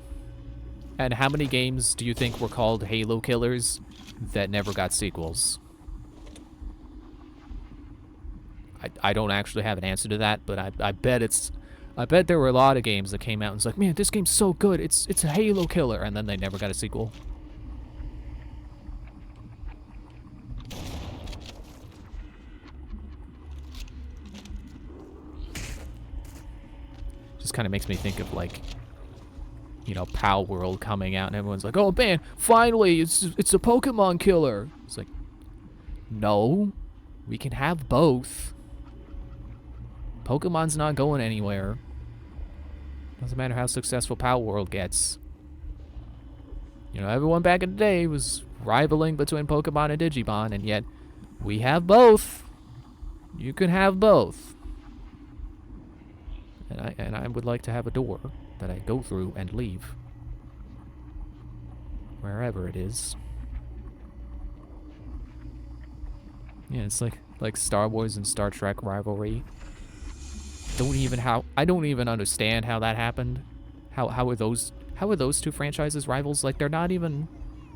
And how many games do you think were called Halo killers that never got sequels? I don't actually have an answer to that, but I bet there were a lot of games that came out and was like, man, this game's so good, it's a Halo killer, and then they never got a sequel. Just kind of makes me think of, like, you know, Pal World coming out and everyone's like, oh man, finally, it's a Pokemon killer. It's like, no, we can have both. Pokemon's not going anywhere. Doesn't matter how successful Pal World gets. You know, everyone back in the day was rivaling between Pokemon and Digimon, and yet we have both. You can have both. And I would like to have a door that I go through and leave. Wherever it is. Yeah, it's like Star Wars and Star Trek rivalry. I don't even understand how that happened. How are those two franchises rivals? Like they're not even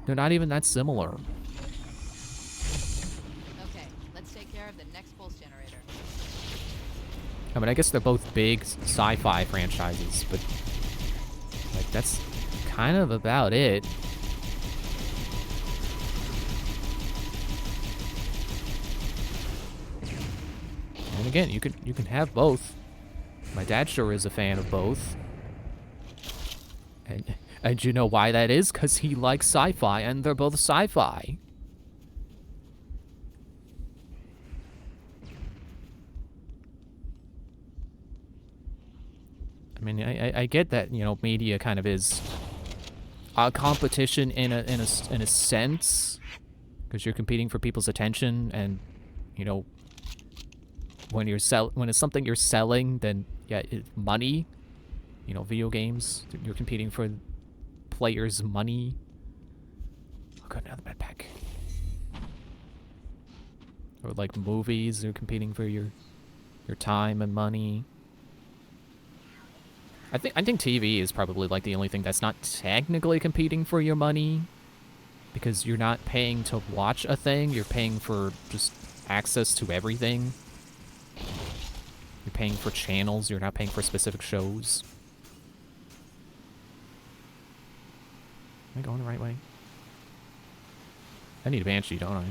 that similar. Okay, let's take care of the next pulse generator. I mean, I guess they're both big sci-fi franchises, but like that's kind of about it. And again, you can have both. My dad sure is a fan of both. And you know why that is? Because he likes sci-fi, and they're both sci-fi. I mean, I get that, you know, media kind of is a competition in a sense, because you're competing for people's attention, and you know, when it's something you're selling, then yeah, money. You know, video games, you're competing for players' money. Oh god, another backpack. Or like movies, you're competing for your time and money. I think TV is probably like the only thing that's not technically competing for your money, because you're not paying to watch a thing, you're paying for just access to everything. You're paying for channels, you're not paying for specific shows. Am I going the right way? I need a Banshee, don't I?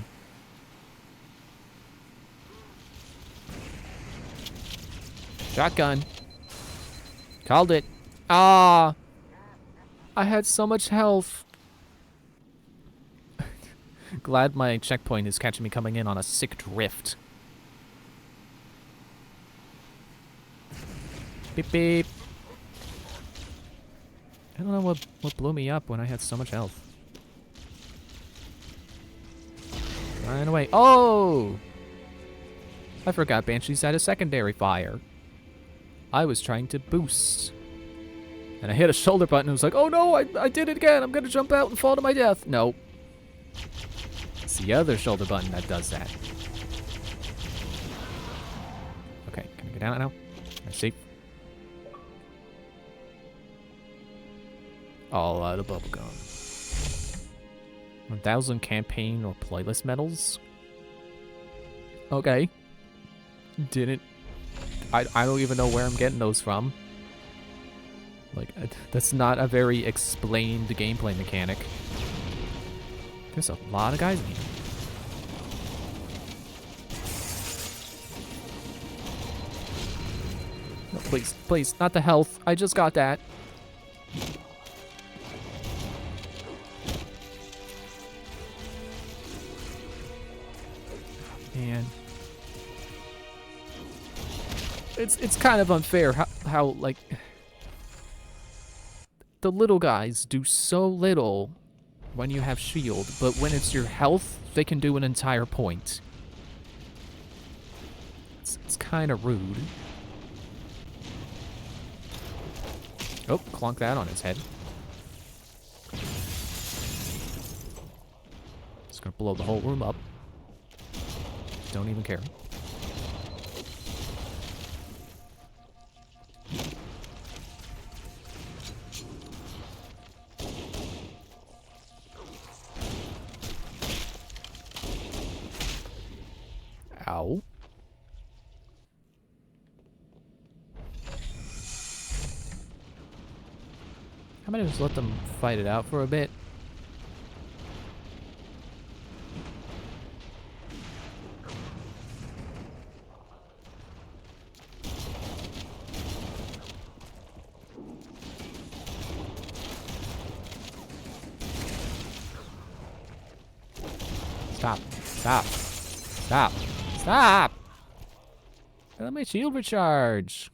Shotgun. Called it. Ah! I had so much health. Glad my checkpoint is catching me coming in on a sick drift. Beep beep. I don't know what blew me up when I had so much health. Run away. Oh! I forgot Banshees had a secondary fire. I was trying to boost. And I hit a shoulder button and was like, oh no, I did it again. I'm gonna jump out and fall to my death. No. It's the other shoulder button that does that. Okay, can I get down now? I see. All out of bubblegum. 1,000 campaign or playlist medals? Okay. Didn't... I don't even know where I'm getting those from. Like, that's not a very explained gameplay mechanic. There's a lot of guys in here. No, please, please, not the health. I just got that. Man. It's kind of unfair how like the little guys do so little when you have shield, but when it's your health, they can do an entire point. It's kind of rude. Oh, clunk that on his head. It's gonna blow the whole room up. Don't even care. Ow. How about I just let them fight it out for a bit? Stop. Stop. Stop. Stop! Let my shield recharge.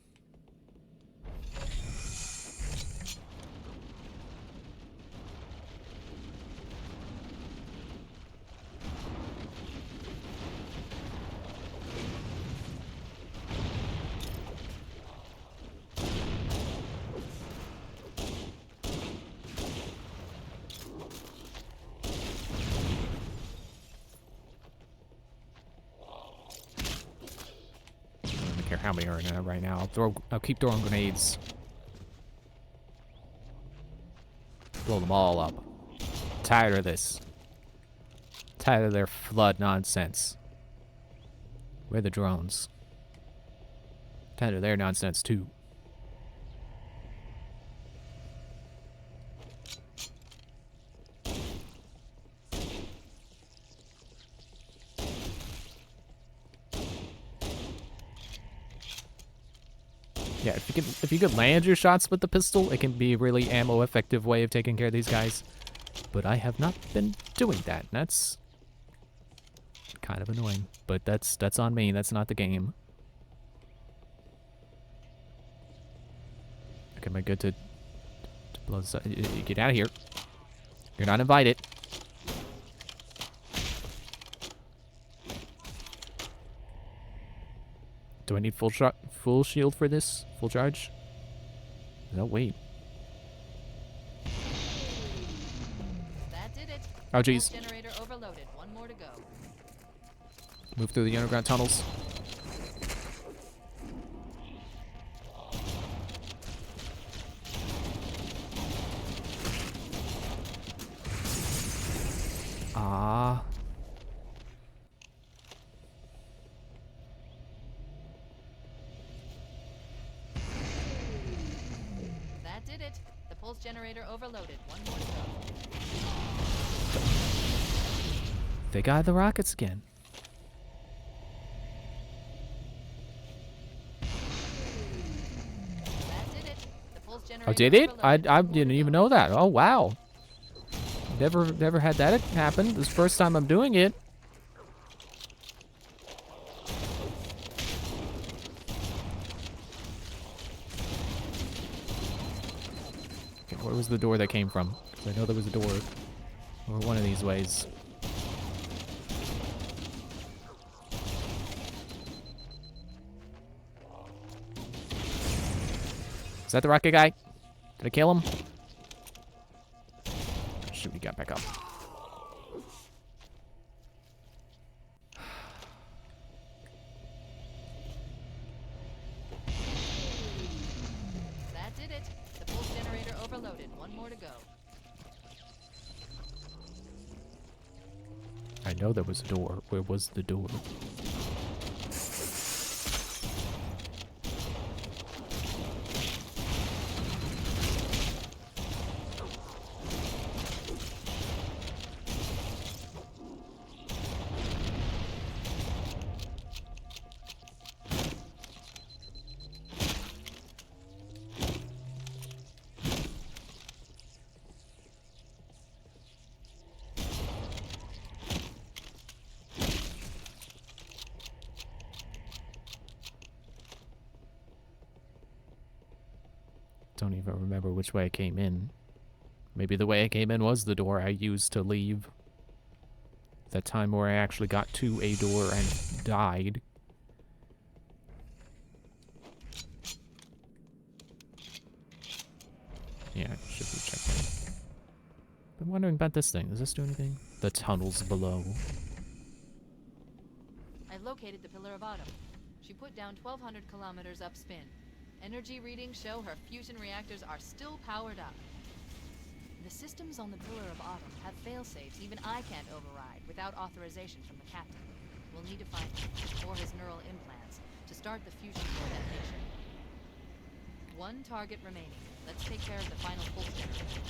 How many are in there right now? I'll keep throwing grenades. Blow them all up. Tired of this. Tired of their flood nonsense. Where are the drones? Tired of their nonsense too. Yeah, if you could land your shots with the pistol, it can be a really ammo effective way of taking care of these guys. But I have not been doing that. And that's kind of annoying. But that's on me. That's not the game. Okay, am I good to blow this up? Get out of here. You're not invited. Do I need full shield for this? Full charge? No, wait. That did it. Oh, jeez. Generator overloaded. One more to go. Move through the underground tunnels. Ah. That did it. The pulse generator overloaded. One more to go. They got the rockets again. That did it. The pulse generator Oh, did it? overloaded. I One more didn't to even go. know that. Oh, wow. Never had that happen. This is the first time I'm doing it. Okay, where was the door that came from? 'Cause I know there was a door. Or one of these ways. Is that the rocket guy? Did I kill him? Shoot, he got back up. That did it. The pulse generator overloaded. One more to go. I know there was a door. Where was the door? Don't even remember which way I came in. Maybe the way I came in was the door I used to leave. That time where I actually got to a door and died. Yeah, should be checked out. Been wondering about this thing. Does this do anything? The tunnels below. I've located the Pillar of Autumn. She put down 1,200 kilometers upspin. Energy readings show her fusion reactors are still powered up. The systems on the Pillar of Autumn have failsafes even I can't override without authorization from the captain. We'll need to find him, or his neural implants, to start the fusion core detonation. One target remaining. Let's take care of the final pulse generator.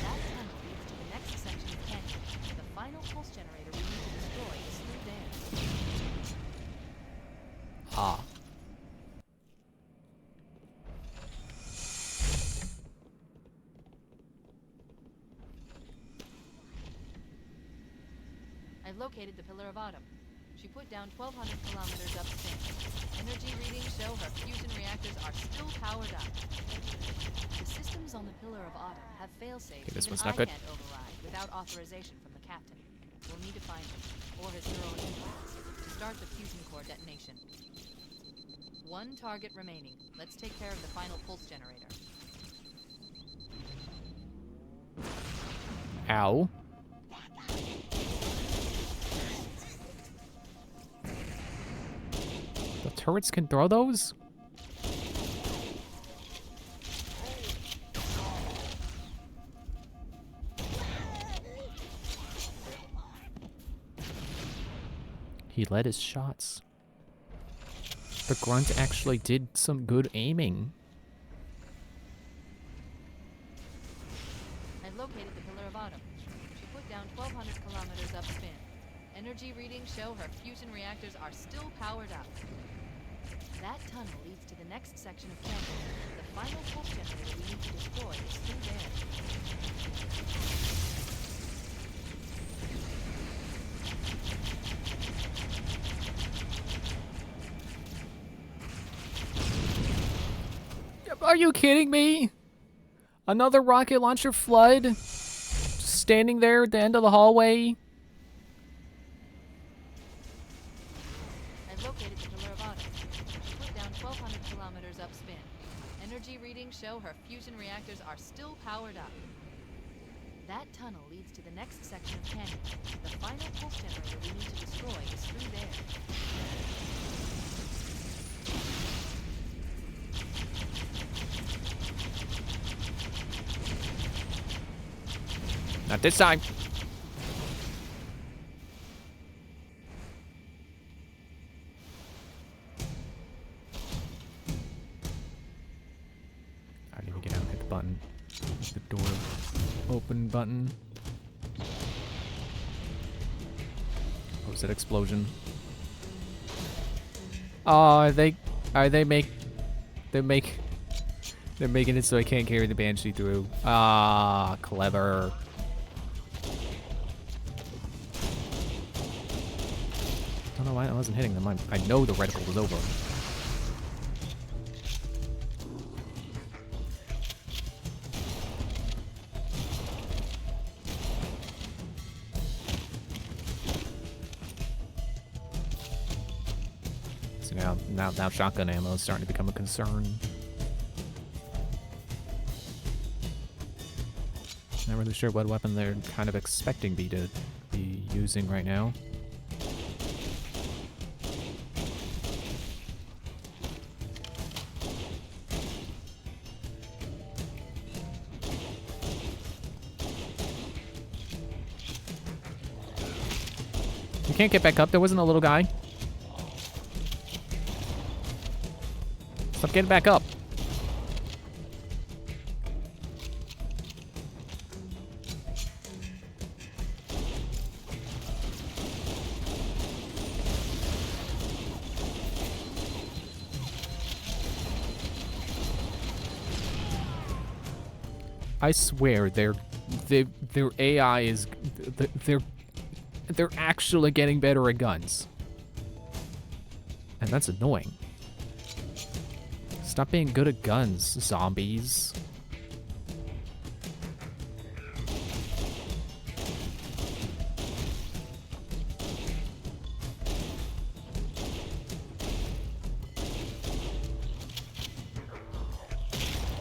That tunnel leads to the next section of canyon. The final pulse generator we need to destroy is through there. Ah. I've located the Pillar of Autumn. She put down 1,200 kilometers upstream. Energy readings show her fusion reactors are still powered up. The systems on the Pillar of Autumn have fail-safes Okay, this even one's not I good. can't override without authorization from the captain. We'll need to find him, or his neural implants, to start the fusion core detonation. One target remaining. Let's take care of the final pulse generator. Ow. The turrets can throw those? He led his shots. The grunt actually did some good aiming. I've located the Pillar of Autumn. She put down 1,200 kilometers upspin. Energy readings show her fusion reactors are still powered up. That tunnel leads to the next section of campus. The final pulse generator we need to destroy is through there. Are you kidding me? Another rocket launcher flood? Just standing there at the end of the hallway? I've located the Pillar of Autumn. She put down 1,200 kilometers upspin. Energy readings show her fusion reactors are still powered up. That tunnel leads to the next section of canyon. The final pulse generator we need to destroy is through there. Not this time. I didn't even get out and hit the button. Hit the door open button. What was that explosion? Oh, they're making it so I can't carry the Banshee through. Ah, clever. I don't know why I wasn't hitting them. I know the reticle was over. So now shotgun ammo is starting to become a concern. Not really sure what weapon they're kind of expecting me to be using right now. You can't get back up. There wasn't a little guy. Stop getting back up. I swear their AI is they're actually getting better at guns. And that's annoying. Stop being good at guns, zombies.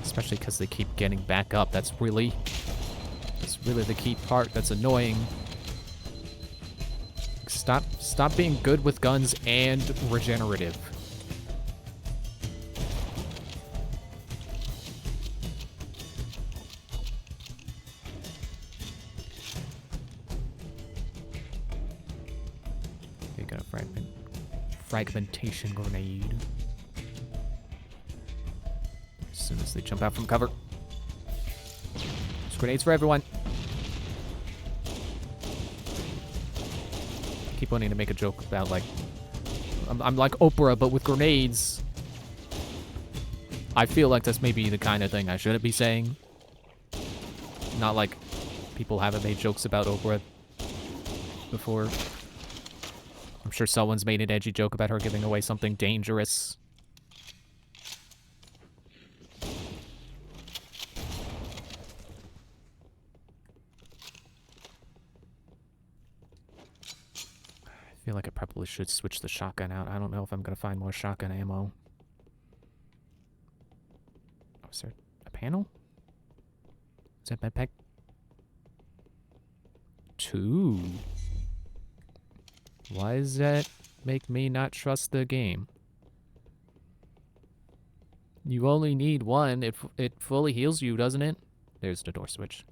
Especially because they keep getting back up. That's really the key part. That's annoying. Stop being good with guns and regenerative. Okay, got a fragmentation grenade. As soon as they jump out from cover. There's grenades for everyone. I keep wanting to make a joke about, like, I'm like Oprah, but with grenades. I feel like that's maybe the kind of thing I shouldn't be saying. Not like people haven't made jokes about Oprah before. I'm sure someone's made an edgy joke about her giving away something dangerous. I feel like I probably should switch the shotgun out. I don't know if I'm going to find more shotgun ammo. Oh, is there a panel? Is that medpack? 2. Why does that make me not trust the game? You only need 1. It fully heals you, doesn't it? There's the door switch.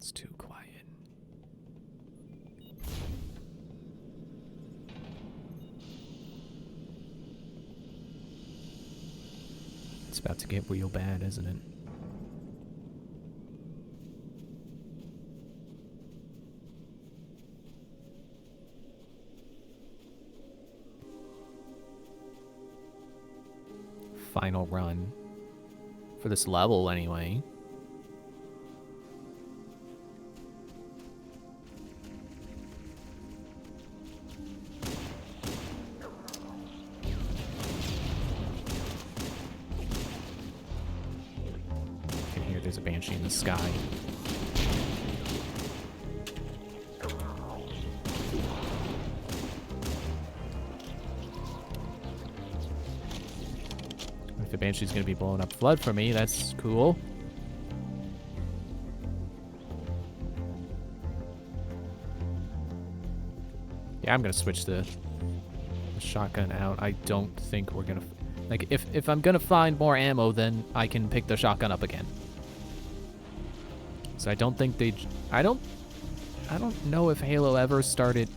It's too quiet. It's about to get real bad, isn't it? Final run. For this level, anyway. There's a banshee in the sky. If the banshee's gonna be blowing up flood for me, that's cool. Yeah, I'm gonna switch the shotgun out. I don't think we're gonna... Like, if I'm gonna find more ammo, then I can pick the shotgun up again. So I don't think they... I don't know if Halo ever started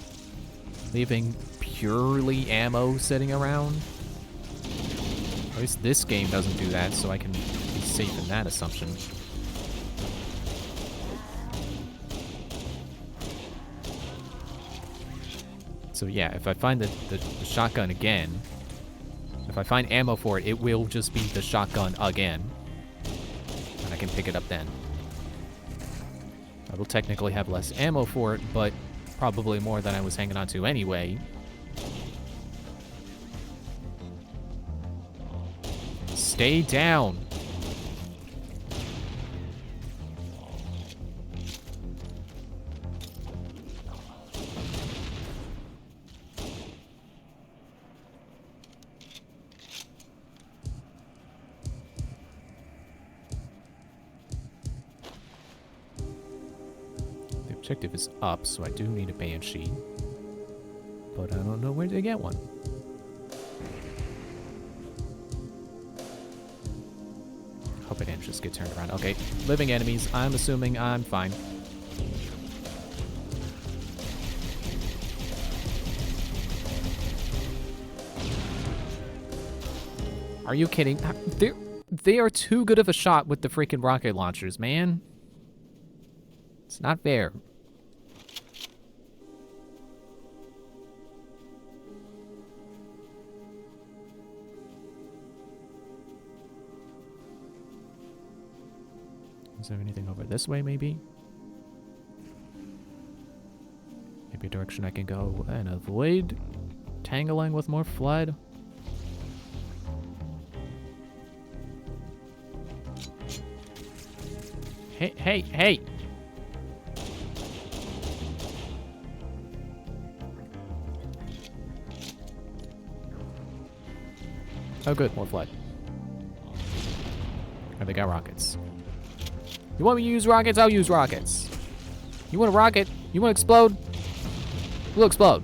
leaving purely ammo sitting around. At least this game doesn't do that, so I can be safe in that assumption. So yeah, if I find the shotgun again, if I find ammo for it, it will just be the shotgun again. And I can pick it up then. I will technically have less ammo for it, but probably more than I was hanging on to anyway. Stay down. Objective is up, so I do need a banshee. But I don't know where to get one. Hope I didn't just get turned around. Okay, living enemies. I'm assuming I'm fine. Are you kidding? They are too good of a shot with the freaking rocket launchers, man. It's not fair. Is there anything over this way, maybe? Maybe a direction I can go and avoid tangling with more flood? Hey, hey, hey! Oh good, more flood. Oh, they got rockets. You want me to use rockets? I'll use rockets. You want a rocket? You want to explode? We'll explode.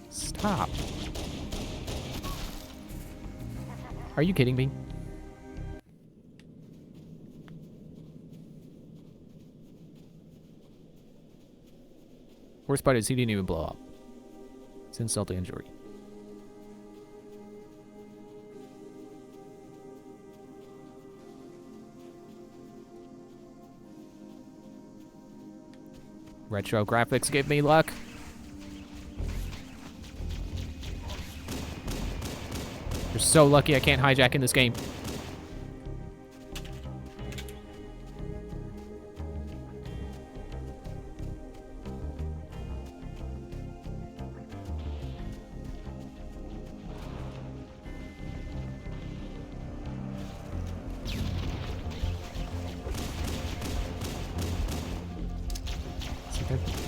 Stop. Are you kidding me? Worst part is he didn't even blow up. It's insult to injury. Retro graphics give me luck. You're so lucky I can't hijack in this game.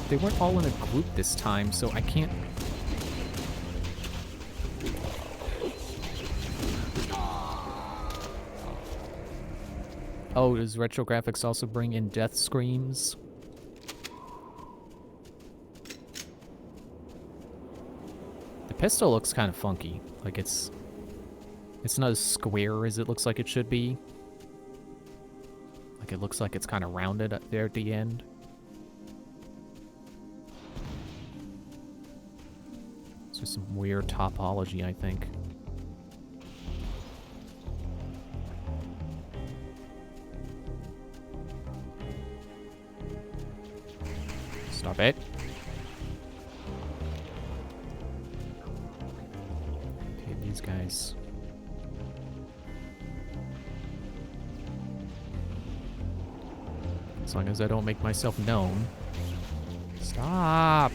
They weren't all in a group this time, so I can't... Oh, does retro graphics also bring in death screams? The pistol looks kind of funky. Like it's not as square as it looks like it should be. Like it looks like it's kind of rounded up there at the end. It's just some weird topology, I think. Stop it. Okay, these guys. As long as I don't make myself known. Stop!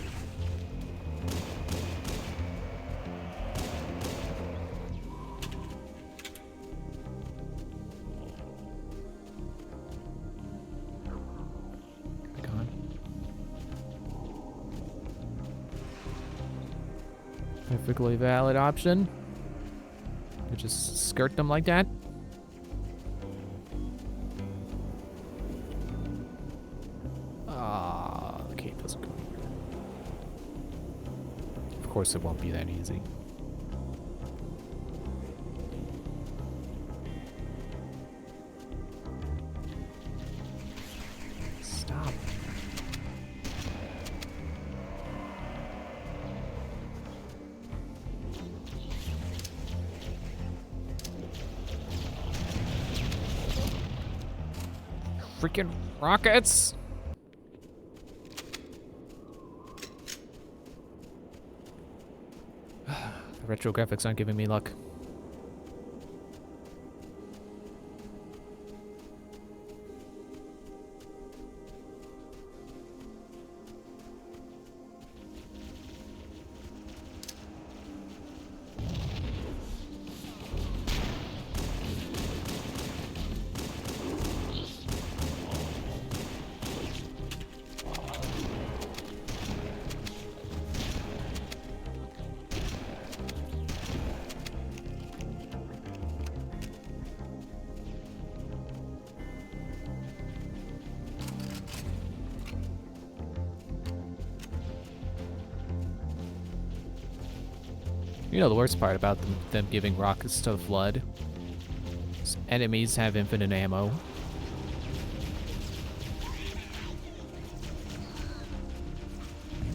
Perfectly valid option. I just skirt them like that. Ah, the cape doesn't go anywhere. Of course, it won't be that easy. Stop. Freaking rockets! The retro graphics aren't giving me luck. You know the worst part about them giving rockets to the Flood? Enemies have infinite ammo.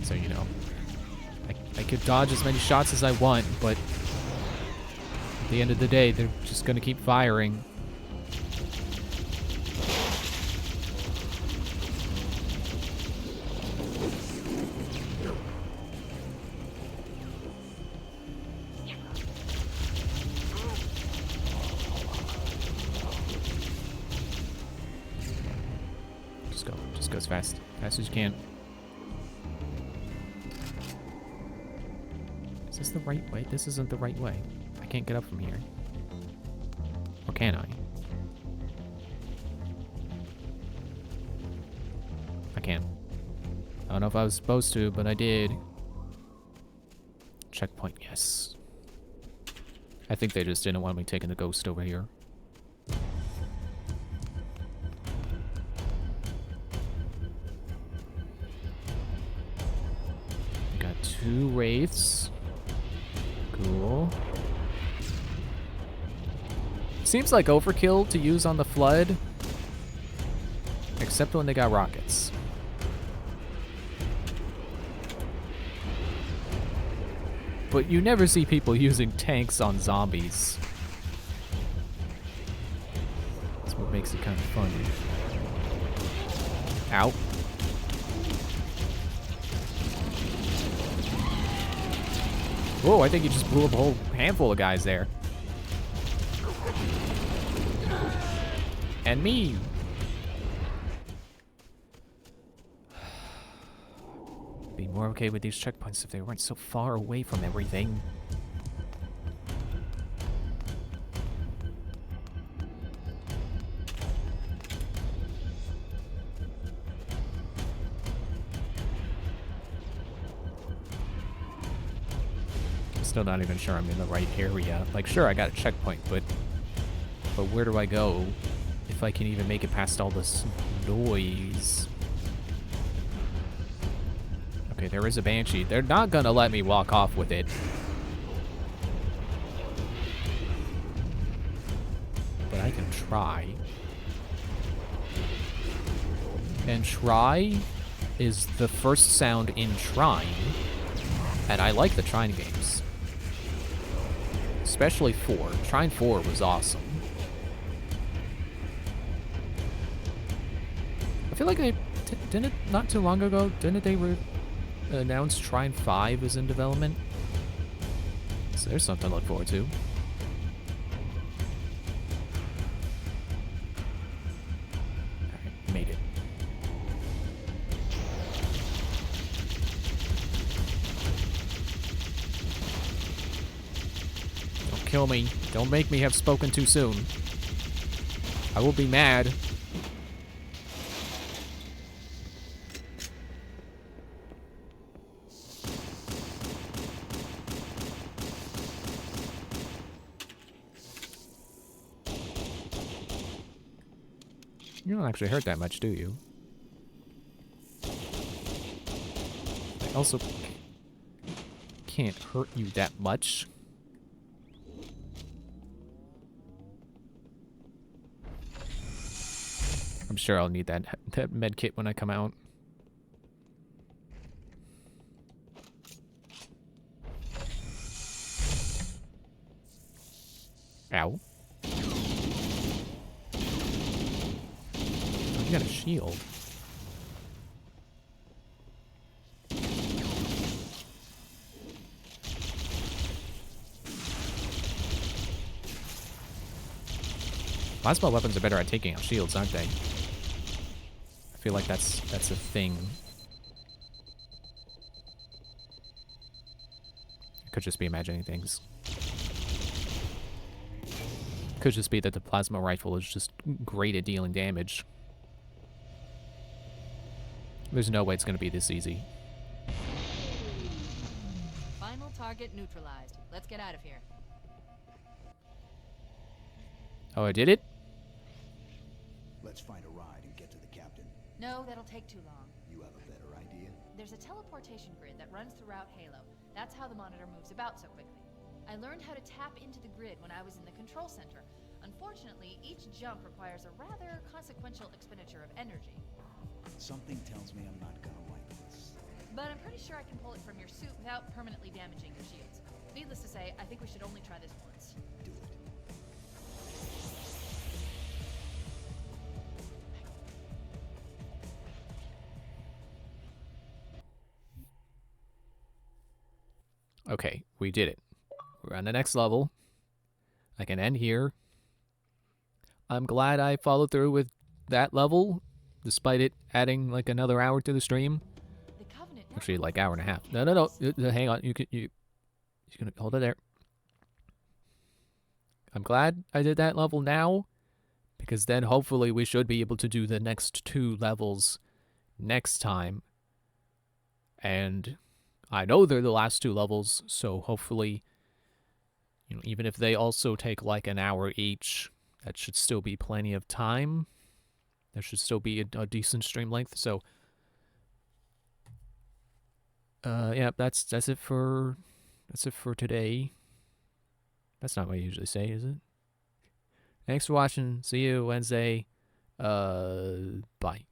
So, you know, I could dodge as many shots as I want, but at the end of the day, they're just gonna keep firing. Just go as fast as you can. Is this the right way? This isn't the right way. I can't get up from here. Or can I? I can. I don't know if I was supposed to, but I did. Checkpoint, yes. I think they just didn't want me taking the ghost over here. Got 2 wraiths. Cool. Seems like overkill to use on the Flood. Except when they got rockets. But you never see people using tanks on zombies. That's what makes it kind of fun. Ow. Whoa, I think he just blew up a whole handful of guys there. And me. Be more okay with these checkpoints if they weren't so far away from everything. Still not even sure I'm in the right area. Like, sure, I got a checkpoint, but where do I go if I can even make it past all this noise? Okay, there is a Banshee. They're not gonna let me walk off with it. But I can try. And try is the first sound in Trine. And I like the Trine games. Especially 4. Trine 4 was awesome. I feel like they didn't not too long ago, didn't they announce Trine 5 is in development? So there's something to look forward to. Alright, made it. Don't kill me. Don't make me have spoken too soon. I will be mad. You don't actually hurt that much, do you? I also can't hurt you that much. I'm sure I'll need that med kit when I come out. Ow. You got a shield. Plasma weapons are better at taking out shields, aren't they? I feel like that's a thing. I could just be imagining things. Could just be that the plasma rifle is just great at dealing damage. There's no way it's gonna be this easy. Final target neutralized. Let's get out of here. Oh, I did it? Let's find a ride and get to the captain. No, that'll take too long. You have a better idea? There's a teleportation grid that runs throughout Halo. That's how the monitor moves about so quickly. I learned how to tap into the grid when I was in the control center. Unfortunately, each jump requires a rather consequential expenditure of energy. Something tells me I'm not gonna like this. But I'm pretty sure I can pull it from your suit without permanently damaging your shields. Needless to say, I think we should only try this once. Do it. Okay, we did it. We're on the next level. I can end here. I'm glad I followed through with that level, despite it adding like another hour to the stream. The Covenant Actually, like hour and a half. No. Hang on. You can hold it there. I'm glad I did that level now, because then hopefully we should be able to do the next 2 levels next time. And I know they're the last 2 levels, so hopefully, even if they also take like an hour each, that should still be plenty of time. There should still be a decent stream length. So, yeah, that's it for today. That's not what I usually say, is it? Thanks for watching. See you Wednesday. Bye.